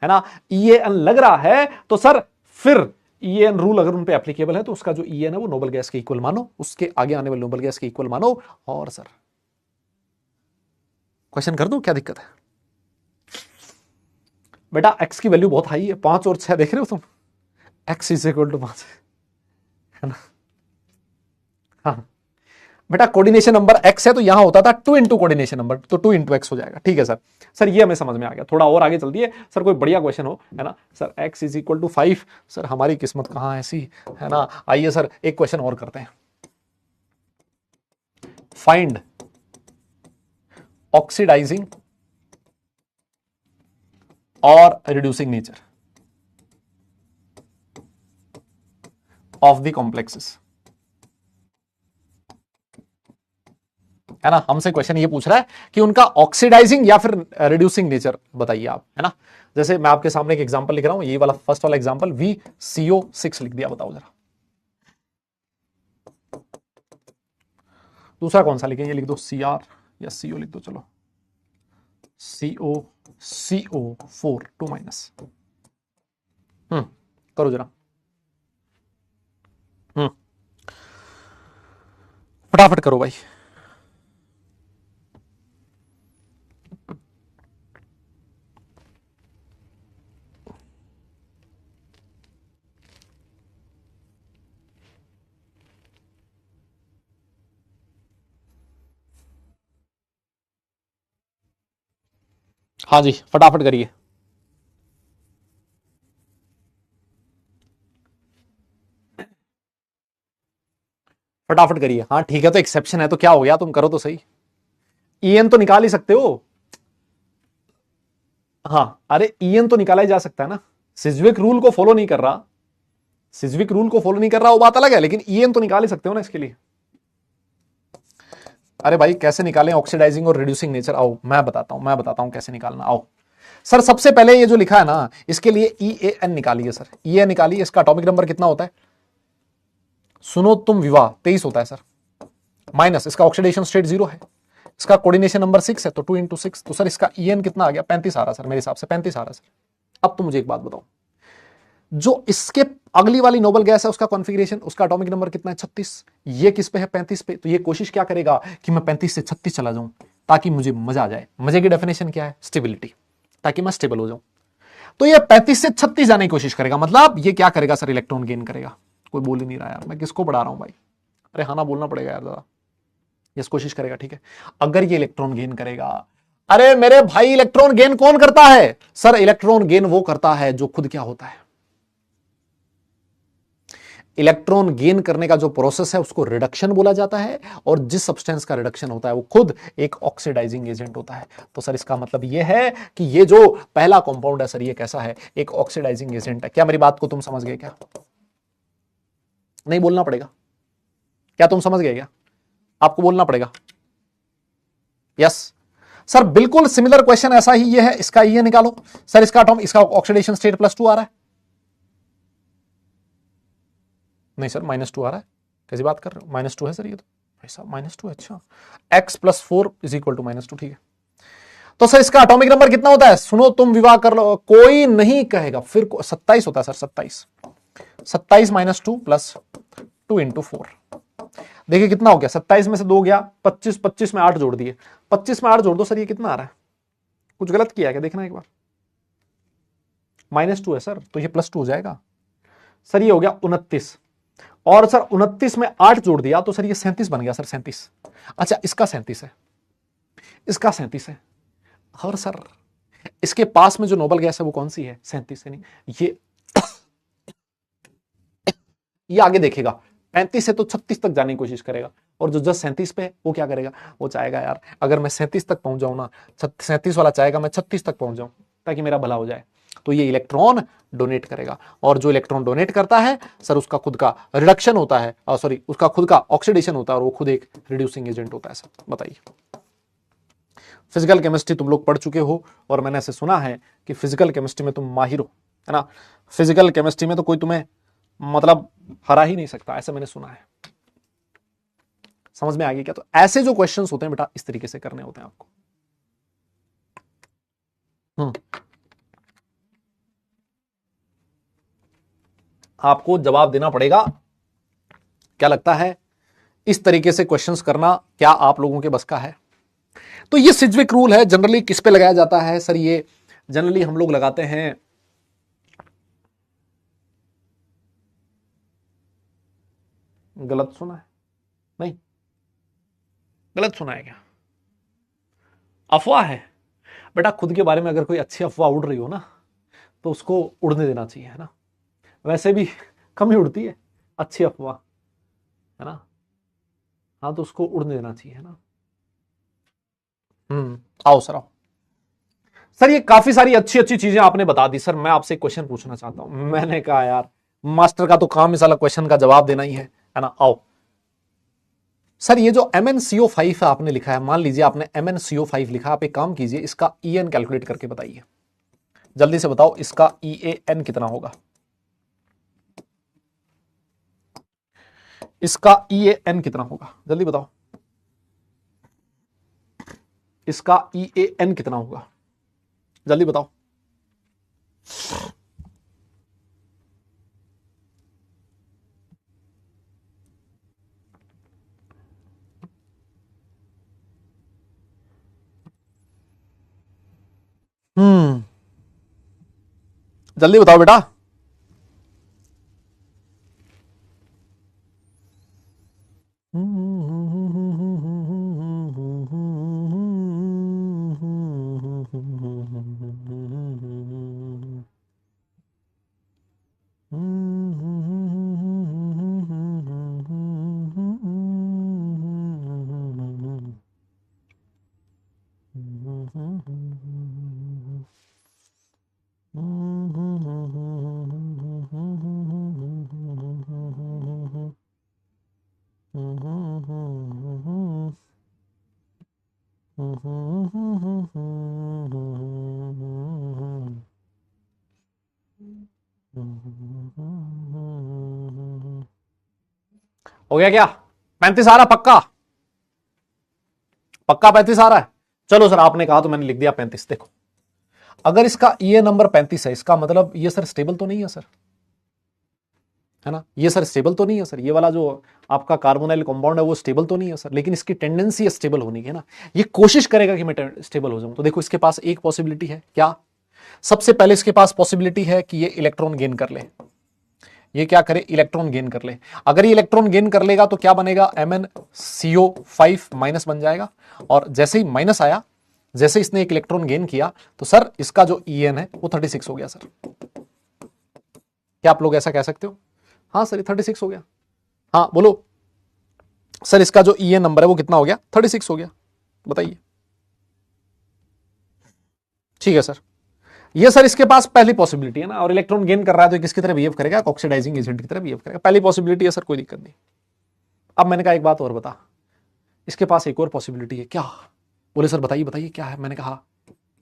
ना, EAN लग रहा है तो सर फिर EAN रूल अगर उन पे एप्लीकेबल है तो उसका जो EN है वो नोबल गैस के इक्वल मानो, उसके आगे आने वाले नोबल गैस के इक्वल मानो। और सर क्वेश्चन कर दो, क्या दिक्कत है बेटा। x की वैल्यू बहुत हाई है, 5 और 6 देख रहे हो तुम, x इज इक्वल टू 5, है ना। हाँ बेटा, कोऑर्डिनेशन नंबर x है तो यहां होता था 2 इंटू कोऑर्डिनेशन नंबर, तो 2 इंटू एक्स हो जाएगा। ठीक है सर, सर ये हमें समझ में आ गया। थोड़ा और आगे चल दिए सर, कोई बढ़िया क्वेश्चन हो, है ना। Sir x is equal to 5, sir हमारी किस्मत कहां ऐसी, है ना। आइए सर एक क्वेश्चन और करते हैं। फाइंड ऑक्सीडाइजिंग और reducing nature of the complexes, है ना। हमसे क्वेश्चन ये पूछ रहा है कि उनका ऑक्सीडाइजिंग या फिर रिड्यूसिंग नेचर बताइए आप, है ना। जैसे मैं आपके सामने एक एग्जांपल लिख रहा हूं, ये वाला फर्स्ट वाला एग्जांपल VCO6 लिख दिया, बताओ जरा दूसरा कौन सा लिखें, ये लिख दो CR या CO लिख दो, चलो CO4 2 माइनस। करो जरा, फटाफट करो भाई। हाँ जी फटाफट करिए। फटाफट करिए, हाँ ठीक है, तो एक्सेप्शन है तो क्या हो गया, तुम करो तो सही। EN तो निकाल ही सकते हो। हाँ अरे EN तो निकाला ही जा सकता है ना, सिज्विक रूल को फॉलो नहीं कर रहा, सिज्विक रूल को फॉलो नहीं कर रहा वो बात अलग है, लेकिन EN तो निकाल ही सकते हो ना इसके लिए। अरे भाई कैसे निकालें ऑक्सीडाइजिंग और रिड्यूसिंग नेचर, आओ मैं बताता हूं कैसे निकालना। आओ सर, सबसे पहले ये जो लिखा है ना इसके लिए EAN निकालिए सर, EAN निकालिए। इसका एटॉमिक नंबर कितना होता है, सुनो तुम विवाह 23 होता है सर, माइनस इसका ऑक्सीडेशन स्टेट 0 है, इसका कोऑर्डिनेशन नंबर 6 है तो 2 इंटू 6, तो सर इसका EN कितना आ गया 35 आ रहा सर, मेरे हिसाब से 35 आ रहा सर, अब तो मुझे एक बात बताओ, जो इसके अगली वाली नोबल गैस है उसका कॉन्फ़िगरेशन, उसका एटॉमिक नंबर कितना है 36, ये किस पे है 35 पे, तो ये कोशिश क्या करेगा कि मैं 35 से 36 चला जाऊं ताकि मुझे मजा आ जाए। मजे की डेफिनेशन क्या है? स्टेबिलिटी, ताकि मैं स्टेबल हो जाऊं। तो ये 35 से 36 जाने की कोशिश करेगा, मतलब ये क्या करेगा सर? इलेक्ट्रॉन गेन करेगा। कोई बोल ही नहीं रहा यार, मैं किसको पढ़ा रहा हूं भाई? अरे हाँ ना बोलना पड़ेगा यार जरा। यस, कोशिश करेगा, ठीक है। अगर ये इलेक्ट्रॉन गेन करेगा, अरे मेरे भाई इलेक्ट्रॉन गेन कौन करता है सर? इलेक्ट्रॉन गेन वो करता है जो खुद क्या होता है। इलेक्ट्रॉन गेन करने का जो प्रोसेस है उसको रिडक्शन बोला जाता है, और जिस सब्सटेंस का रिडक्शन होता है वो खुद एक ऑक्सीडाइजिंग एजेंट होता है। तो सर इसका मतलब यह है कि ये जो पहला कंपाउंड है सर, ये कैसा है? एक ऑक्सीडाइजिंग एजेंट है। क्या मेरी बात को तुम समझ गए? क्या नहीं बोलना पड़ेगा? क्या तुम समझ गए? क्या आपको बोलना पड़ेगा? यस सर, बिल्कुल सिमिलर क्वेश्चन ऐसा ही ये है। इसका ये निकालो सर, इसका एटॉम, इसका ऑक्सीडेशन स्टेट +2 आ रहा है। नहीं सर -2 आ रहा है, कैसी बात कर रहे हो? -2 है सर ये तो, ऐसा -2 है। अच्छा, x+4 = -2, ठीक है। तो सर इसका एटॉमिक नंबर कितना होता है? सुनो तुम विवाह कर लो, कोई नहीं कहेगा फिर। 27 होता है सर, 27 -2 + 2 × 4। देखिए कितना हो गया, 27 में से 2 गया, 25, 25 में 8 जोड़ दिए, 25 में 8 जोड़ दो सर, ये कितना आ रहा है? कुछ गलत किया क्या? देखना एक बार। -2 है सर, तो ये +2 हो जाएगा सर। ये हो गया 29, और सर 29 में 8 जोड़ दिया तो सर ये 37 बन गया सर, 37। अच्छा, इसका 37 है, इसका 37 है। और सर इसके पास में जो नोबल गैस है वो कौन सी है? 37 है। नहीं, ये आगे देखेगा, 35 से तो 36 तक जाने की कोशिश करेगा, और जो जस्ट 37 पे है वो क्या करेगा? वो चाहेगा यार अगर मैं 37 तक पहुंच जाऊं ना, 37 वाला चाहेगा मैं 36 तक पहुंच जाऊं ताकि मेरा भला हो जाए। तो ये इलेक्ट्रॉन डोनेट करेगा, और जो इलेक्ट्रॉन डोनेट करता है सर उसका खुद का रिडक्शन होता है, सॉरी उसका खुद का ऑक्सीडेशन होता है, और वो खुद एक रिड्यूसिंग एजेंट होता है सर। बताइए, फिजिकल केमिस्ट्री तुम लोग पढ़ चुके हो, और मैंने ऐसे सुना है कि फिजिकल केमिस्ट्री में तुम माहिर हो, है ना? फिजिकल केमिस्ट्री में तो कोई तुम्हें मतलब हरा ही नहीं सकता, ऐसा मैंने सुना है। समझ में आ गया क्या? तो ऐसे जो क्वेश्चंस होते हैं बेटा, इस तरीके से करने होते हैं आपको। आपको जवाब देना पड़ेगा। क्या लगता है इस तरीके से क्वेश्चंस करना क्या आप लोगों के बस का है? तो ये सिज्विक रूल है, जनरली किस पे लगाया जाता है सर? ये जनरली हम लोग लगाते हैं, गलत सुना है? नहीं, गलत सुना है क्या? अफवाह है बेटा। खुद के बारे में अगर कोई अच्छी अफवाह उड़ रही हो ना, तो उसको उड़ने देना चाहिए, है ना? वैसे भी कम ही उड़ती है अच्छी अफवाह, है ना? हाँ, तो उसको उड़ने देना चाहिए, है ना? आओ सर, आओ सर। ये काफी सारी अच्छी अच्छी चीजें आपने बता दी सर। मैं आपसे एक क्वेश्चन पूछना चाहता हूं। मैंने कहा यार मास्टर का तो काम इस वाला क्वेश्चन का जवाब देना ही है ना? आओ सर, ये जो MnCO5 आपने लिखा है, मान लीजिए आपने MnCO5 लिखा, आप एक काम कीजिए, इसका EN कैलकुलेट करके बताइए। जल्दी से बताओ इसका EAN कितना होगा? इसका EAN कितना होगा? जल्दी बताओ इसका EAN कितना होगा? जल्दी बताओ। जल्दी बताओ बेटा। हो गया क्या? 35 आ रहा पक्का? पक्का 35 आ रहा है? चलो सर, आपने कहा तो मैंने लिख दिया 35। देखो अगर इसका ये नंबर 35 है, इसका मतलब ये सर स्टेबल तो नहीं है सर, है ना, ये सर स्टेबल तो नहीं है सर, ये वाला जो आपका कार्बोनाइल कंपाउंड है वो स्टेबल तो नहीं है सर, लेकिन इसकी टेंडेंसी है स्टेबल होने की, है ना, ये कोशिश करेगा कि मैं स्टेबल हो जाऊं। तो देखो इसके पास एक पॉसिबिलिटी है, क्या, सबसे पहले इसके पास पॉसिबिलिटी है कि ये इलेक्ट्रॉन गेन कर ले, ये क्या करे, इलेक्ट्रॉन गेन कर ले। अगर ये इलेक्ट्रॉन गेन कर लेगा तो क्या बनेगा, MnCO5 माइनस बन जाएगा, और जैसे ही माइनस आया, जैसे इसने एक इलेक्ट्रॉन गेन किया, तो सर इसका जो En है वो 36 हो गया सर। क्या आप लोग ऐसा कह सकते हो, हाँ सर ये 36 हो गया, हाँ बोलो सर इसका जो En नंबर है वो कितना हो गया, 36 हो गया, बताइए। ठीक है सर, ये सर इसके पास पहली पॉसिबिलिटी है ना, और इलेक्ट्रॉन गेन कर रहा है तो किसकी तरह बिहेव करेगा, ऑक्सीडाइजिंग एजेंट की तरह बिहेव करेगा, पहली पॉसिबिलिटी है सर, कोई दिक्कत नहीं। अब मैंने कहा एक बात और बता, इसके पास एक और पॉसिबिलिटी है, क्या, बोले सर बताइए बताइए क्या है, मैंने कहा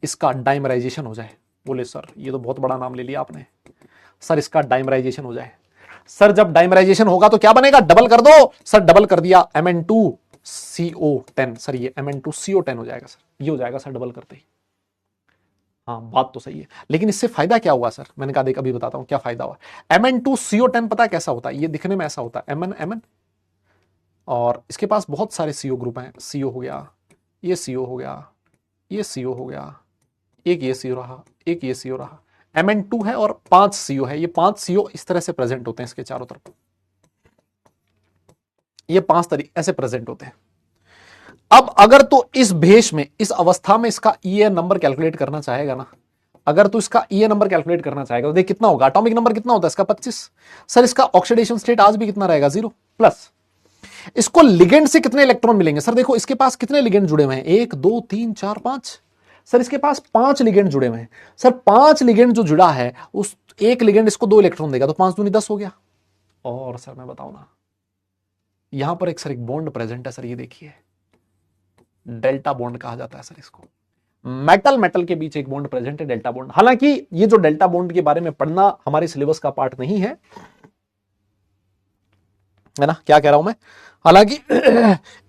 इसका डाइमराइजेशन हो जाए। बोले सर ये तो बहुत बड़ा नाम ले लिया आपने, सर इसका डाइमराइजेशन हो जाए। सर जब डाइमराइजेशन होगा तो क्या बनेगा, डबल कर दो सर, डबल कर दिया Mn2CO10, सर ये Mn2CO10 हो जाएगा सर, ये हो जाएगा सर डबल करते ही। हाँ बात तो सही है, लेकिन इससे फायदा क्या हुआ सर, मैंने कहा देख अभी बताता हूं क्या फायदा हुआ। Mn2CO10 पता है कैसा होता है, ये दिखने में ऐसा होता है Mn, और इसके पास बहुत सारे CO ग्रुप हैं, CO हो गया, ये CO हो गया, ये CO हो गया, एक ये CO रहा, एक ये CO रहा, Mn2 है और 5 CO है, ये 5 CO इस तरह से प्रेजेंट होते हैं इसके चारों तरफ, ये 5 तरीके ऐसे प्रेजेंट होते हैं। अब अगर तो इस भेष में, इस अवस्था में इसका EN नंबर कैलकुलेट करना चाहेगा ना, अगर तो इसका EN नंबर कैलकुलेट करना चाहेगा तो देख कितना होगा, एटॉमिक नंबर कितना होता है इसका 25, सर इसका ऑक्सीडेशन स्टेट आज भी कितना रहेगा 0, प्लस इसको लिगेंड से कितने इलेक्ट्रॉन मिलेंगे, सर देखो इसके पास कितने लिगेंड जुड़े हुए हैं, 1 2 3 4 5, सर इसके पास 5 लिगेंड जुड़े हुए हैं। सर 5 लिगेंड जो जुड़ा है, उस एक लिगेंड इसको 2 इलेक्ट्रॉन देगा, तो 5 दूनी 10 हो गया। और सर मैं बताऊं ना, यहां पर एक सर एक बॉन्ड प्रेजेंट है सर, ये देखिए डेल्टा बॉन्ड कहा जाता है सर इसको, मेटल मेटल के बीच एक बॉन्ड प्रेजेंट है, डेल्टा बॉन्ड। हालांकि ये जो डेल्टा बॉन्ड के बारे में पढ़ना हमारे सिलेबस का पार्ट नहीं है ना, क्या कह रहा हूं मैं, हालांकि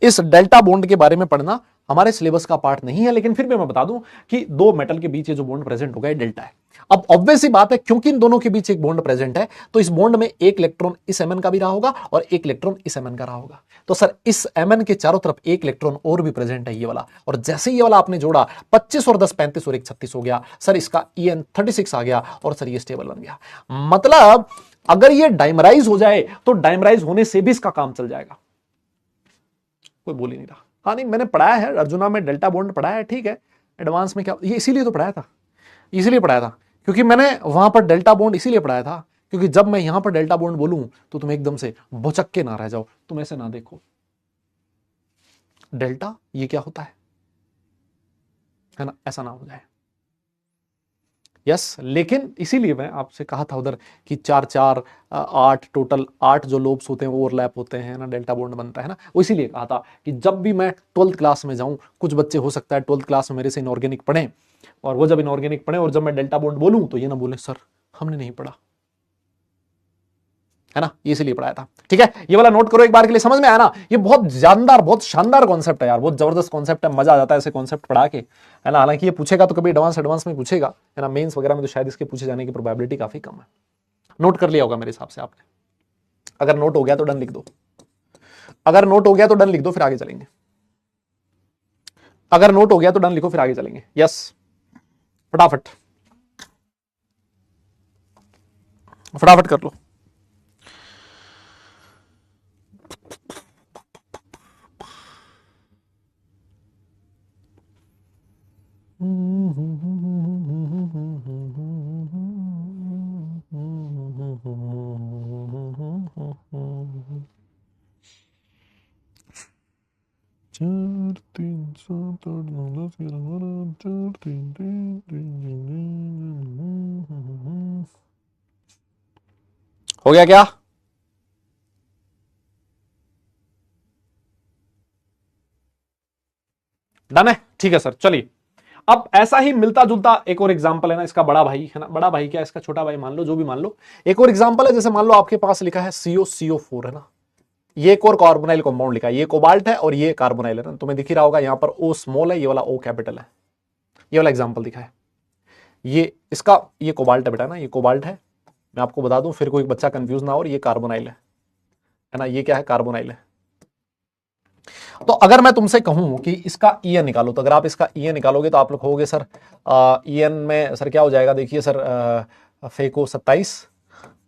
इस डेल्टा बॉन्ड के बारे में पढ़ना हमारे सिलेबस का पार्ट नहीं है, लेकिन फिर भी मैं बता दूं कि दो मेटल के बीच ये जो बॉन्ड प्रेजेंट होगा ये डेल्टा है। अब ऑब्वियस सी बात है, क्योंकि इन दोनों के बीच एक बॉन्ड प्रेजेंट है, तो इस बॉन्ड में एक इलेक्ट्रॉन इस Mn का भी रहा होगा और एक इलेक्ट्रॉन इस Mn का रहा होगा। तो सर इस Mn के चारों तरफ एक इलेक्ट्रॉन और भी प्रेजेंट है, ये वाला, और जैसे ये वाला आपने जोड़ा 25 और 10 35 और 1 36 हो गया सर, इसका En 36 आ गया और सर ये स्टेबल बन गया। मतलब अगर ये डाइमराइज हो जाए तो डाइमराइज होने से भी इसका काम चल जाएगा, कोई बोल ही नहीं रहा। हाँ नहीं मैंने पढ़ाया है अर्जुना में, डेल्टा बॉन्ड पढ़ाया है, ठीक है, एडवांस में क्या, ये इसीलिए तो पढ़ाया था, इसीलिए पढ़ाया था क्योंकि मैंने वहां पर डेल्टा बॉन्ड इसीलिए पढ़ाया था, क्योंकि जब मैं यहां पर डेल्टा बॉन्ड बोलूं तो तुम एकदम से भुचक के ना रह जाओ, तुम ऐसे ना देखो डेल्टा ये क्या होता है ना, ऐसा ना हो जाए। यस लेकिन इसीलिए मैं आपसे कहा था उधर कि 4 4 8 टोटल 8 जो लोब्स होते हैं वो ओवरलैप होते हैं ना, डेल्टा बॉन्ड बनता है ना, वो इसीलिए कहा था कि जब भी मैं 12th क्लास में जाऊं, कुछ बच्चे हो सकता है 12th क्लास में मेरे से इनऑर्गेनिक पढ़ें, और वो जब इनऑर्गेनिक पढ़े और जब मैं डेल्टा बॉन्ड बोलूं तो ये ना बोले सर हमने नहीं पढ़ा, है ना, इसलिए पढ़ाया था। ठीक है, ये वाला नोट करो एक बार के लिए, समझ में आया ना, ये बहुत जानदार बहुत शानदार कॉन्सेप्ट है यार, बहुत जबरदस्त कॉन्सेप्ट है, मजा आ जाता है ऐसे कॉन्सेप्ट पढ़ा के, है ना। हालांकि ये पूछेगा तो कभी एडवांस में पूछेगा, है ना, मेंस वगैरह में तो शायद इसके पूछे जाने की प्रोबेबिलिटी काफी कम है। नोट कर लिया होगा मेरे हिसाब से आपने, अगर नोट हो गया तो डन लिख दो, अगर नोट हो गया तो डन लिख दो, फिर आगे चलेंगे, अगर नोट हो गया तो डन लिखो, फिर आगे चलेंगे। यस फटाफट फटाफट कर लो। चार तीन सात आठ नौ 10 11 12 4 3 3 हो गया क्या? डन है, ठीक है सर। चलिए अब ऐसा ही मिलता जुलता एक और एग्जांपल है ना, इसका बड़ा भाई है ना, बड़ा भाई क्या इसका छोटा भाई मान लो, जो भी मान लो, एक और एग्जांपल है। जैसे मान लो आपके पास लिखा है COCO4 है ना, ये एक और कार्बोनाइल कंपाउंड लिखा है, ये कोबाल्ट है और ये कार्बोनाइल है ना, तुम्हें दिख ही रहा होगा, यहां पर O स्मॉल है, ये वाला O कैपिटल है, ये वाला एग्जांपल दिखा है। ये इसका ये कोबाल्ट है बेटा ना, ये कोबाल्ट है। मैं आपको बता दूं फिर कोई बच्चा कंफ्यूज ना हो, और ये कार्बोनाइल है ना, ये क्या है, कार्बोनाइल है। तो अगर मैं तुमसे कहूं कि इसका ईएन निकालो, तो अगर आप इसका ईएन निकालोगे तो आप लोग कहोगे सर ईएन में सर क्या हो जाएगा, देखिए sir phaco 27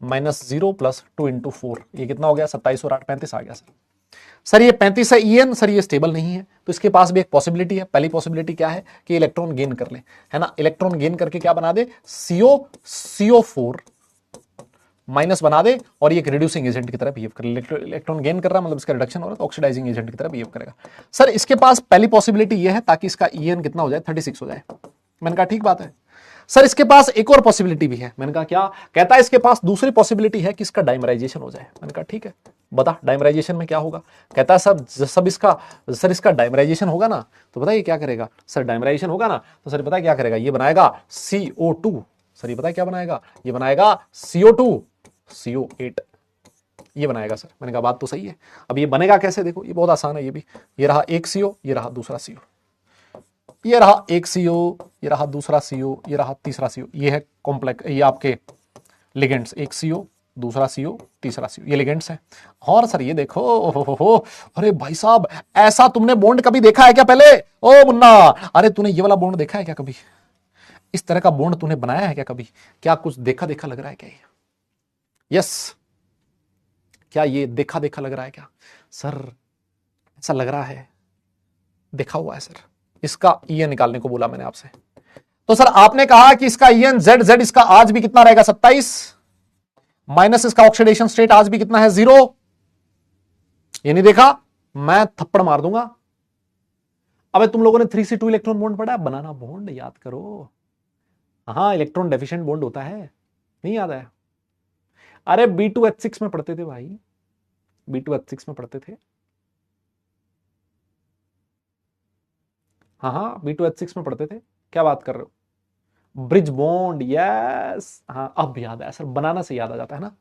minus 0 plus 2 into 4, ये कितना हो गया, 27 और 8 35 आ गया सर। सर ये 35 है ईएन, सर ये स्टेबल नहीं है, तो इसके पास भी एक पॉसिबिलिटी है। पहली पॉसिबिलिटी क्या है कि इलेक्ट्रॉन गेन कर ले, है ना, इलेक्ट्रॉन गेन करके क्या बना दे, CO4 माइनस बना दे, और ये एक रिड्यूसिंग एजेंट की तरह बिहेव करे। इलेक्ट्रॉन गेन कर रहा है मतलब इसका रिडक्शन हो रहा है, तो ऑक्सीडाइजिंग एजेंट की तरह बिहेव करेगा। सर इसके पास पहली पॉसिबिलिटी ये है ताकि इसका ईएन कितना हो जाए, 36 हो जाए। मैंने कहा ठीक बात है। सर इसके पास एक और पॉसिबिलिटी भी है। मैंने कहा क्या, कहता है इसके पास दूसरी पॉसिबिलिटी है कि इसका डाइमराइजेशन हो जाए। मैंने कहा ठीक है, बता डाइमराइजेशन में क्या होगा। कहता है सब इसका डाइमराइजेशन होगा ना, तो बताइए क्या करेगा। सर डाइमराइजेशन होगा ना, तो सर पता है क्या करेगा, ये बनाएगा CO2। सर ये पता है क्या बनाएगा, ये बनाएगा CO2 CO8, ये बनाएगा सर। मैंने कहा बात तो सही है। अब ये बनेगा कैसे, देखो ये बहुत आसान है। ये भी, ये रहा एक CO, ये रहा दूसरा CO, ये रहा एक CO, ये रहा दूसरा CO, ये रहा तीसरा CO। ये है कॉम्प्लेक्स, ये आपके लिगेंड्स, एक CO दूसरा CO तीसरा CO, ये लिगेंड्स हैं। और सर ये देखो, हो अरे भाई साहब, ऐसा तुमने बॉन्ड कभी देखा है क्या पहले, ओ मुन्ना, अरे तूने ये वाला बॉन्ड देखा है क्या कभी, इस तरह का बॉन्ड तूने बनाया है क्या कभी, क्या कुछ देखा देखा लग रहा है क्या ये, यस, क्या ये देखा देखा लग रहा है क्या सर, ऐसा लग रहा है, देखा हुआ है सर। इसका ईएन निकालने को बोला मैंने आपसे, तो सर आपने कहा कि इसका ईएन Z इसका आज भी कितना रहेगा 27, माइनस इसका ऑक्सीडेशन स्टेट आज भी कितना है 0। ये नहीं देखा, मैं थप्पड़ मार दूंगा। अबे तुम लोगों ने 3C2 इलेक्ट्रॉन बॉन्ड पढ़ा, बनाना बॉन्ड याद करो। हाँ इलेक्ट्रॉन डेफिशिएंट बॉन्ड होता है, नहीं याद है। अरे B2H6 में पढ़ते थे भाई, B2H6 में पढ़ते थे। हाँ B2H6 में पढ़ते थे, क्या बात कर रहे हो। ब्रिज बॉन्ड, यस, हाँ अब याद है सर, बनाना से याद आ जाता है ना।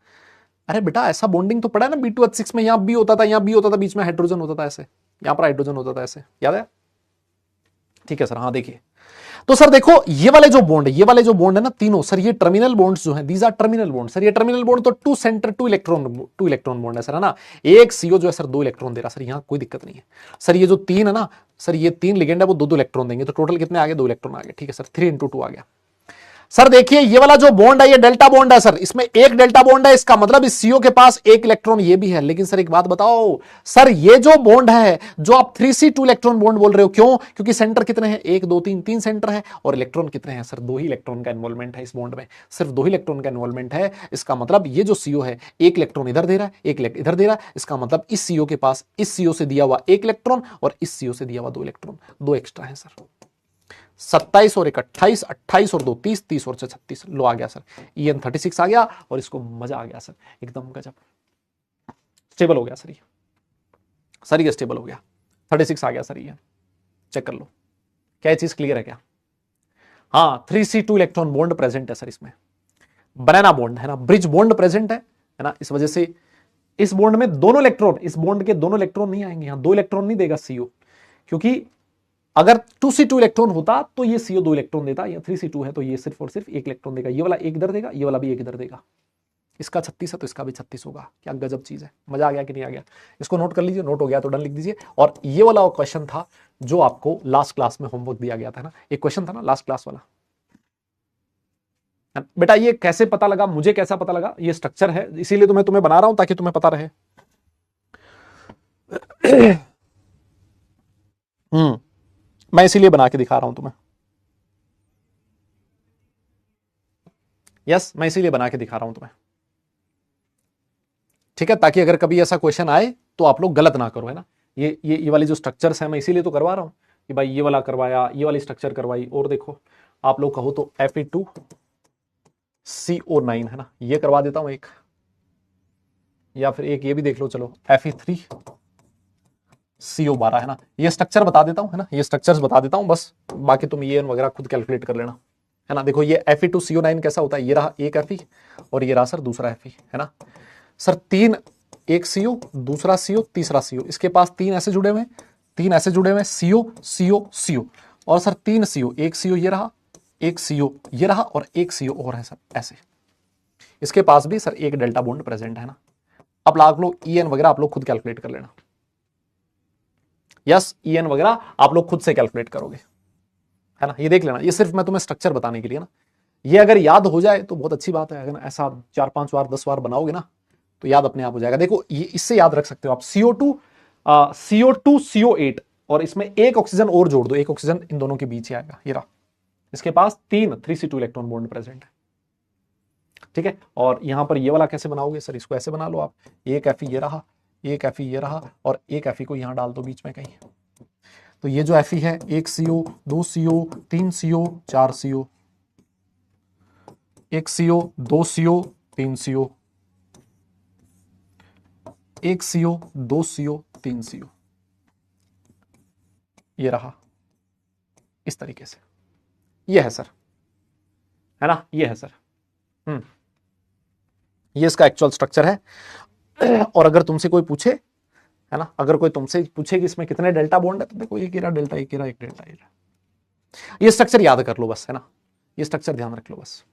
अरे बेटा ऐसा बॉन्डिंग तो पड़ा है ना B2H6 में, यहां B होता था, यहां B होता था, बीच में हाइड्रोजन होता था ऐसे, यहां पर हाइड्रोजन होता था ऐसे, याद है। ठीक है सर, हाँ देखिए, तो सर देखो ये वाले जो बॉन्ड है, ये वाले जो बॉन्ड है ना तीनों, सर ये टर्मिनल बॉन्ड्स जो हैं, these are terminal bond. Sir ये टर्मिनल बॉन्ड तो 2 सेंटर 2 इलेक्ट्रॉन बॉन्ड है सर, है ना। एक CO जो है सर 2 इलेक्ट्रॉन दे रहा सर, यहां कोई दिक्कत नहीं है सर। ये जो 3 है ना सर, ये 3 लिगेंड है, वो 2 इलेक्ट्रॉन देंगे, तो टोटल कितने आ गए, 2 इलेक्ट्रॉन आ गए। ठीक है सर, 3 × 2 आ गया। सर देखिए ये वाला जो बॉन्ड है, ये डेल्टा बॉन्ड है सर, इसमें एक डेल्टा बॉन्ड है, इसका मतलब इस CO के पास एक इलेक्ट्रॉन ये भी है। लेकिन सर एक बात बताओ सर, ये जो बॉन्ड है जो आप 3C2 इलेक्ट्रॉन बॉन्ड बोल रहे हो, क्यों, क्योंकि सेंटर कितने हैं, 1 2 3 3 सेंटर है, और इलेक्ट्रॉन कितने हैं सर, 2 ही इलेक्ट्रॉन का इन्वॉल्वमेंट है इस बॉन्ड में, सिर्फ 2 ही इलेक्ट्रॉन का इन्वॉल्वमेंट है। इसका मतलब ये जो CO है, एक इलेक्ट्रॉन इधर दे रहा है, एक इधर दे रहा है, इसका मतलब इस CO के पास इस CO से दिया हुआ 1 इलेक्ट्रॉन और इस CO से दिया हुआ 2 इलेक्ट्रॉन, 2 एक्स्ट्रा है सर। 27 और 1 28, 28 और 2 30, 30 और 6 36, लो आ गया सर, EN 36 आ गया, और इसको मजा आ गया सर, एकदम गजब, स्टेबल हो गया सर ये, सर ये स्टेबल हो गया, 36 आ गया सर ये, चेक कर लो, क्या ये चीज क्लियर है क्या। हाँ 3C2 इलेक्ट्रॉन बॉन्ड प्रेजेंट है सर इसमें, बनाना बॉन्ड है ना, ब्रिज बॉन्ड प्रेजेंट है ना, इस वजह से इस बॉन्ड में दोनों इलेक्ट्रॉन, इस बॉन्ड के दोनों इलेक्ट्रॉन नहीं आएंगे, यहां 2 इलेक्ट्रॉन नहीं देगा CO, क्योंकि अगर 2C2 इलेक्ट्रॉन होता तो ये CO 2 इलेक्ट्रॉन देता, या 3C2 है तो ये सिर्फ और सिर्फ 1 इलेक्ट्रॉन देगा, ये वाला 1 इधर देगा, ये वाला भी 1 इधर देगा। इसका 36 है तो इसका भी 36 होगा, क्या गजब चीज है, मजा आ गया कि नहीं आ गया। इसको नोट कर लीजिए, नोट हो गया तो डन लिख दीजिए। और ये वाला क्वेश्चन था जो आपको लास्ट क्लास में होमवर्क दिया गया था ना, एक क्वेश्चन था ना लास्ट क्लास वाला। बेटा ये कैसे पता लगा, मुझे कैसा पता लगा, ये स्ट्रक्चर है, इसीलिए तो मैं तुम्हें बना रहा हूं ताकि तुम्हें पता रहे। मैं इसीलिए बना के दिखा रहा हूं तुम्हें, यस मैं इसीलिए बना के दिखा रहा हूं तुम्हें, ठीक है, ताकि अगर कभी ऐसा क्वेश्चन आए तो आप लोग गलत ना करो, है ना। ये वाली जो स्ट्रक्चर्स है मैं इसीलिए तो करवा रहा हूं कि भाई ये वाला करवाया, ये वाली स्ट्रक्चर करवाई, और देखो आप लोग कहो तो Fe2CO9 है ना, ये करवा देता हूं एक, या फिर एक ये भी देख लो, चलो Fe3CO12 है ना, ये स्ट्रक्चर बता देता हूं, है ना, ये स्ट्रक्चर्स बता देता हूं बस, बाकी तुम ये वगैरह खुद कैलकुलेट कर लेना, है ना। देखो ये Fe2CO9 कैसा होता है, ये रहा एक Fe और ये रहा सर दूसरा Fe, है ना सर। 3, एक CO दूसरा CO तीसरा CO, इसके पास 3 ऐसे जुड़े हुए, 3 ऐसे जुड़े हुए, CO CO CO, और सर 3 CO, एक CO ये रहा एक CO ये रहा और एक CO और है सर ऐसे। इसके पास भी सर एक डेल्टा बॉन्ड प्रेजेंट है ना। अब आप लोग EN वगैरह आप लोग खुद कैलकुलेट कर लेना। यस, EN वगैरह आप लोग खुद से कैलकुलेट करोगे, है ना। ये देख लेना, ये सिर्फ मैं तुम्हें स्ट्रक्चर बताने के लिए ना। ये अगर याद हो जाए तो बहुत अच्छी बात है, अगर ऐसा 4-5 बार 10 बार बनाओगे ना तो याद अपने आप हो जाएगा। देखो ये इससे याद रख सकते हो आप, CO2 CO8 और इसमें एक ऑक्सीजन और जोड़ दो, एक ऑक्सीजन इन दोनों के बीच ही आएगा। ये रहा, इसके पास 3 3C2 इलेक्ट्रॉन बॉन्ड प्रेजेंट है, ठीक है। और यहां पर ये वाला कैसे बनाओगे सर, इसको ऐसे बना लो आप, एक Fe ये रहा, एक Fe ये रहा और एक Fe को यहां डाल दो बीच में कहीं। तो ये जो Fe है, एक CO, 2 CO, 3 CO, 4 CO, एक CO, 2 CO, 3 CO, एक CO, 2 CO, 3 CO, ये रहा इस तरीके से। ये है सर, है ना, ये है सर। ये इसका एक्चुअल स्ट्रक्चर है। और अगर तुमसे कोई पूछे, है ना, अगर कोई तुमसे पूछे कि इसमें कितने डेल्टा बॉन्ड है, तो देखो एक डेल्टा, एक डेल्टा। ये स्ट्रक्चर याद कर लो बस, है ना, ये स्ट्रक्चर ध्यान रख लो बस,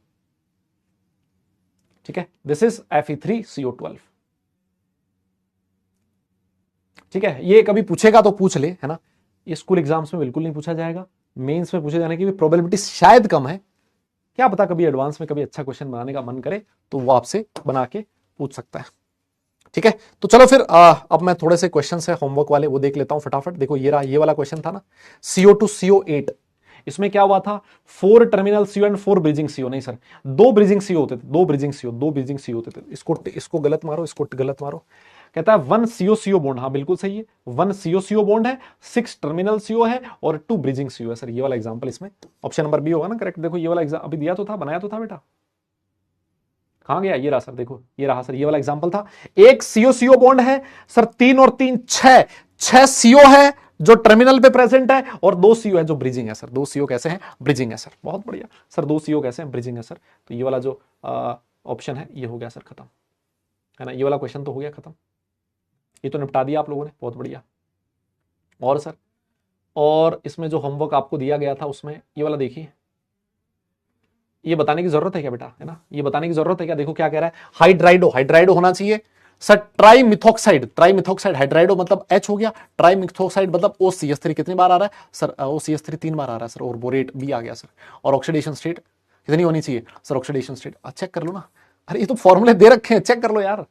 ठीक है। दिस इज Fe3CO12, ठीक है। ये कभी पूछेगा तो पूछ ले, है ना। ये स्कूल एग्जाम्स में बिल्कुल नहीं पूछा जाएगा, मेंस में पूछे जाने की भी प्रोबेबिलिटी शायद कम है। क्या पता कभी एडवांस में कभी अच्छा क्वेश्चन बनाने का मन करे तो वो आपसे बना के पूछ सकता है, ठीक है। तो चलो फिर अब मैं थोड़े से क्वेश्चन है होमवर्क वाले वो देख लेता हूं फटाफट। देखो ये रहा, ये वाला क्वेश्चन था ना, CO2 CO8, इसमें क्या हुआ था, 4 terminal CO and 4 bridging CO। नहीं सर, 2 ब्रिजिंग CO होते थे, 2 ब्रिजिंग CO होते थे। इसको गलत मारो, इसको गलत मारो। कहता है 1 CO बॉन्ड, हाँ बिल्कुल सही है, 1 CO बॉन्ड है, 6 टर्मिनल CO है और 2 ब्रिजिंग CO है। सर ये वाला एग्जांपल इसमें ऑप्शन नंबर बी होगा ना करेक्ट। देखो ये वाला एग्जाम अभी दिया तो था, बनाया तो था बेटा, कहां गया, ये रहा सर, देखो ये रहा सर, ये वाला एग्जांपल था। एक CO बॉन्ड है सर, 3 और 3 6 CO है जो टर्मिनल पे प्रेजेंट है और 2 CO है जो ब्रिजिंग है सर। 2 CO कैसे हैं, ब्रिजिंग है सर, बहुत बढ़िया सर। 2 CO कैसे हैं, ब्रिजिंग है सर। तो ये वाला जो ऑप्शन है ये हो गया सर खत्म, है ना। ये वाला क्वेश्चन तो हो गया खत्म, ये तो निपटा दिया आप लोगों ने, बहुत बढ़िया। और सर, और इसमें जो होमवर्क आपको दिया गया था उसमें ये वाला देखिए, ये बताने की जरूरत है क्या बेटा, है ना, ये बताने की जरूरत है क्या। देखो क्या कह रहा है, हाइड्राइडो होना चाहिए सर, ट्राइमिथॉक्साइड हाइड्राइडो मतलब H हो गया, ट्राइमिथॉक्साइड मतलब OCH3 कितनी बार आ रहा है सर, OCH3 3 बार आ रहा है सर, और बोरेट भी आ गया सर। और ऑक्सीडेशन स्टेट कितनी होनी चाहिए सर, ऑक्सीडेशन स्टेट चेक कर लो ना, अरे ये तो फॉर्मूले दे रखे हैं, चेक कर लो यार।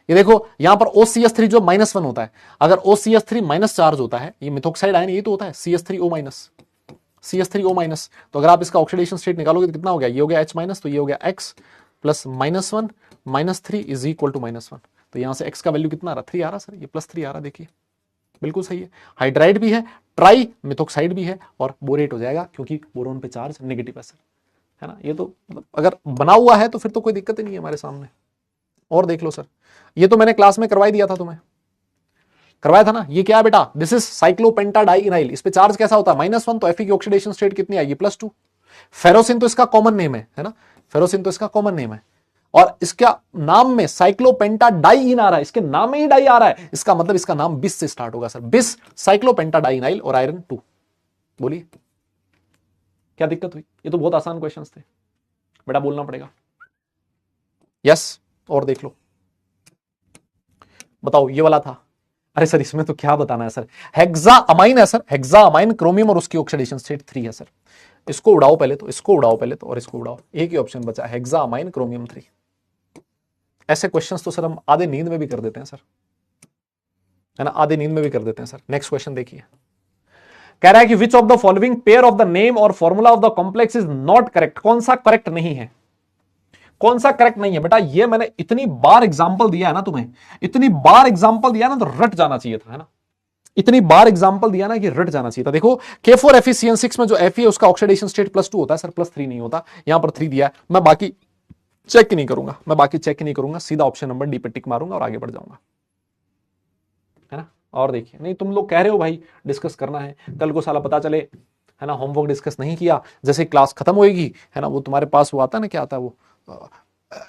ये देखो यहां पर OCH3 जो -1 होता है, अगर OCH3 माइनस चार्ज होता है, ये मिथॉक्साइड आयन ये तो होता है CH3O माइनस, CH3O माइनस। तो अगर आप इसका ऑक्सीडेशन स्टेट निकालोगे तो कितना हो गया, ये हो गया H माइनस, तो ये हो गया X plus -1 -3 is equal to -1। तो यहां से X का वैल्यू कितना आ रहा, 3 आ रहा सर, ये +3 आ रहा, देखिए बिल्कुल सही है। हाइड्राइड भी है, ट्राई मिथॉक्साइड भी है और बोरेट हो जाएगा क्योंकि बोरोन पे चार्ज नेगेटिव है सर, है ना। ये तो मतलब अगर बना हुआ है तो फिर तो कोई दिक्कत ही नहीं है हमारे सामने। और देख लो सर, ये तो मैंने क्लास में करवाई दिया था, तुम्हें करवाया था ना। ये क्या है बेटा, दिस इज साइक्लोपेंटाडाइइनाइल, इस पे चार्ज कैसा होता है -1, तो Fe की ऑक्सीडेशन स्टेट कितनी आएगी, +2। फेरोसिन तो इसका कॉमन नेम है ना, फेरोसिन तो इसका कॉमन नेम है। और इसका नाम में साइक्लोपेंटाडाइइन आ रहा है, इसके नाम में ही डाई आ रहा है, इसका मतलब इसका नाम बिस से स्टार्ट होगा सर, बिस साइक्लोपेंटाडाइनाइल और आयरन 2। बोलिए क्या दिक्कत हुई, ये तो बहुत आसान क्वेश्चंस थे बेटा, बोलना पड़ेगा। यस, और देख लो, बताओ ये वाला था, अरे सर इसमें तो क्या बताना है सर, हेक्सा अमाइन है सर, हेक्सा अमाइन क्रोमियम और उसकी ऑक्सीडेशन स्टेट 3 है सर। इसको उड़ाओ पहले तो, इसको उड़ाओ पहले तो, और इसको उड़ाओ, एक ही ऑप्शन बचा, हेक्सा अमाइन क्रोमियम 3। ऐसे क्वेश्चंस तो सर हम आधे नींद में भी कर देते हैं सर, है ना, आधे नींद में भी कर देते हैं सर। नेक्स्ट क्वेश्चन देखिए, कह रहा है कि which of the following pair of the name और formula of the complex is not correct, कौन सा करेक्ट नहीं है, कौन सा करेक्ट नहीं है बेटा। ये मैंने इतनी बार एग्जांपल दिया है ना तुम्हें, इतनी बार एग्जांपल दिया ना, तो रट जाना चाहिए था, है ना, इतनी बार एग्जांपल दिया ना कि रट जाना चाहिए था। देखो K4FeCN6 में जो Fe है उसका ऑक्सीडेशन स्टेट +2 होता है सर, +3 नहीं होता, यहां पर 3 दिया है। मैं बाकी चेक ही नहीं करूंगा, मैं बाकी चेक ही नहीं करूंगा, सीधा ऑप्शन नंबर डी पे टिक मारूंगा और आगे बढ़ जाऊंगा, है ना। और देखिए, नहीं तुम लोग कह रहे हो भाई डिस्कस करना है, कल को साला पता चले, है ना, होमवर्क डिस्कस नहीं किया, जैसे क्लास खत्म होएगी, है ना, वो तुम्हारे पास वो आता है ना, क्या आता है वो,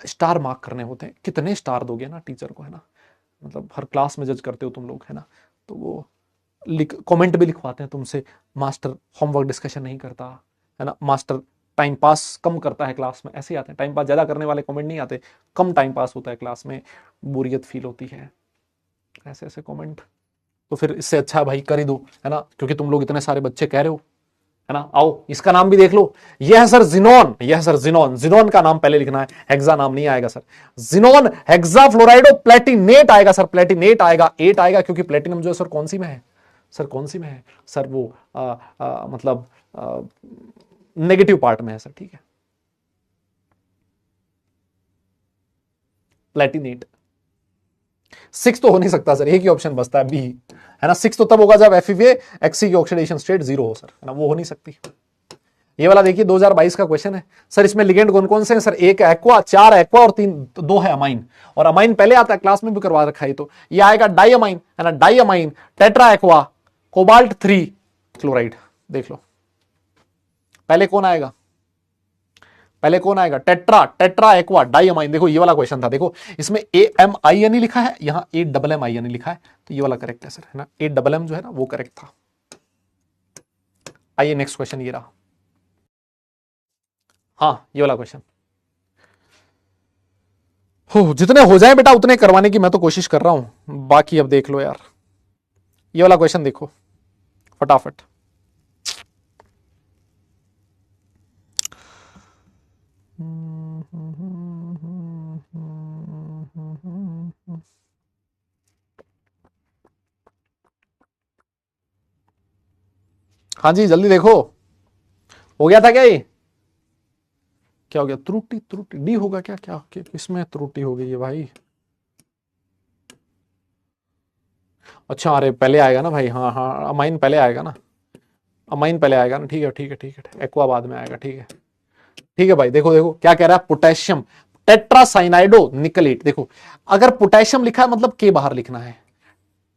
स्टार मार्क करने होते हैं, कितने स्टार दोगे ना टीचर को, है ना, मतलब हर क्लास में जज करते हो तुम लोग, है ना, तो वो कमेंट भी लिखवाते हैं तुमसे, मास्टर होमवर्क डिस्कशन नहीं करता, है ना, मास्टर टाइम पास कम करता है क्लास में, ऐसे ही आते हैं। टाइम पास ज्यादा करने वाले कमेंट नहीं आते, कम टाइम पास होता है क्लास में, बोरियत फील होती है, ऐसे ऐसे कमेंट। तो फिर इससे अच्छा भाई कर ही दो, है ना, क्योंकि तुम लोग इतने सारे बच्चे कह रहे हो, है ना। आओ इसका नाम भी देख लो, यह है सर जिनोन, यह है सर जिनोन। जिनोन का नाम पहले लिखना है, हेक्सा नाम नहीं आएगा सर। जिनोन हेक्सा फ्लोराइडो प्लेटिनेट आएगा सर, प्लेटिनेट आएगा, 8 आएगा, क्योंकि प्लेटिनम जो है सर कौन सी में है सर, कौन सी में है सर, वो मतलब नेगेटिव पार्ट में है सर, ठीक है। प्लेटिनेट 6 तो हो नहीं सकता सर, एक ही ऑप्शन बचता है बी, है ना। 6 तो तब होगा जब FeA की ऑक्सीडेशन स्टेट 0 हो सर, है ना, वो हो नहीं सकती। ये वाला देखिए 2022 का क्वेश्चन है सर, इसमें लिगेंड कौन कौन से हैं सर, 1 एक्वा, 4 एक्वा और 2 है अमाइन, और अमाइन पहले आता है, क्लास में भी करवा रखा है। तो ये आएगा डाइअमाइन, है ना, diamine, tetra aqua, cobalt 3 chloride. देख लो पहले कौन आएगा, पहले कौन आएगा, टेट्रा, टेट्रा एक्वा डाइअमाइन। देखो ये वाला क्वेश्चन था, देखो इसमें AMINE लिखा है, यहां AMMINE लिखा है, तो ये वाला करेक्ट है सर, है ना, AMM जो है ना वो करेक्ट था। आइए नेक्स्ट क्वेश्चन ये रहा, हाँ ये वाला क्वेश्चन। हो जितने हो जाए बेटा उतने करवाने की मैं तो कोशिश कर रहा हूं, बाकी अब देख लो यार। ये वाला क्वेश्चन देखो फटाफट। हाँ जी जल्दी देखो, हो गया था क्या ये, क्या हो गया, त्रुटि, त्रुटि डी होगा क्या, क्या किसमें त्रुटि हो गई है भाई। अच्छा अरे पहले आएगा ना भाई, हाँ हाँ अमाइन पहले आएगा ना, अमाइन पहले आएगा ना, ठीक है ठीक है ठीक है, एक्वा बाद में आएगा, ठीक है ठीक है भाई। देखो देखो क्या कह रहा है, पोटेशियम टेट्रासाइनाइडो निकलेट। देखो अगर पोटेशियम लिखा है मतलब के बाहर लिखना है,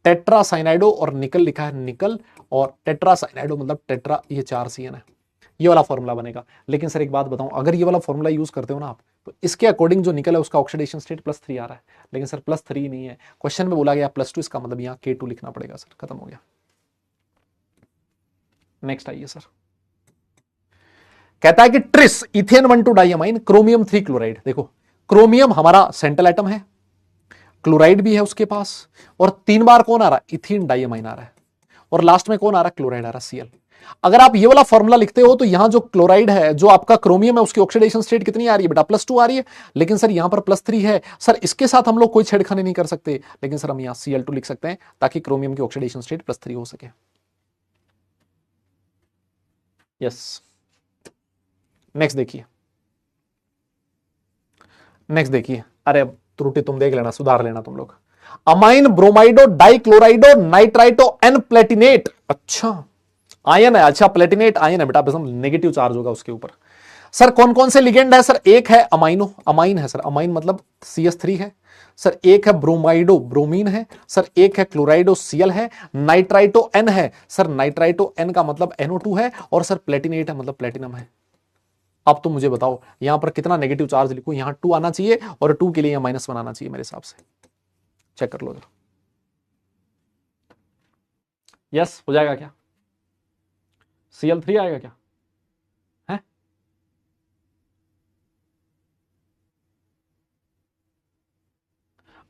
टेट्रासाइनाइडो और निकल लिखा है निकल, और टेट्रासाइनाइडो मतलब टेट्रा, ये 4 CN है, ये वाला फॉर्मूला बनेगा। लेकिन सर एक बात बताऊं, अगर ये वाला फॉर्मूला यूज करते हो ना आप, तो इसके अकॉर्डिंग जो निकल है उसका ऑक्सीडेशन स्टेट +3 आ रहा है, लेकिन सर +3 नहीं है, क्वेश्चन में बोला गया +2, इसका मतलब यहाँ K2 लिखना पड़ेगा सर, खत्म हो गया। नेक्स्ट आइए सर, कहता है कि tris ethane 1,2 diamine chromium 3 chloride. देखो क्रोमियम हमारा सेंट्रल एटम है, क्लोराइड भी है उसके पास, और 3 बार कौन आ रहा है, इथेन डाइअमाइन आ रहा है, और लास्ट में कौन आ रहा है, क्लोराइड आ रहा है, Cl। अगर आप ये वाला फॉर्मूला लिखते हो तो यहां जो क्लोराइड है, जो आपका क्रोमियम है, उसकी ऑक्सीडेशन स्टेट कितनी आ रही है बेटा, +2 आ रही है, लेकिन सर यहां पर +3 है सर, इसके साथ हम लोग कोई छेड़खानी नहीं कर सकते, लेकिन सर हम यहां Cl2 लिख सकते हैं ताकि क्रोमियम की ऑक्सीडेशन स्टेट +3 हो सके। यस नेक्स्ट देखिए, नेक्स्ट देखिए, अरे त्रुटि तुम देख लेना, सुधार लेना तुम लोग। अमाइन ब्रोमाइडो डाइक्लोराइडो नाइट्राइटो एन प्लेटिनेट, अच्छा आयन है, अच्छा प्लेटिनेट आयन है बेटा, बस नेगेटिव चार्ज होगा उसके ऊपर। सर कौन कौन से लिगेंड है सर, एक है अमाइनो, अमाइन है सर, अमाइन मतलब CS3 है सर, एक है ब्रोमाइडो ब्रोमीन है सर, एक है क्लोराइडो Cl है, नाइट्राइटो N है सर, नाइट्राइटो N का मतलब NO2 है, और सर प्लेटिनेट है मतलब प्लेटिनम है। अब तो मुझे बताओ यहां पर कितना नेगेटिव चार्ज लिखूं, यहां 2 आना चाहिए और 2 के लिए यहां -1 आना चाहिए मेरे हिसाब से, चेक कर लो जरा। यस हो जाएगा क्या, Cl3 आएगा क्या है,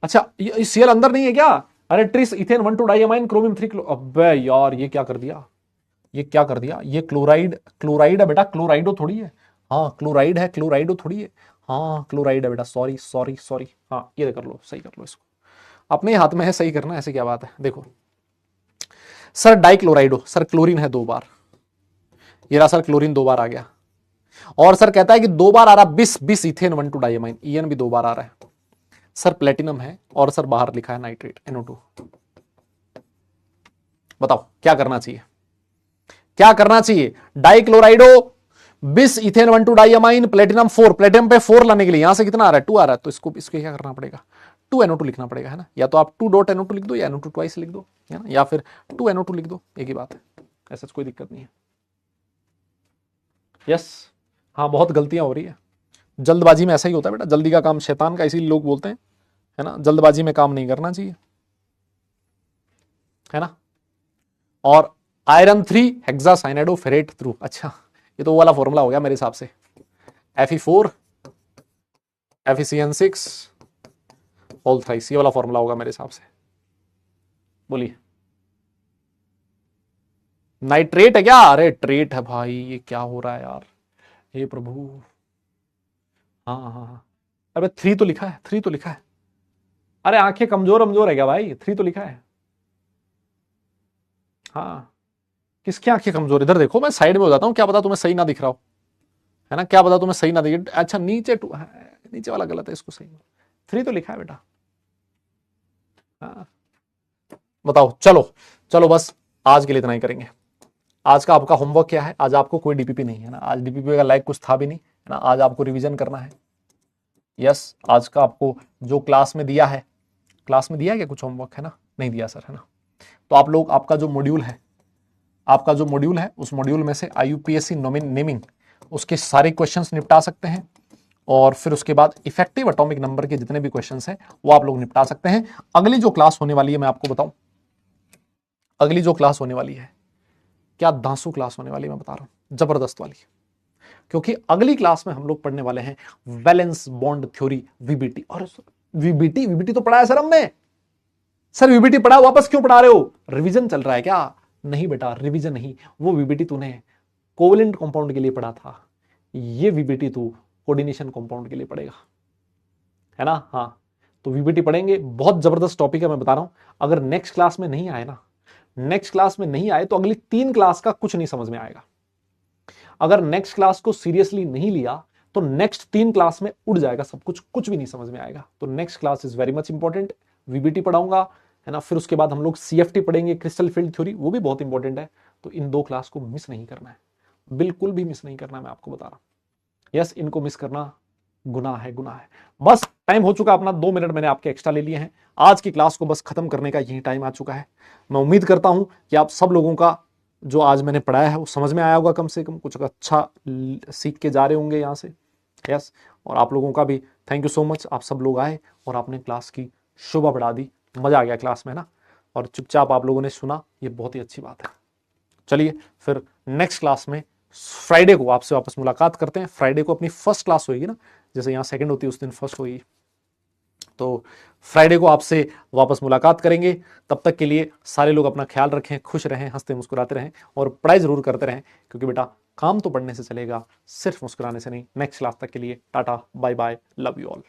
अच्छा ये Cl अंदर नहीं है क्या, अरे ट्रिस इथेन 1,2 डाइअमाइन क्रोमियम 3 क्लो, अबे यार ये क्या कर दिया, ये क्या कर दिया, ये क्लोराइड, क्लोराइड है बेटा, क्लोराइडो थोड़ी है, हाँ क्लोराइड है, क्लोराइडो थोड़ी है, हाँ क्लोराइड है बेटा, सॉरी सॉरी सॉरी, हाँ ये कर लो, सही कर लो इसको, अपने हाथ में है सही करना, ऐसे क्या बात है। देखो सर डाइक्लोराइडो, सर क्लोरीन है 2 बार, ये रहा सर क्लोरीन 2 बार आ गया, और सर कहता है कि 2 बार आ रहा बिस, बिस इथेन 1,2 डाइअमाइन, EN भी 2 बार आ रहा है सर, प्लेटिनम है, और सर बाहर लिखा है नाइट्रेट NO2। बताओ क्या करना चाहिए, क्या करना चाहिए, डाइक्लोराइडो बिस इथेन 1,2 डाइअमाइन प्लेटिनम 4, प्लेटिनम पे 4 लाने के लिए यहां से कितना आ रहा है, 2 आ रहा है, तो इसको क्या करना पड़ेगा, 2 NO2 लिखना पड़ेगा, है ना, या तो आप 2 डॉट NO2 लिख दो, या NO2 ट्वाइस लिख दो, है ना, या फिर 2 NO2 लिख दो, एक ही बात है, ऐसा कोई दिक्कत नहीं है। यस हाँ बहुत गलतियां हो रही है, जल्दबाजी में ऐसा ही होता है बेटा, जल्दी का काम शैतान का, इसीलिए लोग बोलते हैं, है ना, जल्दबाजी में काम नहीं करना चाहिए, है ना। और आयरन 3 हेक्सासाइनाइडो फेरेट थ्रू, अच्छा ये तो वो वाला फॉर्मूला हो गया मेरे हिसाब से, Fe4 FeCN6 होल थ्राइस, ये वाला फॉर्मूला होगा मेरे हिसाब से। बोलिए नाइट्रेट है क्या? अरे ट्रेट है भाई, ये क्या हो रहा है यार, हे प्रभु। हाँ हाँ हाँ, अरे 3 तो लिखा है, 3 तो लिखा है। अरे आंखें कमजोर कमजोर है क्या भाई, 3 तो लिखा है। हाँ, किसकी आंखें कमजोर, इधर देखो, मैं साइड में हो जाता हूँ, क्या पता तुम्हें सही ना दिख रहा हो, है ना, क्या पता तुम्हें सही ना दिखे। अच्छा नीचे नीचे वाला गलत है, इसको सही 3 तो लिखा है बेटा। हाँ बताओ, चलो चलो बस आज के लिए इतना ही करेंगे। आज का आपका होमवर्क क्या है? आज आपको कोई डीपीपी नहीं है ना, आज डीपीपी का लाइक कुछ था भी नहीं, है ना, आज आपको रिवीजन करना है। यस, आज का आपको जो क्लास में दिया है, क्लास में दिया है क्या कुछ होमवर्क, है ना? नहीं दिया सर, है ना? तो आप लोग, आपका जो मॉड्यूल है, आपका जो मॉड्यूल है उस मॉड्यूल में से IUPAC नेमिंग उसके सारे क्वेश्चंस निपटा सकते हैं, और फिर उसके बाद इफेक्टिव एटॉमिक नंबर के जितने भी क्वेश्चंस हैं वो आप लोग निपटा सकते हैं। अगली जो क्लास होने वाली है मैं आपको बताऊं, अगली जो क्लास होने वाली है, क्या दांसू क्लास होने वाली है, मैं बता रहा हूं, जबरदस्त वाली। क्योंकि अगली क्लास में हम लोग पढ़ने वाले हैं वैलेंस बॉन्ड थ्योरी, VBT। और VBT तो पढ़ा है सर हमने, सर VBT पढ़ा, वापस क्यों पढ़ा रहे हो? रिवीजन चल रहा है क्या? नहीं बेटा, रिवीजन नहीं, वो VBT तूने कोवलेंट कंपाउंड के लिए पढ़ा था, ये VBT तू कोऑर्डिनेशन कंपाउंड के लिए पढ़ेगा, है ना? हाँ, तो VBT पढ़ेंगे, बहुत जबरदस्त टॉपिक है, मैं बता रहा हूं। अगर नेक्स्ट क्लास में नहीं आए ना, नेक्स्ट क्लास में नहीं आए तो अगली 3 क्लास का कुछ नहीं समझ में आएगा। अगर नेक्स्ट क्लास को सीरियसली नहीं लिया तो नेक्स्ट 3 क्लास में उड़ जाएगा सब कुछ, कुछ भी नहीं समझ में आएगा। तो next class is very much important, VBT पढ़ाऊंगा, है ना, फिर उसके बाद हम लोग CFT पढ़ेंगे, क्रिस्टल फील्ड थ्योरी, वो भी बहुत इंपॉर्टेंट है। तो इन 2 क्लास को मिस नहीं करना है, बिल्कुल भी मिस नहीं करना है, मैं आपको बता रहा हूं। यस, इनको मिस करना गुनाह है, गुनाह है। बस टाइम हो चुका अपना, 2 मिनट मैंने आपके एक्स्ट्रा ले लिए हैं। आज की क्लास को बस खत्म करने का यही टाइम आ चुका है। मैं उम्मीद करता हूं कि आप सब लोगों का जो आज मैंने पढ़ाया है वो समझ में आया होगा, कम से कम कुछ अच्छा सीख के जा रहे होंगे यहाँ से। यस, और आप लोगों का भी थैंक यू सो मच, आप सब लोग आए और आपने क्लास की शोभा बढ़ा दी, मजा आ गया क्लास में ना, और चुपचाप आप लोगों ने सुना, ये बहुत ही अच्छी बात है। चलिए फिर नेक्स्ट क्लास में फ्राइडे को आपसे वापस मुलाकात करते हैं। फ्राइडे को अपनी फर्स्ट क्लास होगी ना, जैसे यहाँ सेकंड होती है उस दिन फर्स्ट होगी, तो फ्राइडे को आपसे वापस मुलाकात करेंगे। तब तक के लिए सारे लोग अपना ख्याल रखें, खुश रहें, हंसते मुस्कुराते रहें, और पढ़ाई जरूर करते रहें, क्योंकि बेटा काम तो पढ़ने से चलेगा, सिर्फ मुस्कुराने से नहीं। नेक्स्ट क्लास तक के लिए tata bye bye, love you all.